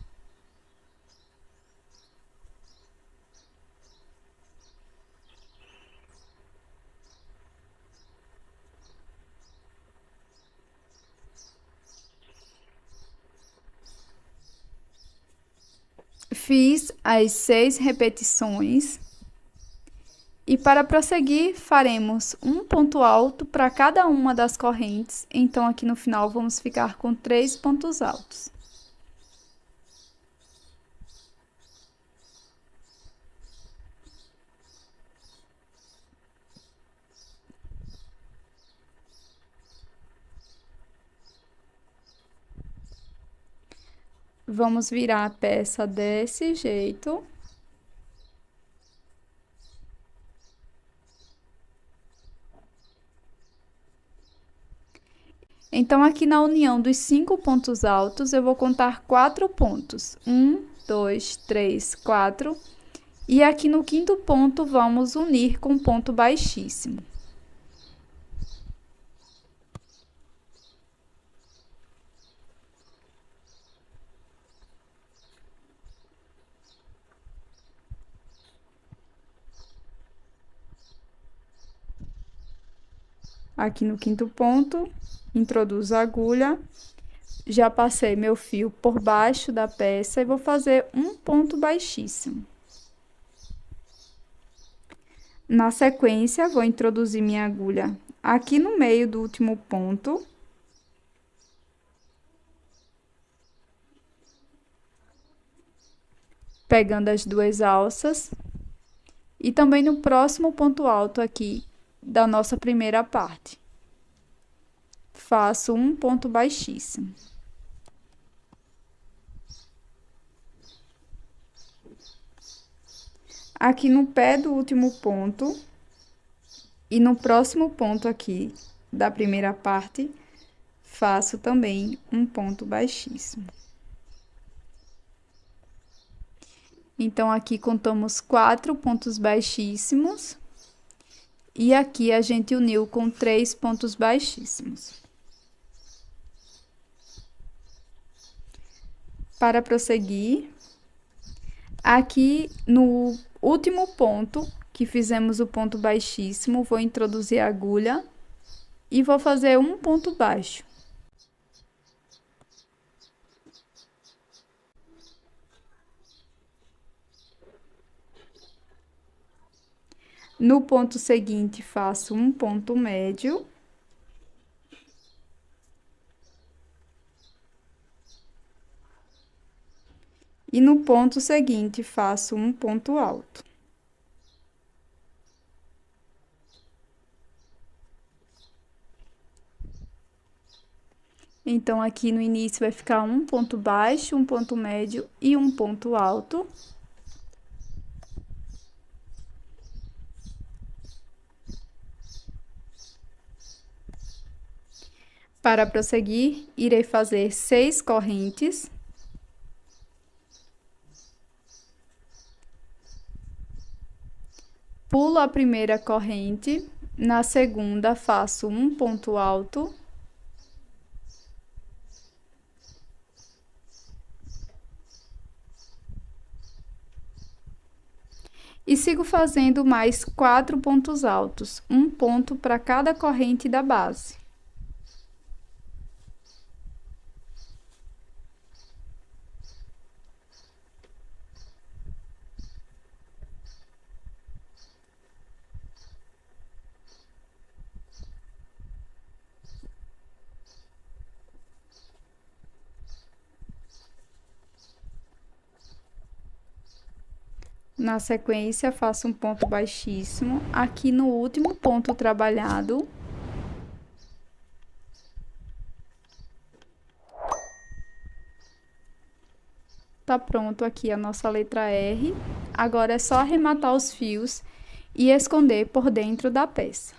Fiz as 6 repetições. E para prosseguir, faremos um ponto alto para cada uma das correntes. Então, aqui no final, vamos ficar com 3 pontos altos. Vamos virar a peça desse jeito. Então, aqui na união dos 5 pontos altos, eu vou contar 4 pontos. 1, 2, 3, 4. E aqui no quinto ponto, vamos unir com ponto baixíssimo. Aqui no quinto ponto, introduzo a agulha, já passei meu fio por baixo da peça e vou fazer um ponto baixíssimo. Na sequência, vou introduzir minha agulha aqui no meio do último ponto. Pegando as 2 alças. E também no próximo ponto alto aqui da nossa primeira parte. Faço um ponto baixíssimo. Aqui no pé do último ponto e no próximo ponto aqui da primeira parte, faço também um ponto baixíssimo. Então, aqui contamos 4 pontos baixíssimos. E aqui a gente uniu com 3 pontos baixíssimos. Para prosseguir, aqui no último ponto, que fizemos o ponto baixíssimo, vou introduzir a agulha e vou fazer um ponto baixo. No ponto seguinte, faço um ponto médio. E no ponto seguinte, faço um ponto alto. Então, aqui no início vai ficar um ponto baixo, um ponto médio e um ponto alto. Para prosseguir, irei fazer 6 correntes. Pulo a primeira corrente, na segunda faço um ponto alto. E sigo fazendo mais 4 pontos altos, um ponto para cada corrente da base. Na sequência, faço um ponto baixíssimo aqui no último ponto trabalhado. Tá pronto aqui a nossa letra R. Agora é só arrematar os fios e esconder por dentro da peça.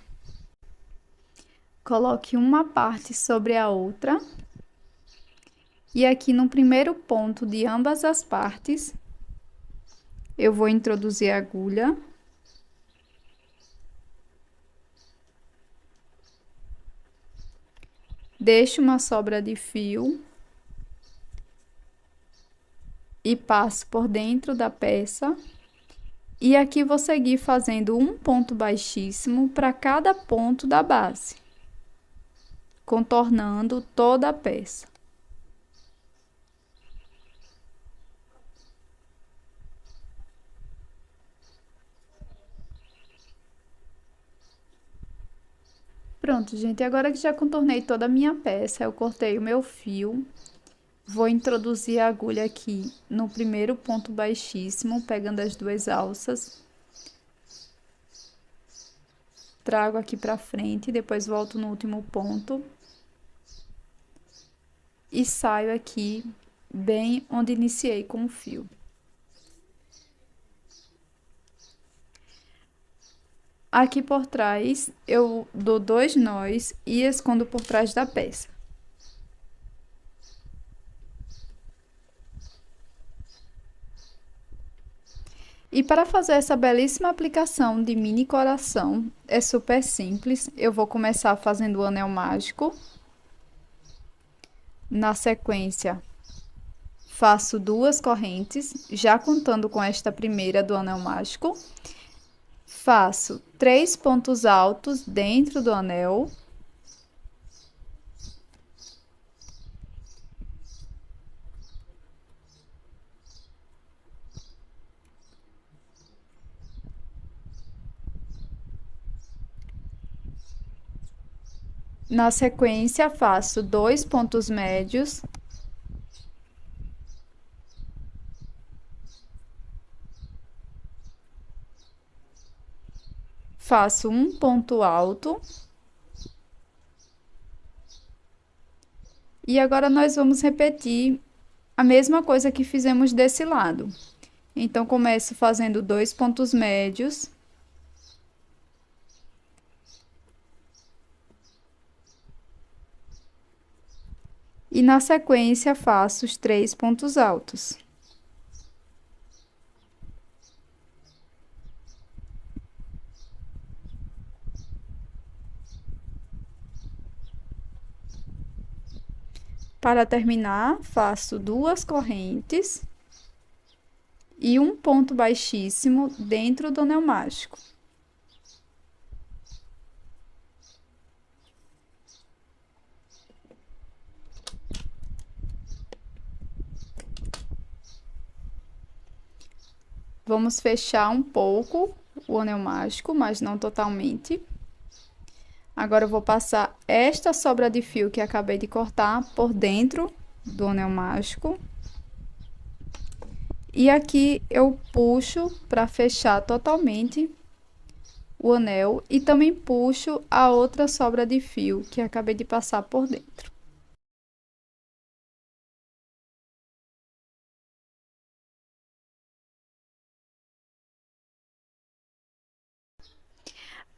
Coloque uma parte sobre a outra. E aqui no primeiro ponto de ambas as partes, eu vou introduzir a agulha. Deixo uma sobra de fio. E passo por dentro da peça. E aqui vou seguir fazendo um ponto baixíssimo para cada ponto da base, contornando toda a peça. Pronto, gente, agora que já contornei toda a minha peça, eu cortei o meu fio. Vou introduzir a agulha aqui no primeiro ponto baixíssimo, pegando as duas alças. Trago aqui pra frente, depois volto no último ponto. E saio aqui bem onde iniciei com o fio. Aqui por trás, eu dou 2 nós e escondo por trás da peça. E para fazer essa belíssima aplicação de mini coração, é super simples. Eu vou começar fazendo o anel mágico. Na sequência, faço 2 correntes, já contando com esta primeira do anel mágico. Faço 3 pontos altos dentro do anel. Na sequência, faço 2 pontos médios. Faço um ponto alto. E agora, nós vamos repetir a mesma coisa que fizemos desse lado. Então, começo fazendo 2 pontos médios. E na sequência, faço os 3 pontos altos. Para terminar, faço 2 correntes e um ponto baixíssimo dentro do anel mágico. Vamos fechar um pouco o anel mágico, mas não totalmente. Agora, eu vou passar esta sobra de fio que acabei de cortar por dentro do anel mágico. E aqui eu puxo para fechar totalmente o anel e também puxo a outra sobra de fio que acabei de passar por dentro.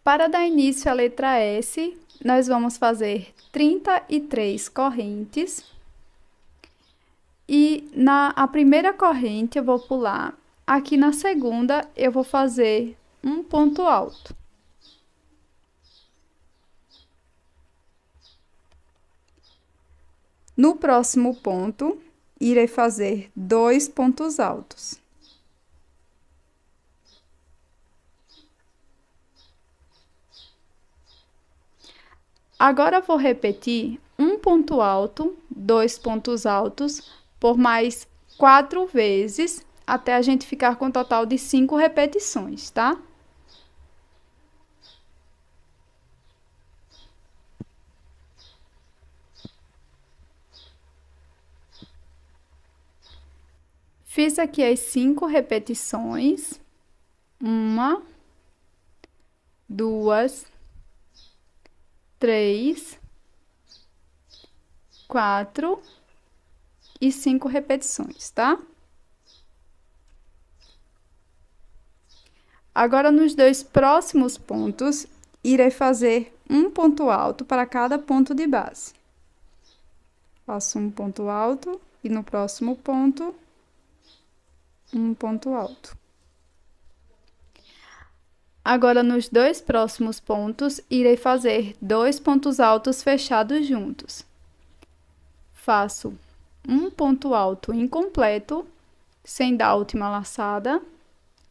Para dar início à letra S, nós vamos fazer 33 correntes. E a primeira corrente eu vou pular. Aqui na segunda, eu vou fazer um ponto alto. No próximo ponto, irei fazer 2 pontos altos. Agora, vou repetir um ponto alto, 2 pontos altos, por mais 4 vezes, até a gente ficar com um total de 5 repetições, tá? Fiz aqui as 5 repetições. 1, 2, 3, 4 e 5 repetições, tá? Agora, nos 2 próximos pontos, irei fazer um ponto alto para cada ponto de base. Faço um ponto alto e no próximo ponto, um ponto alto. Agora, nos 2 próximos pontos, irei fazer 2 pontos altos fechados juntos. Faço um ponto alto incompleto, sem dar a última laçada,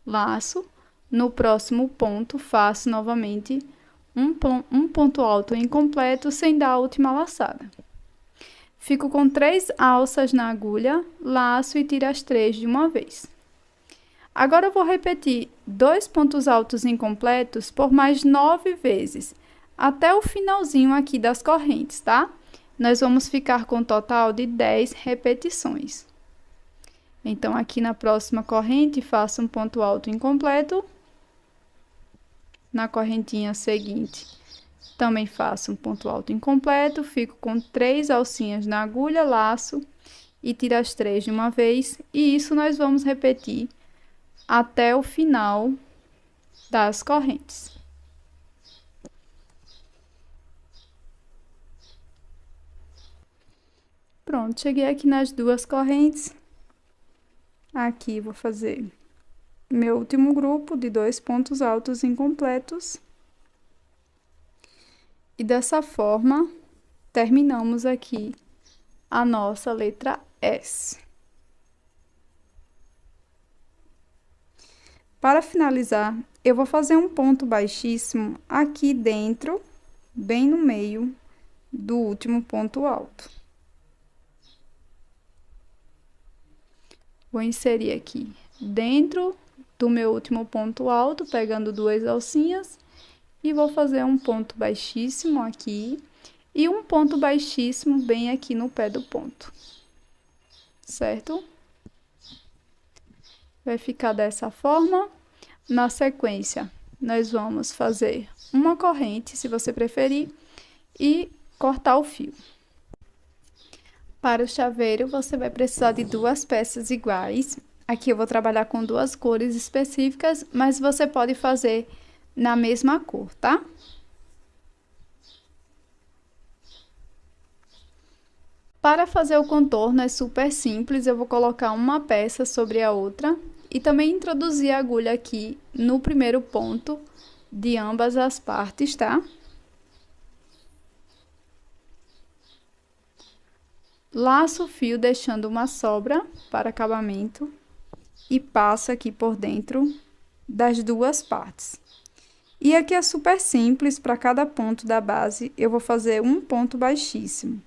laço. No próximo ponto, faço novamente um ponto alto incompleto, sem dar a última laçada. Fico com 3 alças na agulha, laço e tiro as 3 de uma vez. Agora, eu vou repetir 2 pontos altos incompletos por mais 9 vezes, até o finalzinho aqui das correntes, tá? Nós vamos ficar com um total de 10 repetições. Então, aqui na próxima corrente, faço um ponto alto incompleto. Na correntinha seguinte, também faço um ponto alto incompleto, fico com 3 alcinhas na agulha, laço e tiro as 3 de uma vez. E isso nós vamos repetir até o final das correntes. Pronto, cheguei aqui nas 2 correntes. Aqui vou fazer meu último grupo de 2 pontos altos incompletos. E dessa forma, terminamos aqui a nossa letra S. Para finalizar, eu vou fazer um ponto baixíssimo aqui dentro, bem no meio do último ponto alto. Vou inserir aqui dentro do meu último ponto alto, pegando 2 alcinhas, e vou fazer um ponto baixíssimo aqui e um ponto baixíssimo bem aqui no pé do ponto, certo? Vai ficar dessa forma. Na sequência, nós vamos fazer uma corrente, se você preferir, e cortar o fio. Para o chaveiro, você vai precisar de 2 peças iguais. Aqui eu vou trabalhar com 2 cores específicas, mas você pode fazer na mesma cor, tá? Para fazer o contorno é super simples, eu vou colocar uma peça sobre a outra e também introduzir a agulha aqui no primeiro ponto de ambas as partes, tá? Laço o fio deixando uma sobra para acabamento e passo aqui por dentro das 2 partes. E aqui é super simples, para cada ponto da base eu vou fazer um ponto baixíssimo.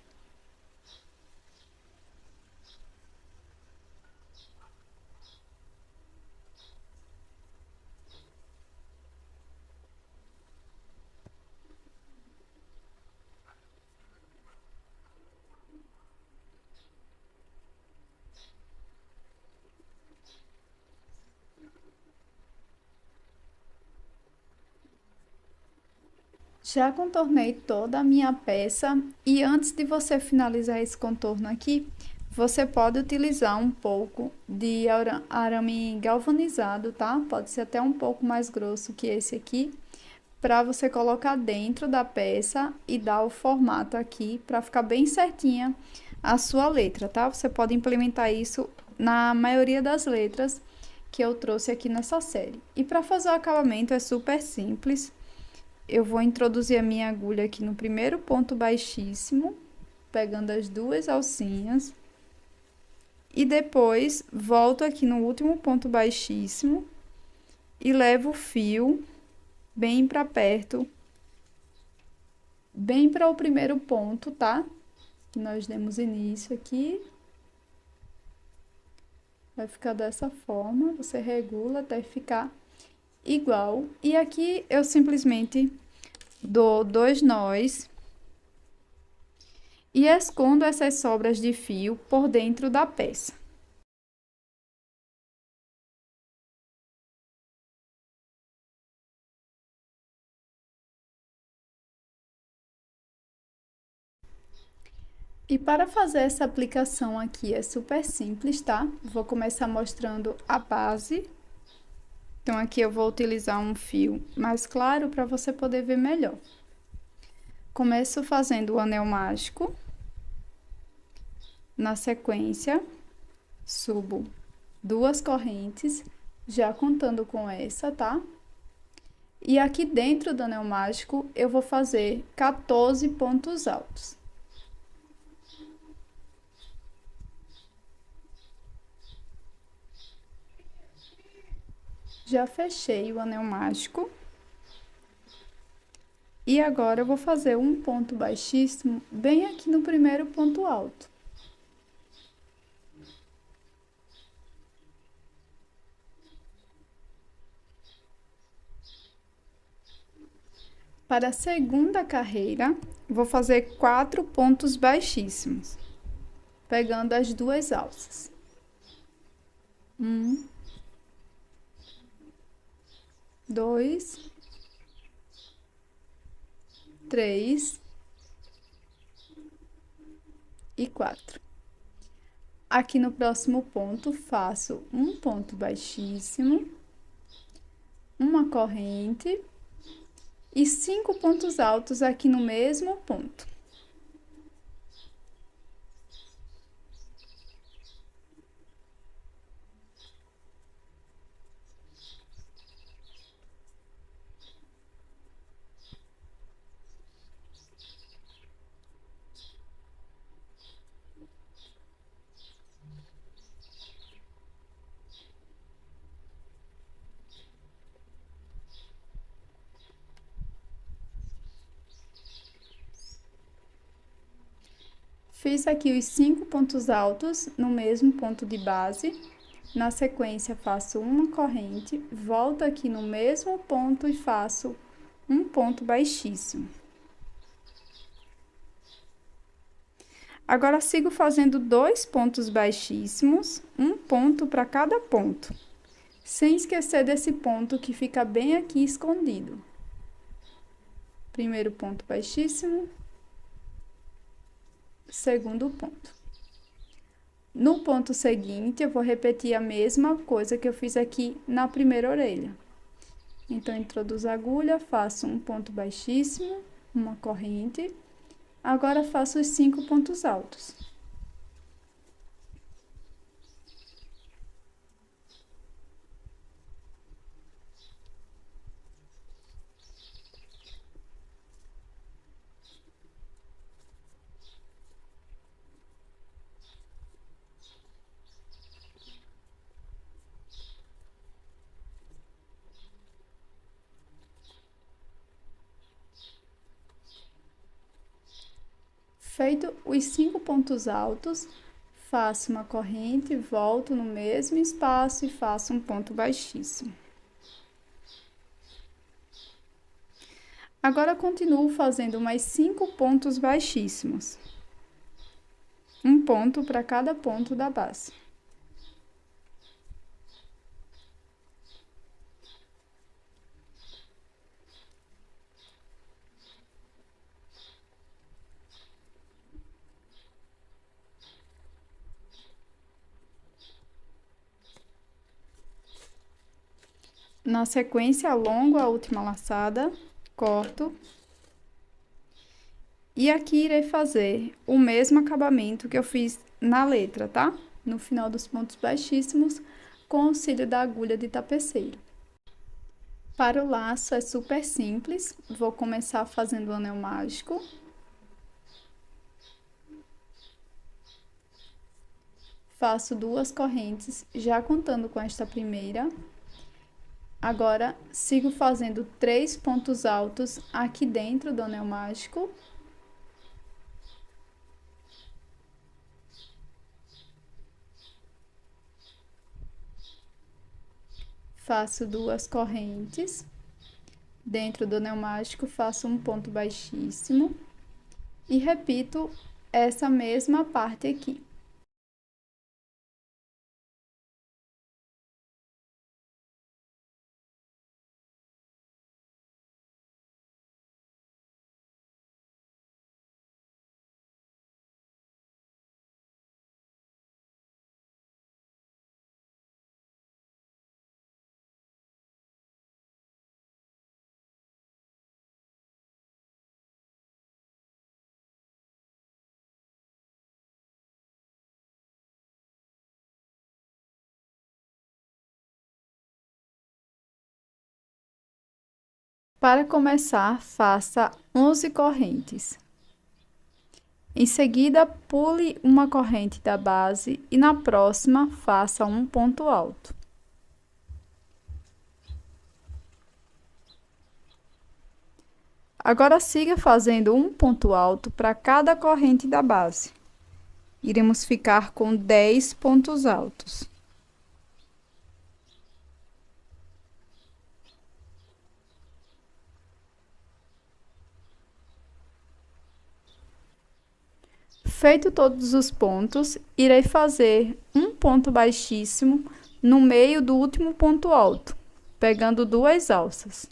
Já contornei toda a minha peça e antes de você finalizar esse contorno aqui, você pode utilizar um pouco de arame galvanizado, tá? Pode ser até um pouco mais grosso que esse aqui, para você colocar dentro da peça e dar o formato aqui para ficar bem certinha a sua letra, tá? Você pode implementar isso na maioria das letras que eu trouxe aqui nessa série. E para fazer o acabamento é super simples. Eu vou introduzir a minha agulha aqui no primeiro ponto baixíssimo, pegando as 2 alcinhas. E depois, volto aqui no último ponto baixíssimo e levo o fio bem para perto bem para o primeiro ponto, tá? Que nós demos início aqui. Vai ficar dessa forma, você regula até ficar igual. E aqui eu simplesmente dou 2 nós e escondo essas sobras de fio por dentro da peça. E para fazer essa aplicação aqui é super simples, tá? Vou começar mostrando a base. Então, aqui eu vou utilizar um fio mais claro para você poder ver melhor. Começo fazendo o anel mágico. Na sequência, subo 2 correntes, já contando com essa, tá? E aqui dentro do anel mágico, eu vou fazer 14 pontos altos. Já fechei o anel mágico. E agora eu vou fazer um ponto baixíssimo bem aqui no primeiro ponto alto. Para a segunda carreira, vou fazer 4 pontos baixíssimos, pegando as 2 alças. 1, 2, 3 e 4. Aqui no próximo ponto, faço um ponto baixíssimo, uma corrente e 5 pontos altos aqui no mesmo ponto. Fiz aqui os 5 pontos altos no mesmo ponto de base. Na sequência, faço uma corrente, volto aqui no mesmo ponto e faço um ponto baixíssimo. Agora, sigo fazendo 2 pontos baixíssimos, um ponto para cada ponto, sem esquecer desse ponto que fica bem aqui escondido. Primeiro ponto baixíssimo, segundo ponto. No ponto seguinte, eu vou repetir a mesma coisa que eu fiz aqui na primeira orelha. Então, introduzo a agulha, faço um ponto baixíssimo, uma corrente. Agora, faço os 5 pontos altos. Feito os 5 pontos altos, faço uma corrente, volto no mesmo espaço e faço um ponto baixíssimo. Agora, continuo fazendo mais 5 pontos baixíssimos. Um ponto para cada ponto da base. Na sequência, alongo a última laçada, corto. E aqui irei fazer o mesmo acabamento que eu fiz na letra, tá? No final dos pontos baixíssimos, com auxílio da agulha de tapeceiro. Para o laço é super simples, vou começar fazendo o anel mágico. Faço 2 correntes, já contando com esta primeira. Agora, sigo fazendo 3 pontos altos aqui dentro do anel mágico. Faço 2 correntes. Dentro do anel mágico, faço um ponto baixíssimo. E repito essa mesma parte aqui. Para começar, faça 11 correntes. Em seguida, pule uma corrente da base e na próxima, faça um ponto alto. Agora, siga fazendo um ponto alto para cada corrente da base. Iremos ficar com 10 pontos altos. Feito todos os pontos, irei fazer um ponto baixíssimo no meio do último ponto alto, pegando 2 alças.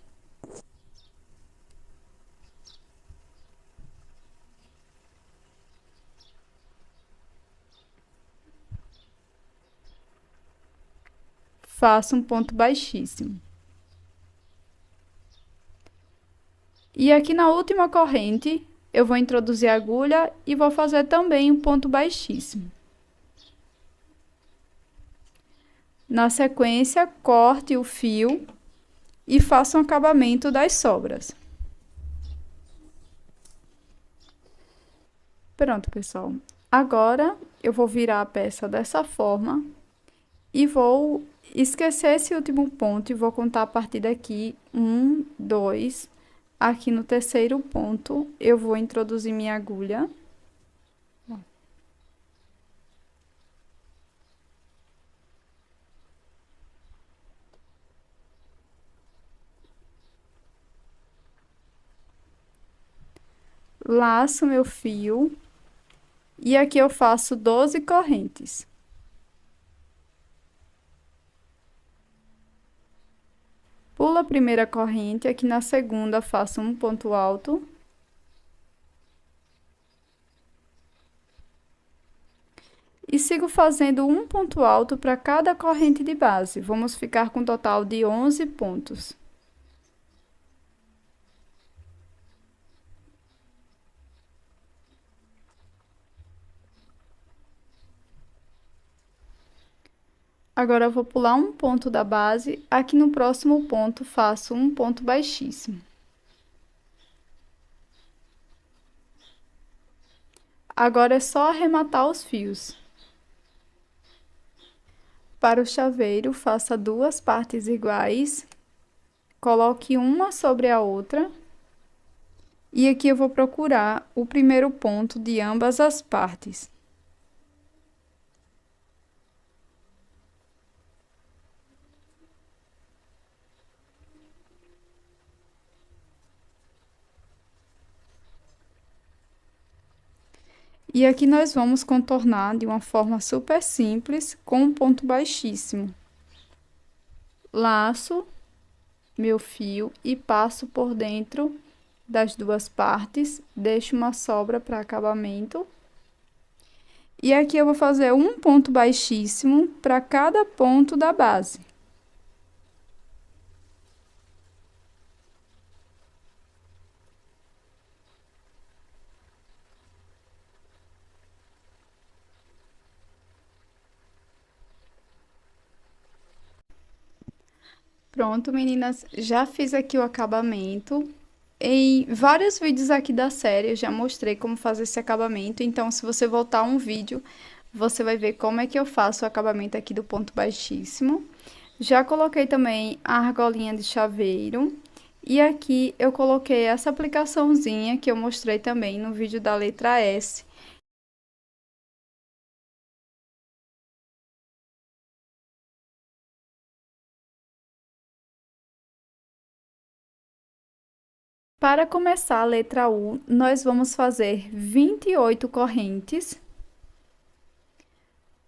Faço um ponto baixíssimo. E aqui na última corrente, eu vou introduzir a agulha e vou fazer também um ponto baixíssimo. Na sequência, corte o fio e faça um acabamento das sobras. Pronto, pessoal. Agora, eu vou virar a peça dessa forma e vou esquecer esse último ponto e vou contar a partir daqui 1, 2. Aqui no terceiro ponto, eu vou introduzir minha agulha. Laço meu fio. E aqui eu faço 12 correntes. Pulo a primeira corrente, aqui na segunda faço um ponto alto. E sigo fazendo um ponto alto para cada corrente de base. Vamos ficar com um total de 11 pontos. Agora, eu vou pular um ponto da base, aqui no próximo ponto faço um ponto baixíssimo. Agora é só arrematar os fios. Para o chaveiro, faça 2 partes iguais, coloque uma sobre a outra. E aqui eu vou procurar o primeiro ponto de ambas as partes. E aqui nós vamos contornar de uma forma super simples, com um ponto baixíssimo. Laço meu fio e passo por dentro das 2 partes, deixo uma sobra para acabamento. E aqui eu vou fazer um ponto baixíssimo para cada ponto da base. Pronto, meninas, já fiz aqui o acabamento. Em vários vídeos aqui da série eu já mostrei como fazer esse acabamento, então se você voltar um vídeo, você vai ver como é que eu faço o acabamento aqui do ponto baixíssimo. Já coloquei também a argolinha de chaveiro. E aqui eu coloquei essa aplicaçãozinha que eu mostrei também no vídeo da letra S. Para começar a letra U, nós vamos fazer 28 correntes.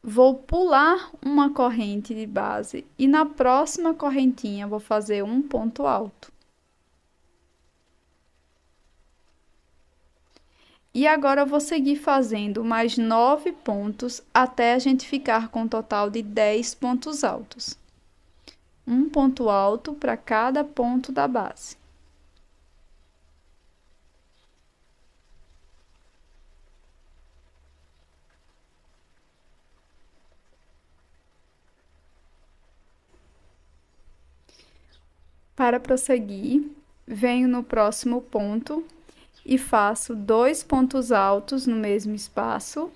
Vou pular uma corrente de base e na próxima correntinha vou fazer um ponto alto. E agora eu vou seguir fazendo mais 9 pontos até a gente ficar com um total de 10 pontos altos. Um ponto alto para cada ponto da base. Para prosseguir, venho no próximo ponto e faço 2 pontos altos no mesmo espaço.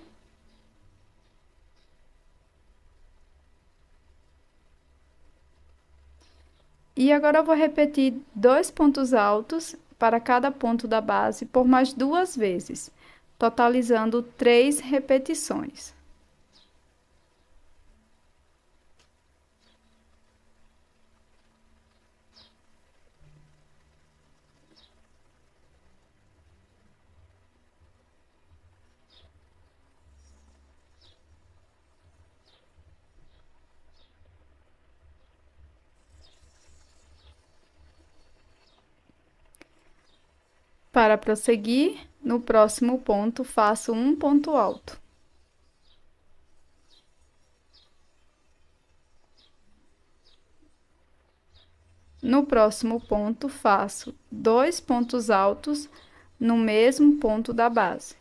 E agora eu vou repetir 2 pontos altos para cada ponto da base por mais 2 vezes, totalizando 3 repetições. Para prosseguir, no próximo ponto, faço um ponto alto. No próximo ponto, faço 2 pontos altos no mesmo ponto da base.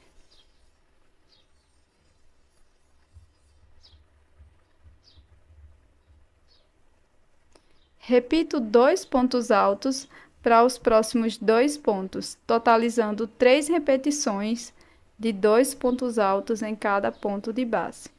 Repito 2 pontos altos para os próximos 2 pontos, totalizando 3 repetições de 2 pontos altos em cada ponto de base.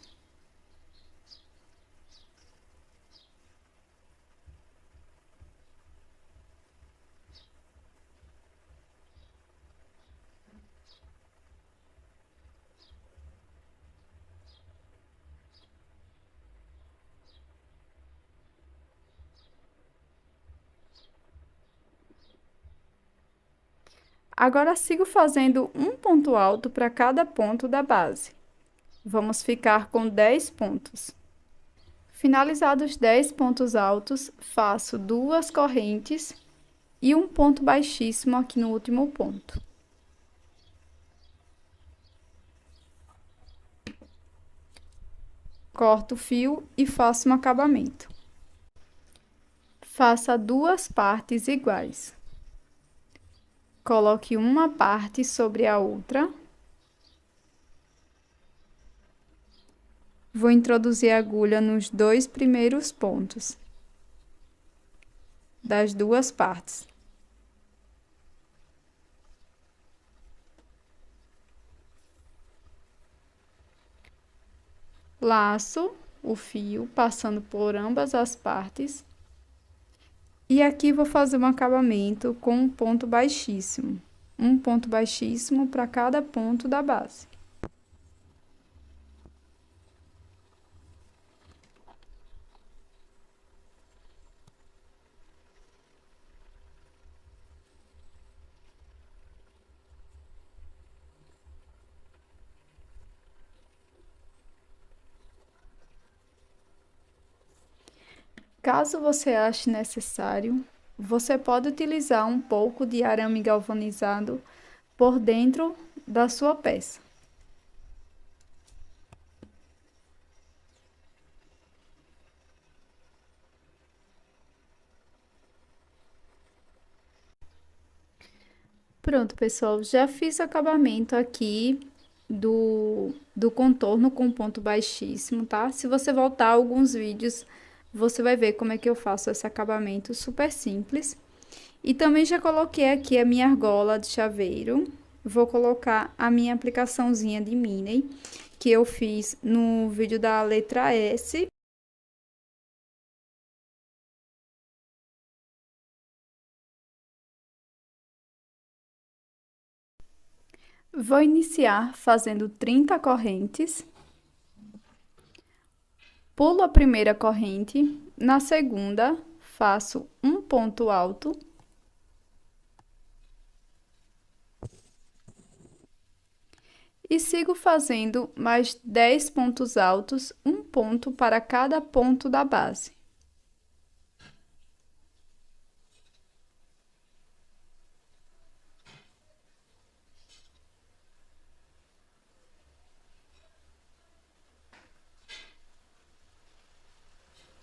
Agora, sigo fazendo um ponto alto para cada ponto da base. Vamos ficar com 10 pontos. Finalizados os 10 pontos altos, faço 2 correntes e um ponto baixíssimo aqui no último ponto. Corto o fio e faço um acabamento. Faça 2 partes iguais. Coloque uma parte sobre a outra. Vou introduzir a agulha nos 2 primeiros pontos das 2 partes. Laço o fio passando por ambas as partes. E aqui vou fazer um acabamento com um ponto baixíssimo. Um ponto baixíssimo para cada ponto da base. Caso você ache necessário, você pode utilizar um pouco de arame galvanizado por dentro da sua peça. Pronto, pessoal, já fiz o acabamento aqui do contorno com ponto baixíssimo, tá? Se você voltar alguns vídeos, você vai ver como é que eu faço esse acabamento super simples. E também já coloquei aqui a minha argola de chaveiro. Vou colocar a minha aplicaçãozinha de mini, que eu fiz no vídeo da letra S. Vou iniciar fazendo 30 correntes. Pulo a primeira corrente, na segunda, faço um ponto alto. E sigo fazendo mais 10 pontos altos, um ponto para cada ponto da base.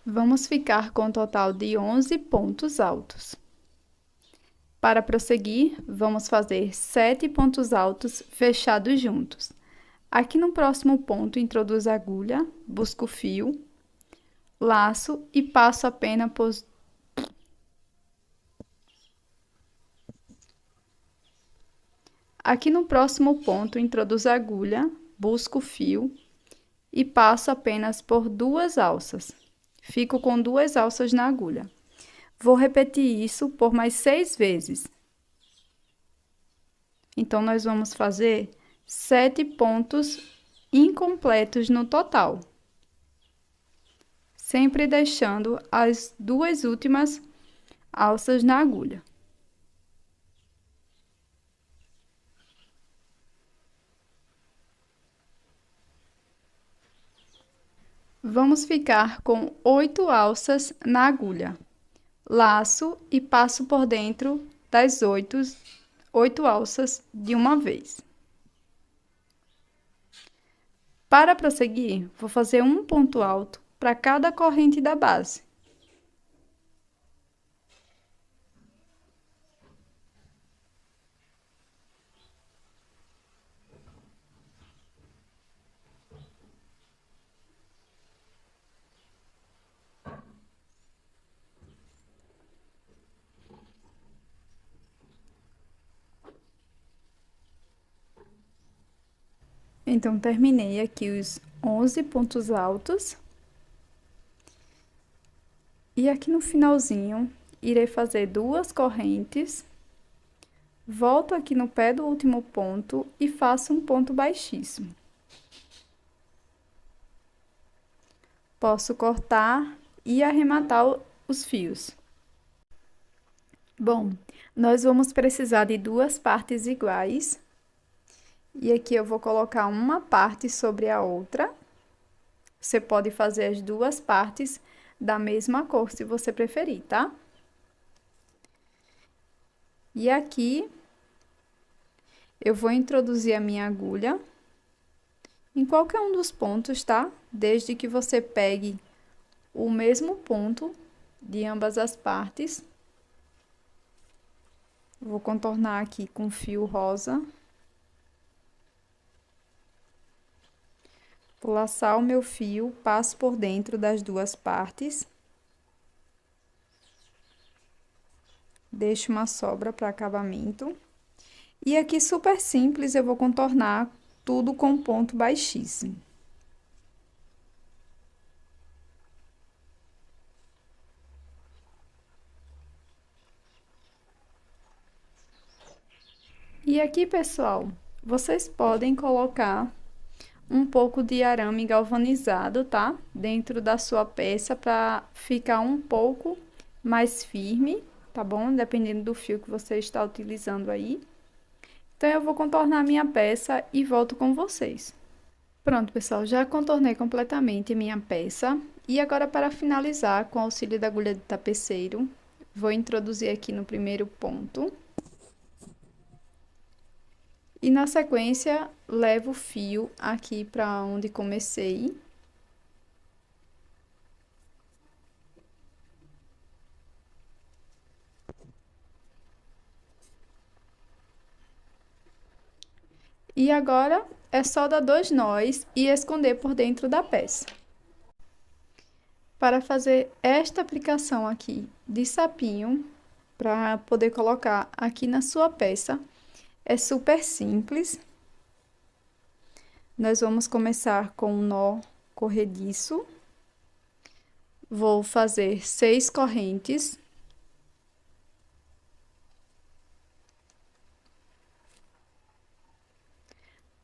Vamos ficar com um total de 11 pontos altos. Para prosseguir, vamos fazer 7 pontos altos fechados juntos. Aqui no próximo ponto, introduzo a agulha, busco o fio, laço e passo a pena por... Aqui no próximo ponto, introduzo a agulha, busco o fio e passo apenas por 2 alças. Fico com 2 alças na agulha. Vou repetir isso por mais 6 vezes. Então, nós vamos fazer 7 pontos incompletos no total. Sempre deixando as 2 últimas alças na agulha. Vamos ficar com 8 alças na agulha. Laço e passo por dentro das 8 alças de uma vez. Para prosseguir, vou fazer um ponto alto para cada corrente da base. Então, terminei aqui os 11 pontos altos. E aqui no finalzinho, irei fazer 2 correntes. Volto aqui no pé do último ponto e faço um ponto baixíssimo. Posso cortar e arrematar os fios. Bom, nós vamos precisar de 2 partes iguais. E aqui eu vou colocar uma parte sobre a outra. Você pode fazer as 2 partes da mesma cor, se você preferir, tá? E aqui, eu vou introduzir a minha agulha em qualquer um dos pontos, tá? Desde que você pegue o mesmo ponto de ambas as partes. Vou contornar aqui com fio rosa. Vou laçar o meu fio, passo por dentro das 2 partes. Deixo uma sobra para acabamento. E aqui, super simples, eu vou contornar tudo com ponto baixíssimo. E aqui, pessoal, vocês podem colocar um pouco de arame galvanizado, tá? Dentro da sua peça para ficar um pouco mais firme, tá bom? Dependendo do fio que você está utilizando aí. Então, eu vou contornar minha peça e volto com vocês. Pronto, pessoal, já contornei completamente minha peça. E agora, para finalizar, com o auxílio da agulha de tapeceiro, vou introduzir aqui no primeiro ponto. E na sequência, levo o fio aqui para onde comecei. E agora, é só dar 2 nós e esconder por dentro da peça. Para fazer esta aplicação aqui de sapinho, para poder colocar aqui na sua peça, é super simples. Nós vamos começar com um nó corrediço. Vou fazer 6 correntes.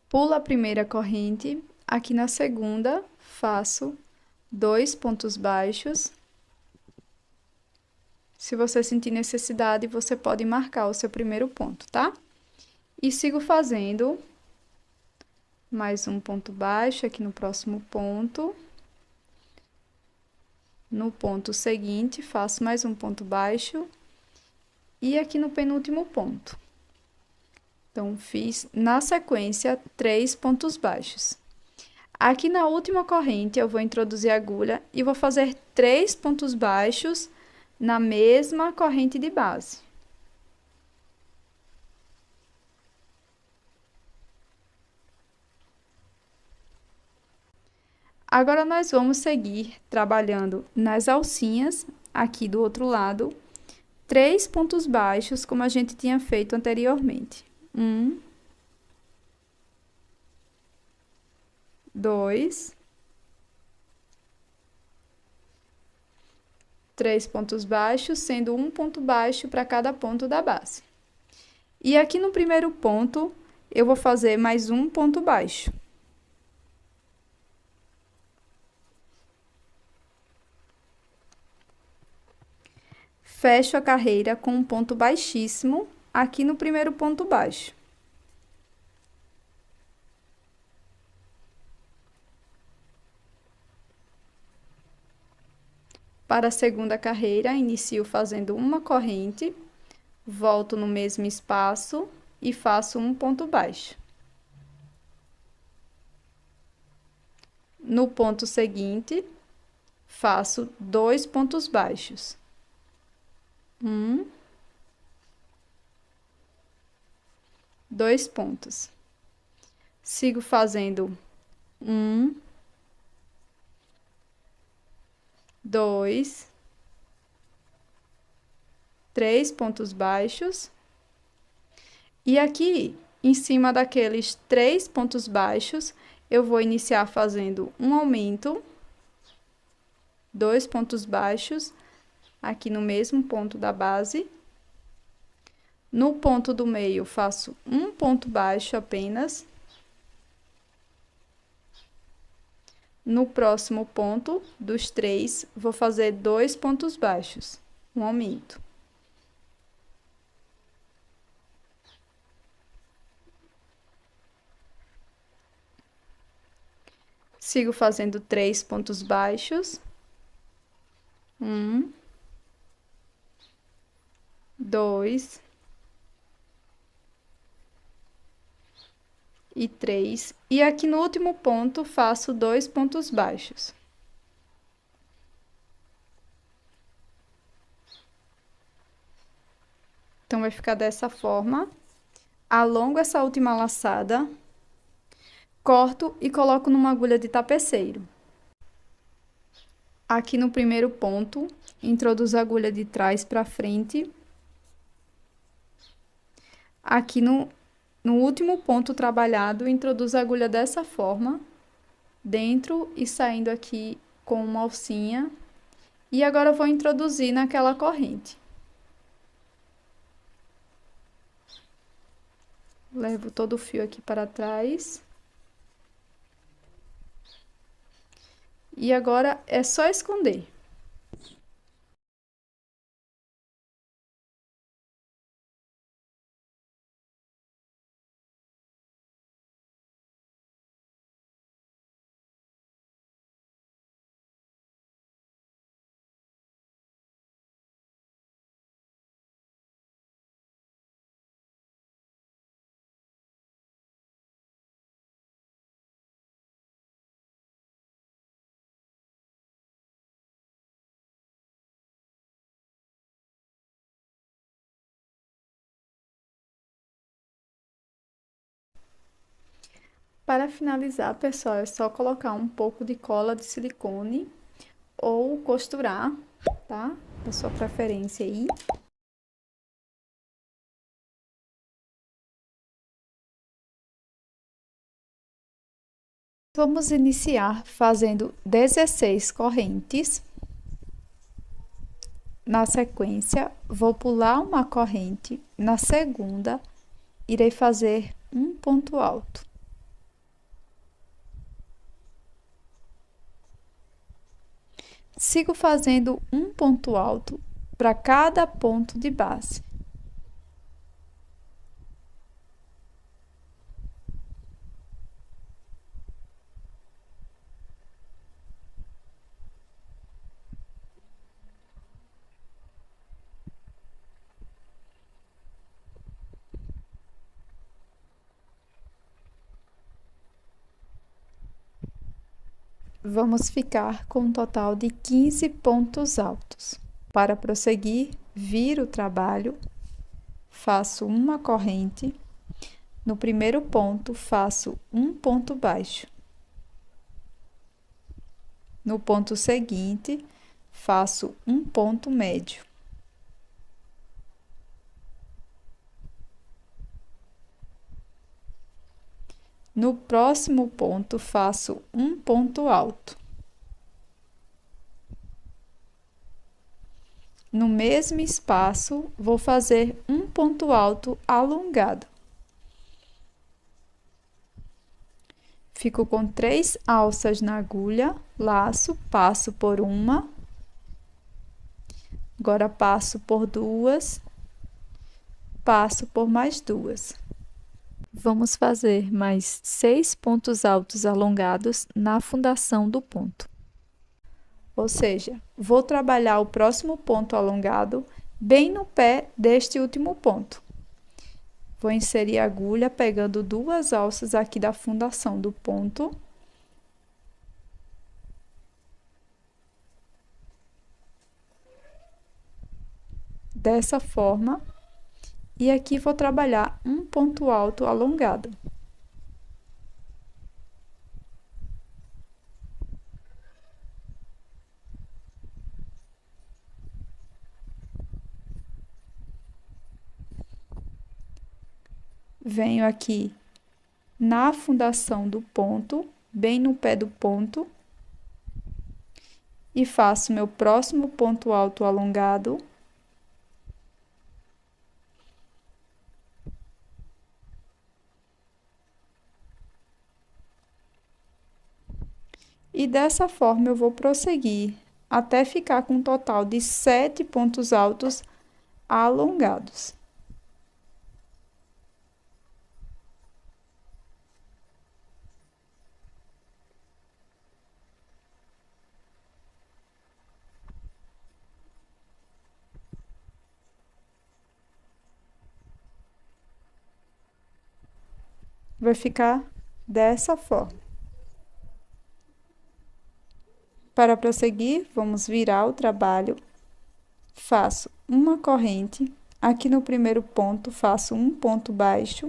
Pulo a primeira corrente, aqui na segunda, faço 2 pontos baixos. Se você sentir necessidade, você pode marcar o seu primeiro ponto, tá? E sigo fazendo mais um ponto baixo aqui no próximo ponto. No ponto seguinte, faço mais um ponto baixo. E aqui no penúltimo ponto. Então, fiz, na sequência, 3 pontos baixos. Aqui na última corrente, eu vou introduzir a agulha e vou fazer 3 pontos baixos na mesma corrente de base. Agora, nós vamos seguir trabalhando nas alcinhas, aqui do outro lado, 3 pontos baixos, como a gente tinha feito anteriormente. 1, 2, 3 pontos baixos, sendo um ponto baixo para cada ponto da base. E aqui no primeiro ponto, eu vou fazer mais um ponto baixo. Fecho a carreira com um ponto baixíssimo aqui no primeiro ponto baixo. Para a segunda carreira, inicio fazendo uma corrente, volto no mesmo espaço e faço um ponto baixo. No ponto seguinte, faço 2 pontos baixos. 2 pontos. Sigo fazendo 2, 3 pontos baixos. E aqui, em cima daqueles 3 pontos baixos, eu vou iniciar fazendo um aumento, 2 pontos baixos, aqui no mesmo ponto da base. No ponto do meio, faço um ponto baixo apenas. No próximo ponto, dos 3, vou fazer 2 pontos baixos, um aumento. Sigo fazendo 3 pontos baixos. 1, 2 e 3. E aqui no último ponto, faço 2 pontos baixos. Então, vai ficar dessa forma. Alongo essa última laçada, corto e coloco numa agulha de tapeceiro. Aqui no primeiro ponto, introduzo a agulha de trás para frente. Aqui no último ponto trabalhado, introduzo a agulha dessa forma, dentro e saindo aqui com uma alcinha. E agora eu vou introduzir naquela corrente. Levo todo o fio aqui para trás. E agora é só esconder. Para finalizar, pessoal, é só colocar um pouco de cola de silicone ou costurar, tá? Da sua preferência aí. Vamos iniciar fazendo 16 correntes. Na sequência, vou pular uma corrente. Na segunda, irei fazer um ponto alto. Sigo fazendo um ponto alto para cada ponto de base. Vamos ficar com um total de 15 pontos altos. Para prosseguir, viro o trabalho, faço uma corrente, no primeiro ponto faço um ponto baixo. No ponto seguinte, faço um ponto médio. No próximo ponto, faço um ponto alto. No mesmo espaço, vou fazer um ponto alto alongado. Fico com 3 alças na agulha, laço, passo por uma. Agora, passo por 2, passo por mais 2. Vamos fazer mais 6 pontos altos alongados na fundação do ponto. Ou seja, vou trabalhar o próximo ponto alongado bem no pé deste último ponto. Vou inserir a agulha pegando 2 alças aqui da fundação do ponto. Dessa forma. E aqui vou trabalhar um ponto alto alongado. Venho aqui na fundação do ponto, bem no pé do ponto, e faço meu próximo ponto alto alongado. E dessa forma eu vou prosseguir até ficar com um total de 7 pontos altos alongados. Vai ficar dessa forma. Para prosseguir, vamos virar o trabalho. Faço uma corrente. Aqui no primeiro ponto, faço um ponto baixo.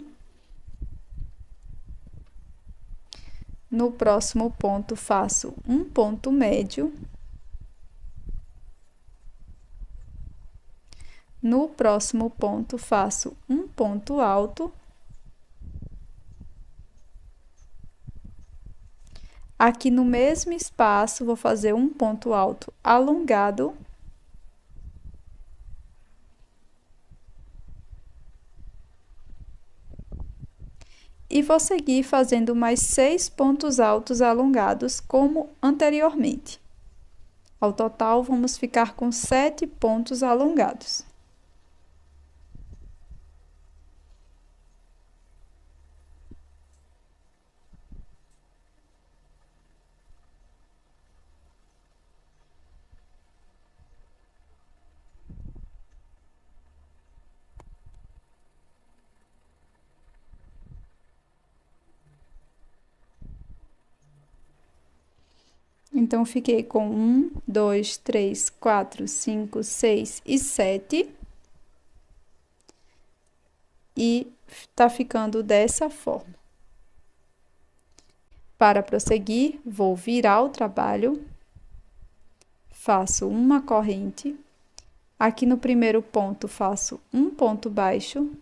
No próximo ponto, faço um ponto médio. No próximo ponto, faço um ponto alto. Aqui no mesmo espaço, vou fazer um ponto alto alongado. E vou seguir fazendo mais 6 pontos altos alongados, como anteriormente. Ao total, vamos ficar com 7 pontos alongados. Então, fiquei com 1, 2, 3, 4, 5, 6 e 7. E tá ficando dessa forma. Para prosseguir, vou virar o trabalho. Faço uma corrente. Aqui no primeiro ponto, faço um ponto baixo.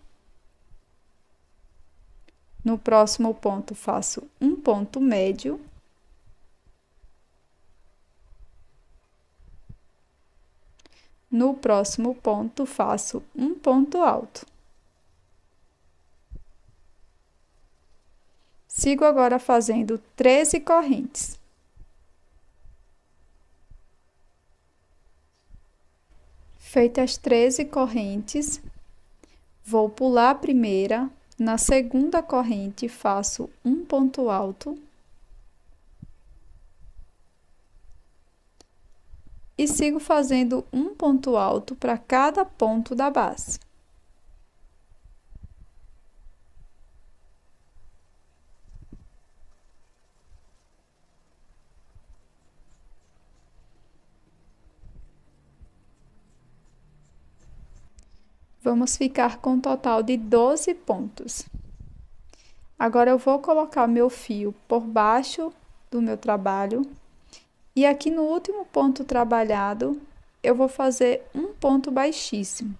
No próximo ponto, faço um ponto médio. No próximo ponto, faço um ponto alto. Sigo agora fazendo 13 correntes. Feitas as 13 correntes, vou pular a primeira, na segunda corrente faço um ponto alto e sigo fazendo um ponto alto para cada ponto da base. Vamos ficar com um total de 12 pontos. Agora eu vou colocar meu fio por baixo do meu trabalho e aqui no último ponto trabalhado eu vou fazer um ponto baixíssimo.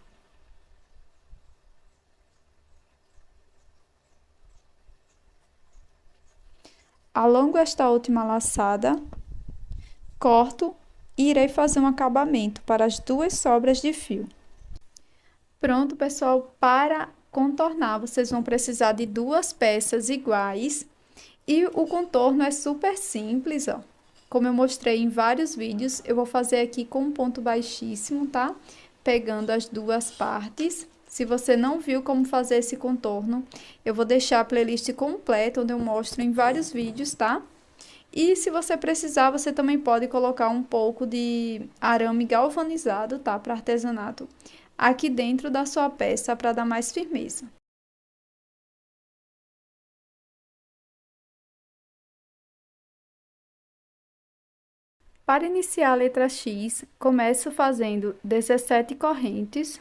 Alongo esta última laçada, corto e irei fazer um acabamento para as duas sobras de fio. Pronto, pessoal, para contornar, vocês vão precisar de duas peças iguais e o contorno é super simples, ó. Como eu mostrei em vários vídeos, eu vou fazer aqui com um ponto baixíssimo, tá? Pegando as duas partes. Se você não viu como fazer esse contorno, eu vou deixar a playlist completa, onde eu mostro em vários vídeos, tá? E se você precisar, você também pode colocar um pouco de arame galvanizado, tá? Para artesanato, aqui dentro da sua peça para dar mais firmeza. Para iniciar a letra X, começo fazendo 17 correntes,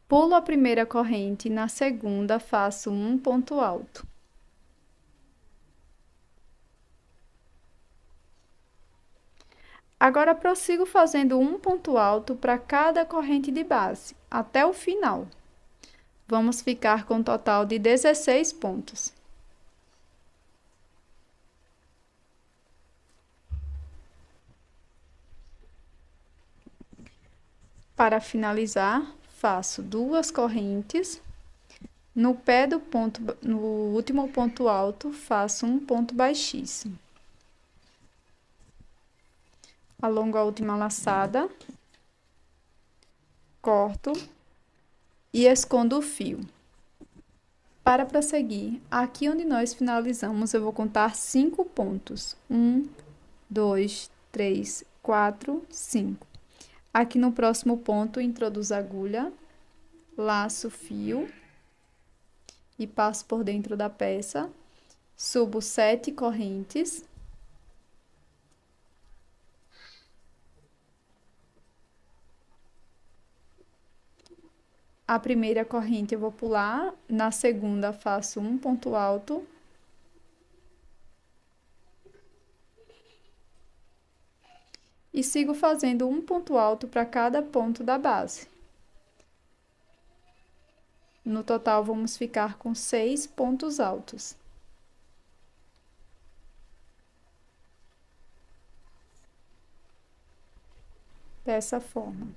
pulo a primeira corrente, na segunda faço um ponto alto. Agora prossigo fazendo um ponto alto para cada corrente de base, até o final. Vamos ficar com um total de 16 pontos. Para finalizar, faço duas correntes. No pé do ponto, no último ponto alto, faço um ponto baixíssimo. Alongo a última laçada, corto e escondo o fio. Para prosseguir, aqui onde nós finalizamos, eu vou contar 5 pontos. 1, 2, 3, 4, 5. Aqui no próximo ponto, introduzo a agulha, laço o fio e passo por dentro da peça, subo 7 correntes. A primeira corrente eu vou pular, na segunda faço um ponto alto. E sigo fazendo um ponto alto para cada ponto da base. No total, vamos ficar com 6 pontos altos. Dessa forma.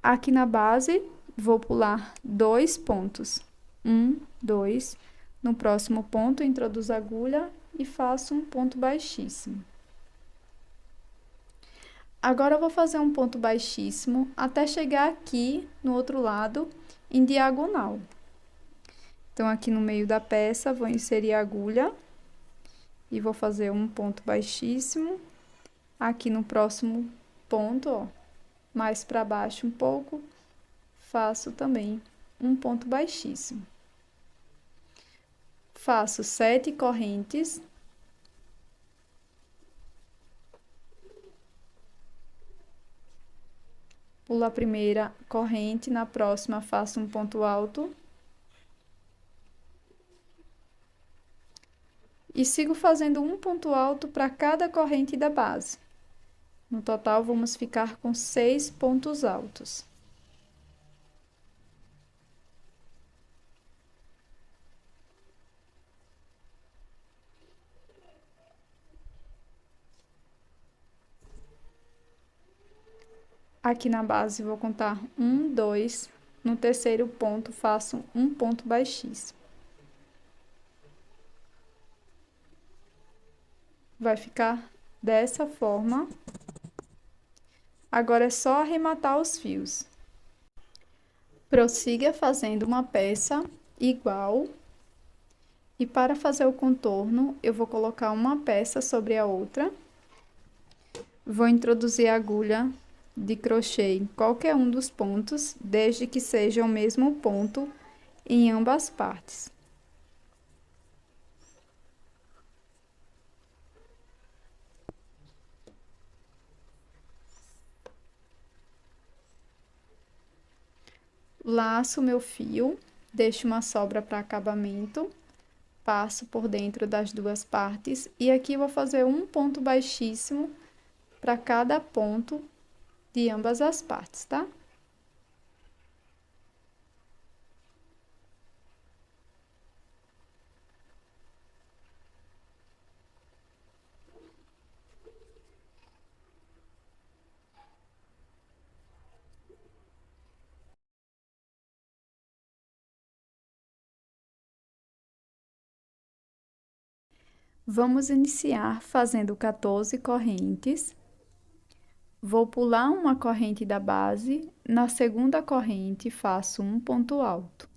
Aqui na base, vou pular 2 pontos. 1, 2. No próximo ponto, introduzo a agulha e faço um ponto baixíssimo. Agora, eu vou fazer um ponto baixíssimo até chegar aqui no outro lado, em diagonal. Então, aqui no meio da peça, vou inserir a agulha e vou fazer um ponto baixíssimo. Aqui no próximo ponto, ó, mais para baixo um pouco, faço também um ponto baixíssimo. Faço 7 correntes. Pulo a primeira corrente, na próxima faço um ponto alto. E sigo fazendo um ponto alto para cada corrente da base. No total, vamos ficar com 6 pontos altos. Aqui na base, vou contar 1, 2. No terceiro ponto, faço um ponto baixíssimo. Vai ficar dessa forma. Agora é só arrematar os fios. Prossiga fazendo uma peça igual. E para fazer o contorno, eu vou colocar uma peça sobre a outra. Vou introduzir a agulha de crochê em qualquer um dos pontos, desde que seja o mesmo ponto em ambas partes. Laço meu fio, deixo uma sobra para acabamento, passo por dentro das duas partes e aqui vou fazer um ponto baixíssimo para cada ponto de ambas as partes, tá? Vamos iniciar fazendo 14 correntes. Vou pular uma corrente da base, na segunda corrente faço um ponto alto.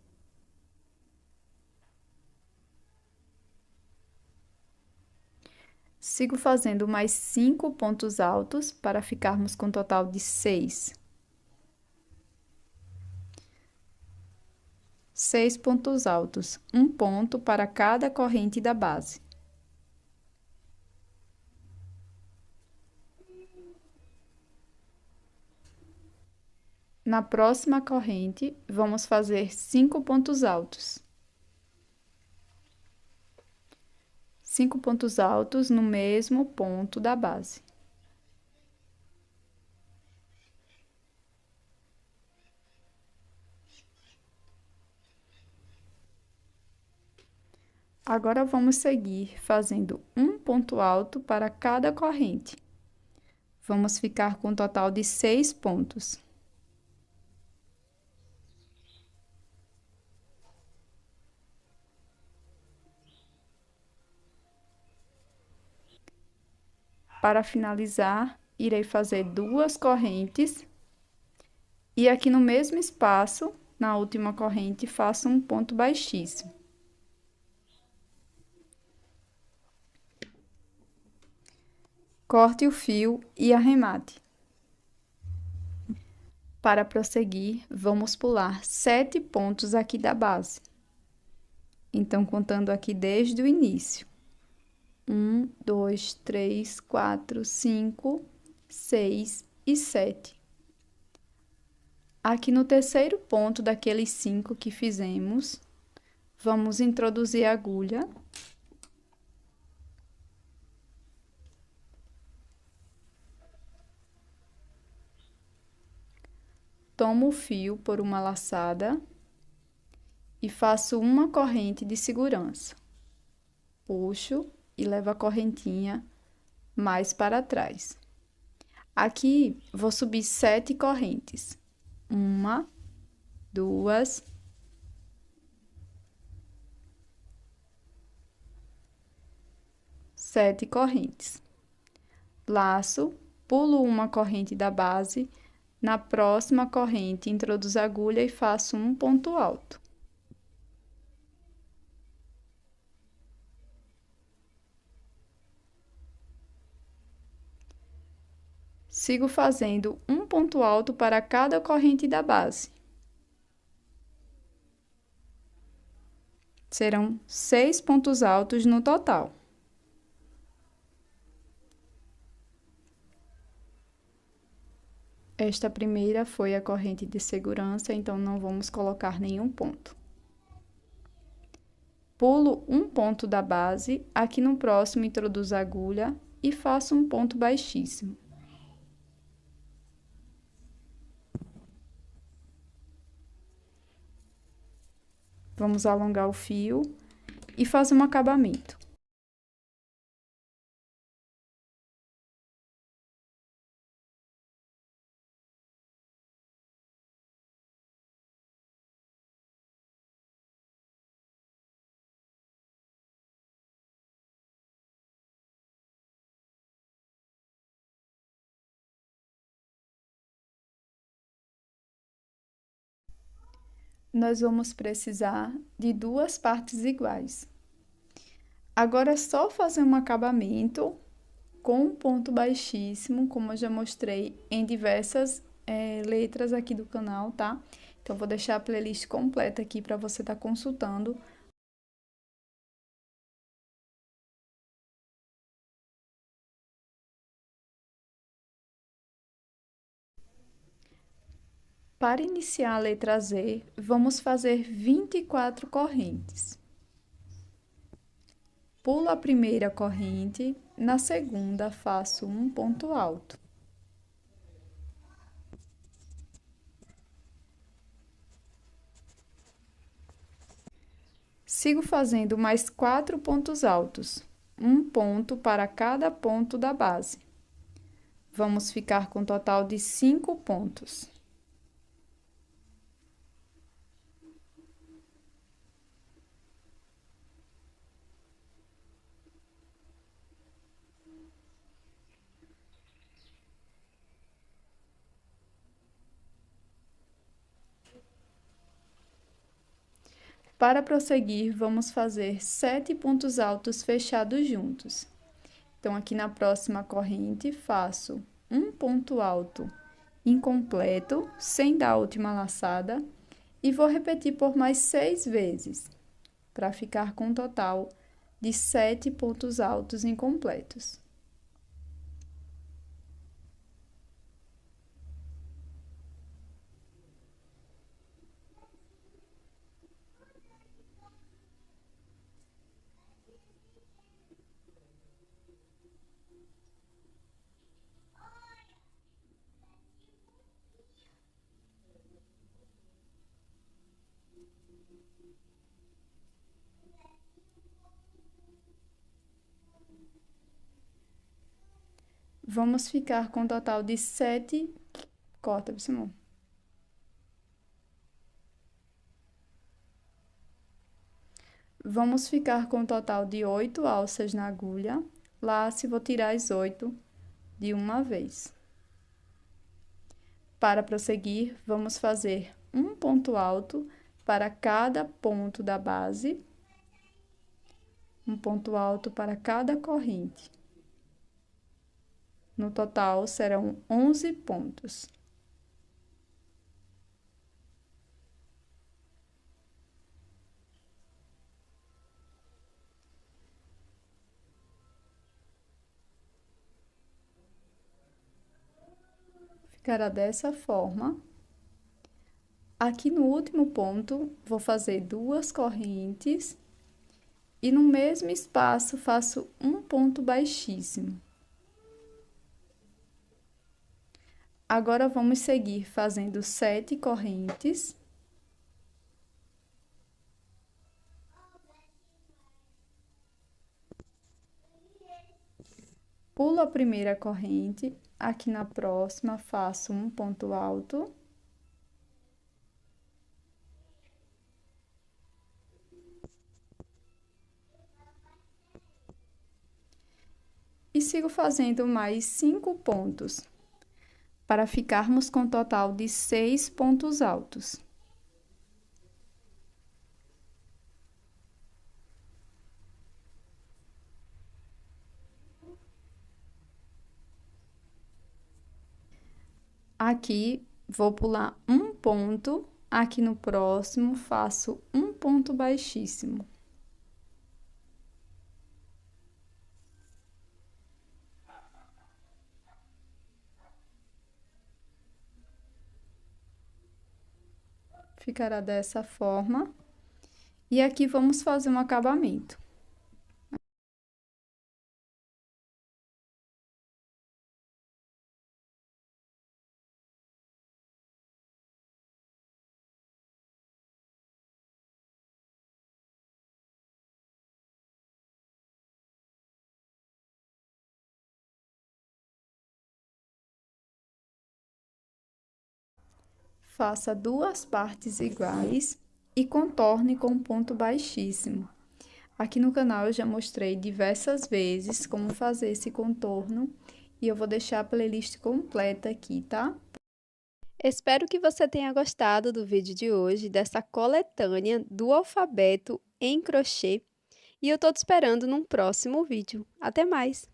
Sigo fazendo mais 5 pontos altos para ficarmos com um total de 6. 6 pontos altos, um ponto para cada corrente da base. Na próxima corrente, vamos fazer 5 pontos altos. 5 pontos altos no mesmo ponto da base. Agora, vamos seguir fazendo um ponto alto para cada corrente. Vamos ficar com um total de 6 pontos. Para finalizar, irei fazer 2 correntes. E aqui no mesmo espaço, na última corrente, faço um ponto baixíssimo. Corte o fio e arremate. Para prosseguir, vamos pular 7 pontos aqui da base. Então, contando aqui desde o início. 1, 2, 3, 4, 5, 6 e 7. Aqui no terceiro ponto daqueles 5 que fizemos, vamos introduzir a agulha. Tomo o fio por uma laçada e faço uma corrente de segurança. Puxo e levo a correntinha mais para trás. Aqui, vou subir 7 correntes. 1, 2, 7 correntes. Laço, pulo uma corrente da base. Na próxima corrente, introduzo a agulha e faço um ponto alto. Sigo fazendo um ponto alto para cada corrente da base. Serão 6 pontos altos no total. Esta primeira foi a corrente de segurança, então não vamos colocar nenhum ponto. Pulo um ponto da base, aqui no próximo introduzo a agulha e faço um ponto baixíssimo. Vamos alongar o fio e fazer um acabamento. nós vamos precisar de 2 partes iguais. Agora é só fazer um acabamento com um ponto baixíssimo, como eu já mostrei em diversas letras aqui do canal, tá? Então, vou deixar a playlist completa aqui para você estar consultando. Para iniciar a letra Z, vamos fazer 24 correntes. Pulo a primeira corrente, na segunda faço um ponto alto. Sigo fazendo mais 4 pontos altos, um ponto para cada ponto da base. Vamos ficar com um total de 5 pontos. Para prosseguir, vamos fazer 7 pontos altos fechados juntos. Então, aqui na próxima corrente, faço um ponto alto incompleto, sem dar a última laçada, e vou repetir por mais 6 vezes, para ficar com um total de 7 pontos altos incompletos. Vamos ficar com um total de 7... Corta, Simão. Vamos ficar com um total de 8 alças na agulha. Lace, vou tirar as 8 de uma vez. Para prosseguir, vamos fazer um ponto alto para cada ponto da base. Um ponto alto para cada corrente. No total, serão 11 pontos. Ficará dessa forma. Aqui no último ponto, vou fazer 2 correntes. E no mesmo espaço, faço um ponto baixíssimo. Agora, vamos seguir fazendo 7 correntes. Pulo a primeira corrente, aqui na próxima, faço um ponto alto. E sigo fazendo mais 5 pontos, para ficarmos com um total de 6 pontos altos. Aqui, vou pular um ponto, aqui no próximo, faço um ponto baixíssimo. Ficará dessa forma. E aqui, vamos fazer um acabamento. Faça 2 partes iguais e contorne com um ponto baixíssimo. Aqui no canal eu já mostrei diversas vezes como fazer esse contorno e eu vou deixar a playlist completa aqui, tá? Espero que você tenha gostado do vídeo de hoje, dessa coletânea do alfabeto em crochê, e eu tô te esperando num próximo vídeo. Até mais!